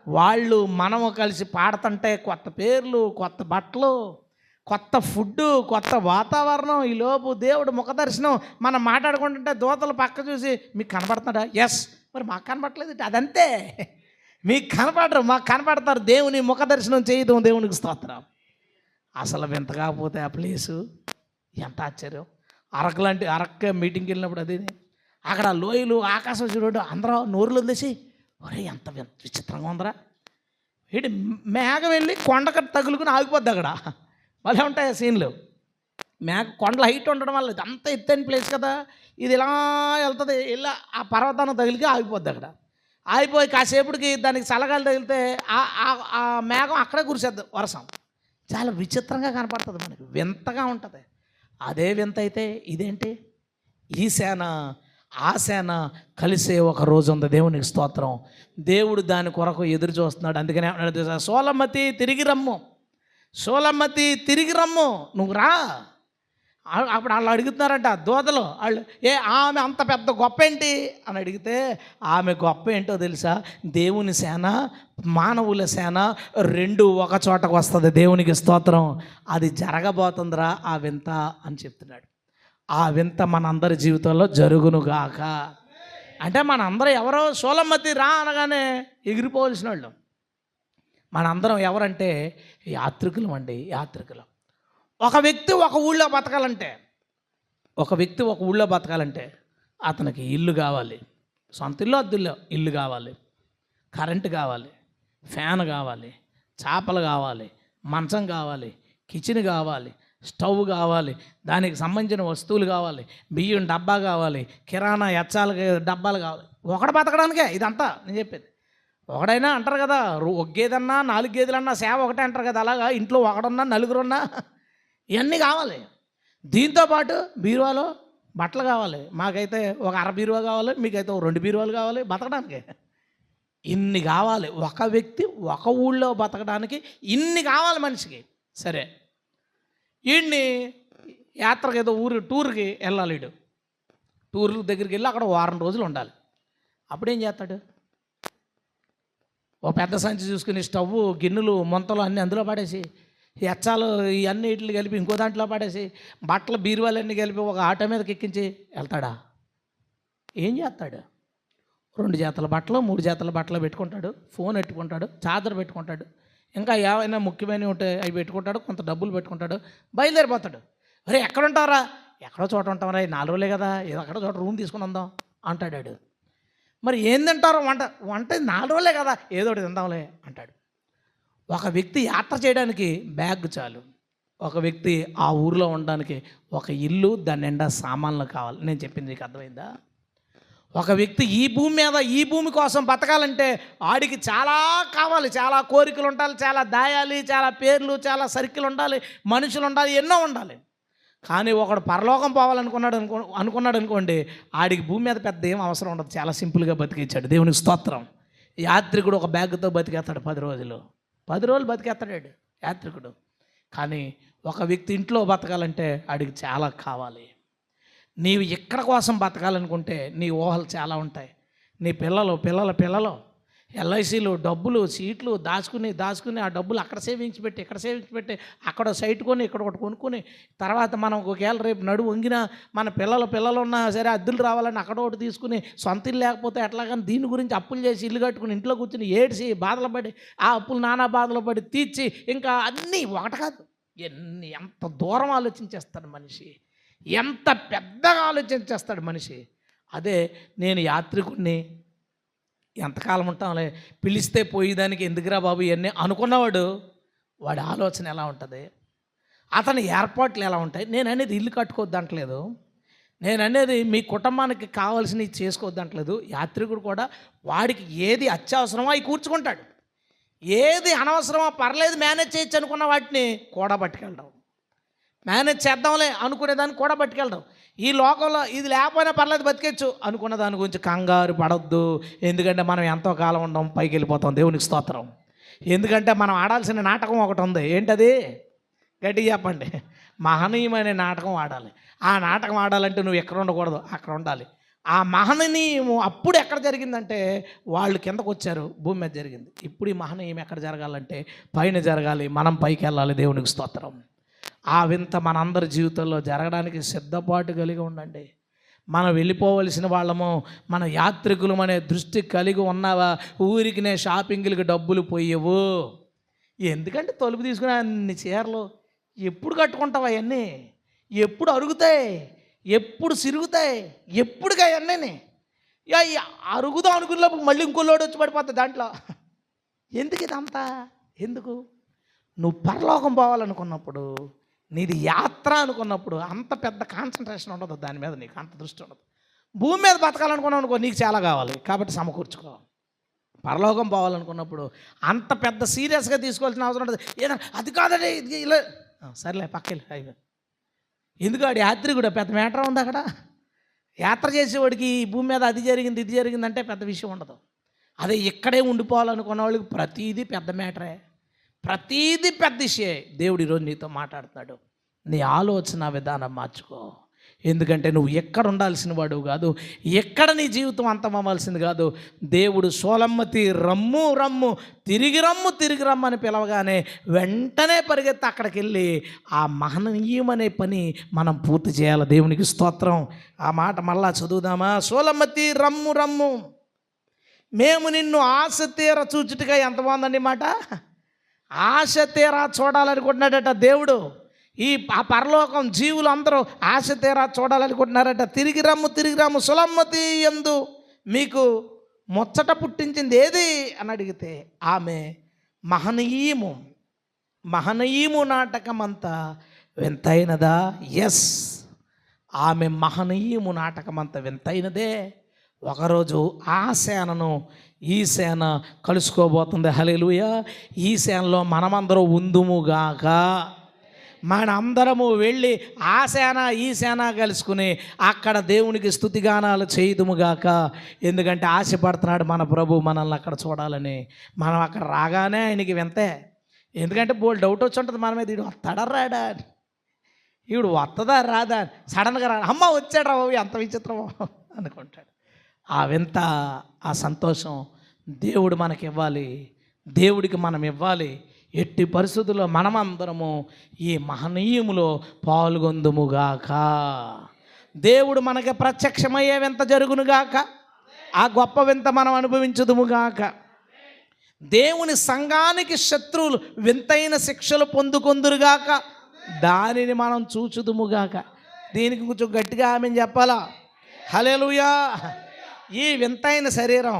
వాళ్ళు మనము కలిసి పాడుతుంటే కొత్త పేర్లు, కొత్త బట్టలు, కొత్త ఫుడ్డు, కొత్త వాతావరణం. ఈలోపు దేవుడు ముఖదర్శనం. మనం మాట్లాడుకుంటుంటే దూతలు పక్క చూసి మీకు కనపడుతున్నాడా, ఎస్, మరి మాకు కనపడలేదు, అదంతే. మీకు కనపడరు, మాకు కనపడతారు. దేవుని ముఖదర్శనం చేయదు. దేవునికి స్తోత్రం. అసలు వింత కాకపోతే ఆ ప్లేసు ఎంత ఆశ్చర్యం. అరక్క మీటింగ్కి వెళ్ళినప్పుడు అది, అక్కడ లోయలు, ఆకాశం చూడు, అందరూ నోరులు వదిలేసి, ఒరే ఎంత విచిత్రంగా ఉందరా, ఏంటి మేఘం వెళ్ళి కొండకు తగులుకుని ఆగిపోద్ది. అక్కడ భలే ఉంటాయి ఆ సీన్లు. కొండల హైట్ ఉండడం వల్ల, ఇది అంత ఎత్తైన ప్లేస్ కదా, ఇది ఇలా వెళ్తుంది, ఇలా ఆ పర్వతాన్ని తగిలికి ఆగిపోద్ది. అక్కడ ఆగిపోయి కాసేపటికి దానికి చల్లగాలి తగిలితే ఆ మేఘం అక్కడే కురిసేద్ది వర్షం. చాలా విచిత్రంగా కనపడుతుంది మనకి, వింతగా ఉంటుంది. అదే వింత అయితే ఇదేంటి, ఈ సేన ఆ సేన కలిసే ఒక రోజు ఉంది. దేవునికి స్తోత్రం. దేవుడు దాని కొరకు ఎదురు చూస్తున్నాడు. అందుకనే సోలమ్మతి తిరిగి రమ్ము, సోలమ్మతి తిరిగి రమ్ము, నువ్వు రా. అప్పుడు వాళ్ళు అడుగుతున్నారంట దూతలు వాళ్ళు, ఆమె అంత పెద్ద గొప్ప ఏంటి అని అడిగితే, ఆమె గొప్ప ఏంటో తెలుసా, దేవుని సేన మానవుల సేన రెండు ఒక చోటకు వస్తుంది. దేవునికి స్తోత్రం. అది జరగబోతుందిరా ఆ వింత అని చెప్తున్నాడు. ఆ వింత మనందరి జీవితంలో జరుగునుగాక. అంటే మనందరం ఎవరో సోలమ్మతి రా అనగానే ఎగిరిపోవలసిన వాళ్ళు. మనందరం ఎవరంటే యాత్రికులం అండి, యాత్రికులం. ఒక వ్యక్తి ఒక ఊళ్ళో బతకాలంటే అతనికి ఇల్లు కావాలి, సొంత ఇల్లు అద్దుల్లో ఇల్లు కావాలి, కరెంటు కావాలి, ఫ్యాన్ కావాలి, చేపలు కావాలి, మంచం కావాలి, కిచెన్ కావాలి, స్టవ్ కావాలి, దానికి సంబంధించిన వస్తువులు కావాలి, బియ్యం డబ్బా కావాలి, కిరాణా ఎచ్చాలు డబ్బాలు కావాలి. ఒకడు బతకడానికే ఇదంతా నేను చెప్పేది. ఒకడైనా అంటారు కదా, ఒక గేదన్నా 4 గేదెలన్నా సేవ ఒకటే అంటారు కదా, అలాగా ఇంట్లో ఒకడున్నా నలుగురున్నా ఇవన్నీ కావాలి. దీంతోపాటు బీరువాలో బట్టలు కావాలి. మాకైతే ఒక 1/2 బీరువా కావాలి, మీకైతే ఒక 2 బీరువాలు కావాలి బతకడానికి. ఇన్ని కావాలి. ఒక వ్యక్తి ఒక ఊళ్ళో బతకడానికి ఇన్ని కావాలి మనిషికి. సరే, వీడిని యాత్రకు ఏదో టూర్కి వెళ్ళాలి. టూర్ దగ్గరికి వెళ్ళి అక్కడ 1 వారం రోజులు ఉండాలి. అప్పుడేం చేస్తాడు? ఓ పెద్ద సంచి చూసుకుని స్టవ్ గిన్నెలు మొంతలు అన్నీ అందులో పడేసి, ఎచ్చాలు ఇవన్నీ ఇట్లు కలిపి ఇంకో దాంట్లో పడేసి, బట్టలు బీరువాలన్నీ కలిపి ఒక ఆటో మీదకి ఎక్కించి వెళ్తాడా? ఏం చేస్తాడు? 2 జతల బట్టలు 3 జతల బట్టలు పెట్టుకుంటాడు, ఫోన్ పెట్టుకుంటాడు, చార్జర్ పెట్టుకుంటాడు, ఇంకా ఏమైనా ముఖ్యమైనవి ఉంటే అవి పెట్టుకుంటాడు, కొంత డబ్బులు పెట్టుకుంటాడు, బయలుదేరిపోతాడు. అరే ఎక్కడ ఉంటారా? ఎక్కడో చోట ఉంటామరా, 4 రోజులే కదా, ఏదో అక్కడ చోట రూమ్ తీసుకుని ఉందాం అంటాడు. మరి ఏం తింటారో? వంట 4 రోజులే కదా, ఏదో ఒకటి తిందాంలే అంటాడు. ఒక వ్యక్తి యాత్ర చేయడానికి బ్యాగ్ చాలు. ఒక వ్యక్తి ఆ ఊరిలో ఉండడానికి ఒక ఇల్లు, దాని నిండా సామాన్లు కావాలి. నేను చెప్పింది నీకు అర్థమైందా? ఒక వ్యక్తి ఈ భూమి మీద ఈ భూమి కోసం బతకాలంటే ఆడికి చాలా కావాలి, చాలా కోరికలు ఉండాలి, చాలా దాయాలి, చాలా పేర్లు, చాలా సర్కిల్ ఉండాలి, మనుషులు ఉండాలి, ఎన్నో ఉండాలి. కానీ ఒకడు పరలోకం అనుకున్నాడు అనుకోండి, ఆడికి భూమి మీద పెద్ద ఏం అవసరం ఉండదు, చాలా సింపుల్గా బతికించాడు. దేవునికి స్తోత్రం. యాత్రికుడు ఒక బ్యాగ్తో బతికేస్తాడు 10 రోజులు బతికేస్తాడు యాత్రికుడు. కానీ ఒక వ్యక్తి ఇంట్లో బతకాలంటే ఆడికి చాలా కావాలి. నీవు ఎక్కడ కోసం బతకాలనుకుంటే నీ ఊహలు చాలా ఉంటాయి. నీ పిల్లలు ఎల్ఐసీలు, డబ్బులు, సీట్లు దాచుకుని ఆ డబ్బులు అక్కడ సేవించి పెట్టి అక్కడ సైట్ కొని ఇక్కడ ఒకటి కొనుక్కొని, తర్వాత మనం ఒకవేళ రేపు నడువు వంగినా మన పిల్లలు ఉన్నా సరే అద్దెలు రావాలని అక్కడ ఒకటి తీసుకుని, సొంత ఇల్లు లేకపోతే ఎట్లాగని దీని గురించి అప్పులు చేసి ఇల్లు కట్టుకుని ఇంట్లో కూర్చుని ఏడ్చి బాధలు పడి, ఆ అప్పులు నానా బాధలు పడి తీర్చి, ఇంకా అన్నీ ఒకటి కాదు, ఎంత దూరం ఆలోచించేస్తాడు మనిషి, ఎంత పెద్దగా ఆలోచించేస్తాడు మనిషి. అదే నేను యాత్రికుడిని, ఎంతకాలం ఉంటాంలే, పిలిస్తే పోయేదానికి ఎందుకురా బాబు ఇవన్నీ అనుకున్నవాడు, వాడి ఆలోచన ఎలా ఉంటుంది, అతని ఏర్పాట్లు ఎలా ఉంటాయి. నేను అనేది ఇల్లు కట్టుకోవద్దు అంటలేదు, నేను అనేది మీ కుటుంబానికి కావాల్సినవి చేసుకోవద్దు అంటలేదు. యాత్రికుడు కూడా వాడికి ఏది అత్యవసరమో అవి కూర్చుకుంటాడు, ఏది అనవసరమో పర్లేదు మేనేజ్ చేయొచ్చు అనుకున్న వాటిని కూడా పట్టుకెళ్ళడం, మేనేజ్ చేద్దాంలే అనుకునేదాన్ని కూడా పట్టుకెళ్ళడం. ఈ లోకంలో ఇది లేకపోయినా పర్లేదు బతికేచ్చు అనుకున్న దాని గురించి కంగారు పడొద్దు. ఎందుకంటే మనం ఎంతో కాలం ఉండం, పైకి వెళ్ళిపోతాం. దేవునికి స్తోత్రం. ఎందుకంటే మనం ఆడాల్సిన నాటకం ఒకటి ఉంది. ఏంటది? గట్టిగా చెప్పండి. మహనీయమైన నాటకం ఆడాలి. ఆ నాటకం ఆడాలంటే నువ్వు ఎక్కడ ఉండకూడదు, అక్కడ ఉండాలి. ఆ మహనీయం అప్పుడు ఎక్కడ జరిగిందంటే వాళ్ళు కిందకు వచ్చారు, భూమి మీద జరిగింది. ఇప్పుడు ఈ మహనీయం ఎక్కడ జరగాలంటే పైన జరగాలి, మనం పైకి వెళ్ళాలి. దేవునికి స్తోత్రం. ఆ వింత మనందరి జీవితంలో జరగడానికి సిద్ధపాటు కలిగి ఉండండి. మనం వెళ్ళిపోవలసిన వాళ్ళము, మన యాత్రికులం అనే దృష్టి కలిగి ఉన్నావా? ఊరికి షాపింగ్లకి డబ్బులు పోయేవు. ఎందుకంటే తలుపు తీసుకుని అన్ని చీరలు ఎప్పుడు కట్టుకుంటావు? అవన్నీ ఎప్పుడు అరుగుతాయి, ఎప్పుడు సిరుగుతాయి, ఎప్పుడుగా అవన్నీ అరుగుదాం అనుకున్నప్పుడు మళ్ళీ ఇంకో లోడు వచ్చి పడిపోతుంది దాంట్లో. ఎందుకు ఇదంతా? ఎందుకు? నువ్వు పరలోకం పోవాలనుకున్నప్పుడు, నీది యాత్ర అనుకున్నప్పుడు అంత పెద్ద కాన్సన్ట్రేషన్ ఉండదు దాని మీద, నీకు అంత దృష్టి ఉండదు. భూమి మీద బతకాలనుకున్నావు అనుకో, నీకు చాలా కావాలి కాబట్టి సమకూర్చుకో. పరలోకం పోవాలనుకున్నప్పుడు అంత పెద్ద సీరియస్గా తీసుకోవాల్సిన అవసరం ఉండదు. ఏదైనా అది కాదండి ఇది ఇలా సర్లే పక్కకి అయిపోయి. ఎందుకు? ఆడు యాత్రికుడు, పెద్ద మ్యాటర్ ఉంది అక్కడ. యాత్ర చేసేవాడికి ఈ భూమి మీద అది జరిగింది ఇది జరిగిందంటే పెద్ద విషయం ఉండదు. అదే ఇక్కడే ఉండిపోవాలనుకున్న వాళ్ళకి ప్రతీదీ పెద్ద మ్యాటరే, ప్రతీదీ పెద్ద విషయే. దేవుడు ఈరోజు నీతో మాట్లాడుతున్నాడు. నీ ఆలోచన విధానం మార్చుకో. ఎందుకంటే నువ్వు ఎక్కడ ఉండాల్సిన వాడు కాదు, ఎక్కడ నీ జీవితం అంతమవ్వాల్సింది కాదు. దేవుడు సోలమ్మతి రమ్ము రమ్ము తిరిగి రమ్ము అని పిలవగానే వెంటనే పరిగెత్తి అక్కడికి వెళ్ళి ఆ మహనీయమనే పని మనం పూర్తి చేయాలి. దేవునికి స్తోత్రం. ఆ మాట మళ్ళా చదువుదామా? సోలమ్మతి రమ్ము రమ్ము, మేము నిన్ను ఆశ తీర చూచుటగా. ఎంత బాగుందండి మాట. ఆశ తీరా చూడాలనుకుంటున్నాడట దేవుడు. ఆ పరలోకం జీవులు అందరూ ఆశ తీరా చూడాలనుకుంటున్నారట. తిరిగి రమ్ము సులమ్మతి యందు మీకు ముచ్చట పుట్టించింది ఏది అని అడిగితే ఆమె మహనీయము నాటకం అంతా వింతైనదా? ఎస్, ఆమె మహనీయము నాటకం అంతా వింతైనదే. ఒకరోజు ఆ సేనను ఈ సేన కలుసుకోబోతుంది. హల్లెలూయా. ఈ సేనలో మనమందరం ఉందుముగాక. మనందరము వెళ్ళి ఆ సేన ఈ సేన కలుసుకుని అక్కడ దేవునికి స్తుతిగానాలు చేయుదుముగాక. ఎందుకంటే ఆశపడుతున్నాడు మన ప్రభు మనల్ని అక్కడ చూడాలని. మనం అక్కడ రాగానే ఆయనకి వింతే. ఎందుకంటే బోల్ డౌట్ వచ్చి ఉంటుంది మన మీద, వీడు వస్తాడా రాడా, వీడు వస్తుందా రాదా, సడన్గా రా, అమ్మ వచ్చాడు రా బాబు, ఎంత విచిత్రమో అనుకుంటాడు. ఆ వింత, ఆ సంతోషం దేవుడు మనకి ఇవ్వాలి, దేవుడికి మనం ఇవ్వాలి. ఎట్టి పరిస్థితుల్లో మనమందరము ఈ మహనీయములో పాల్గొందుముగాక. దేవుడు మనకి ప్రత్యక్షమయ్యే వింత జరుగునుగాక. ఆ గొప్ప వింత మనం అనుభవించుదుముగాక. దేవుని సంఘానికి శత్రువులు వింతైన శిక్షలు పొందుకొందురుగాక. దానిని మనం చూచుదుముగాక. దీనికి కొంచెం గట్టిగా ఆమెను చెప్పాలా? హల్లెలూయా. ఈ వింతైన శరీరం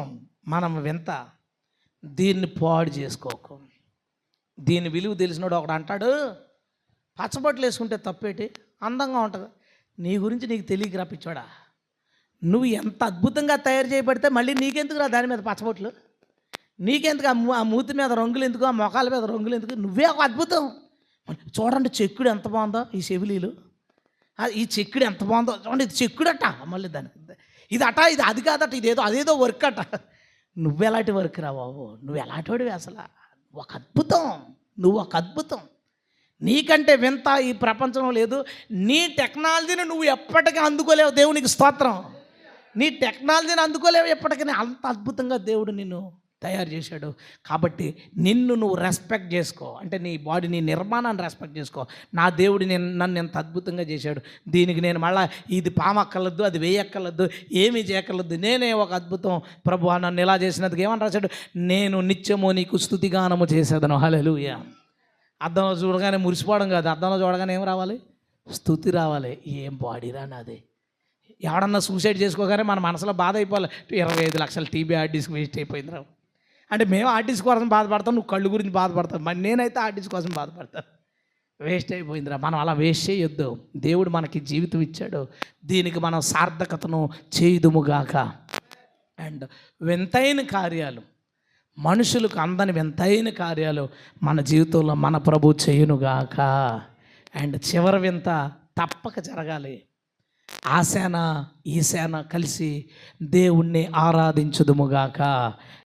మనం వింత, దీన్ని పాడు చేసుకోకు. దీని విలువ తెలిసినోడు ఒకడు అంటాడు, పచ్చబొట్లు వేసుకుంటే తప్పేటి, అందంగా ఉంటుంది. నీ గురించి నీకు తెలియక రప్పించాడా? నువ్వు ఎంత అద్భుతంగా తయారు చేయబడితే మళ్ళీ నీకెందుకు రా దాని మీద పచ్చబొట్లు? నీకెందుకు ఆ మూతి మీద రంగులు ఎందుకు, ఆ మొఖాల మీద రంగులు ఎందుకు? నువ్వే ఒక అద్భుతం. చూడండి చెక్కుడు ఎంత బాగుందో, ఈ చెవిలీలు, ఈ చెక్కుడు ఎంత బాగుందో చూడండి, ఇది చెక్కుడట. మళ్ళీ దానికి ఇది అట, ఇది అది కాదట, ఇదేదో అదేదో వర్క్ అట. నువ్వెలాంటి వర్క్ రా బాబు, నువ్వు ఎలాంటివాడివి అసలు? ఒక అద్భుతం, నువ్వు ఒక అద్భుతం. నీకంటే వింత ఈ ప్రపంచంలో లేదు. నీ టెక్నాలజీని నువ్వు ఎప్పటికీ అందుకోలేవు. దేవునికి స్తోత్రం. నీ టెక్నాలజీని అందుకోలేవు ఎప్పటికీ. అంత అద్భుతంగా దేవుడు నిన్ను తయారు చేశాడు. కాబట్టి నిన్ను నువ్వు రెస్పెక్ట్ చేసుకో. అంటే నీ బాడీ, నీ నిర్మాణాన్ని రెస్పెక్ట్ చేసుకో. నా దేవుడు నన్ను ఎంత అద్భుతంగా చేశాడు, దీనికి నేను మళ్ళీ ఇది పామక్కర్లద్దు, అది వేయక్కర్లద్దు, ఏమీ చేయక్కర్లద్దు, నేనే ఒక అద్భుతం. ప్రభు నన్ను ఇలా చేసినందుకు ఏమని రాశాడు? నేను నిత్యము నీకు స్తుతిగానము చేసేదను. హల్లెలూయా. అద్దంలో చూడగానే మురిసిపోవడం కాదు, అద్దంలో చూడగానే ఏం రావాలి? స్తుతి రావాలి. ఏం బాడీరా నాది. ఎవడన్నా సూసైడ్ చేసుకోగానే మన మనసులో బాధ అయిపోవాలి. 25 లక్షల టీబీ హార్డ్ డిస్క్ వేస్ట్ అయిపోయింది రా అంటే మేము ఆర్టిస్ట్ కోసం బాధపడతాం, నువ్వు కళ్ళు గురించి బాధపడతావు. మరి నేనైతే ఆర్టిస్ట్ కోసం బాధపడతాను. వేస్ట్ అయిపోయిందిరా. మనం అలా వేస్ట్ చేయొద్దు. దేవుడు మనకి జీవితం ఇచ్చాడు, దీనికి మనం సార్థకతను చేయుదుముగాక. అండ్ వింతైన కార్యాలు, మనుషులకు అందని వింతైన కార్యాలు మన జీవితంలో మన ప్రభు చేయునుగాక. అండ్ చివరి వింత తప్పక జరగాలి. ఆ సేన ఈ సేన కలిసి దేవుణ్ణి ఆరాధించుదుముగాక.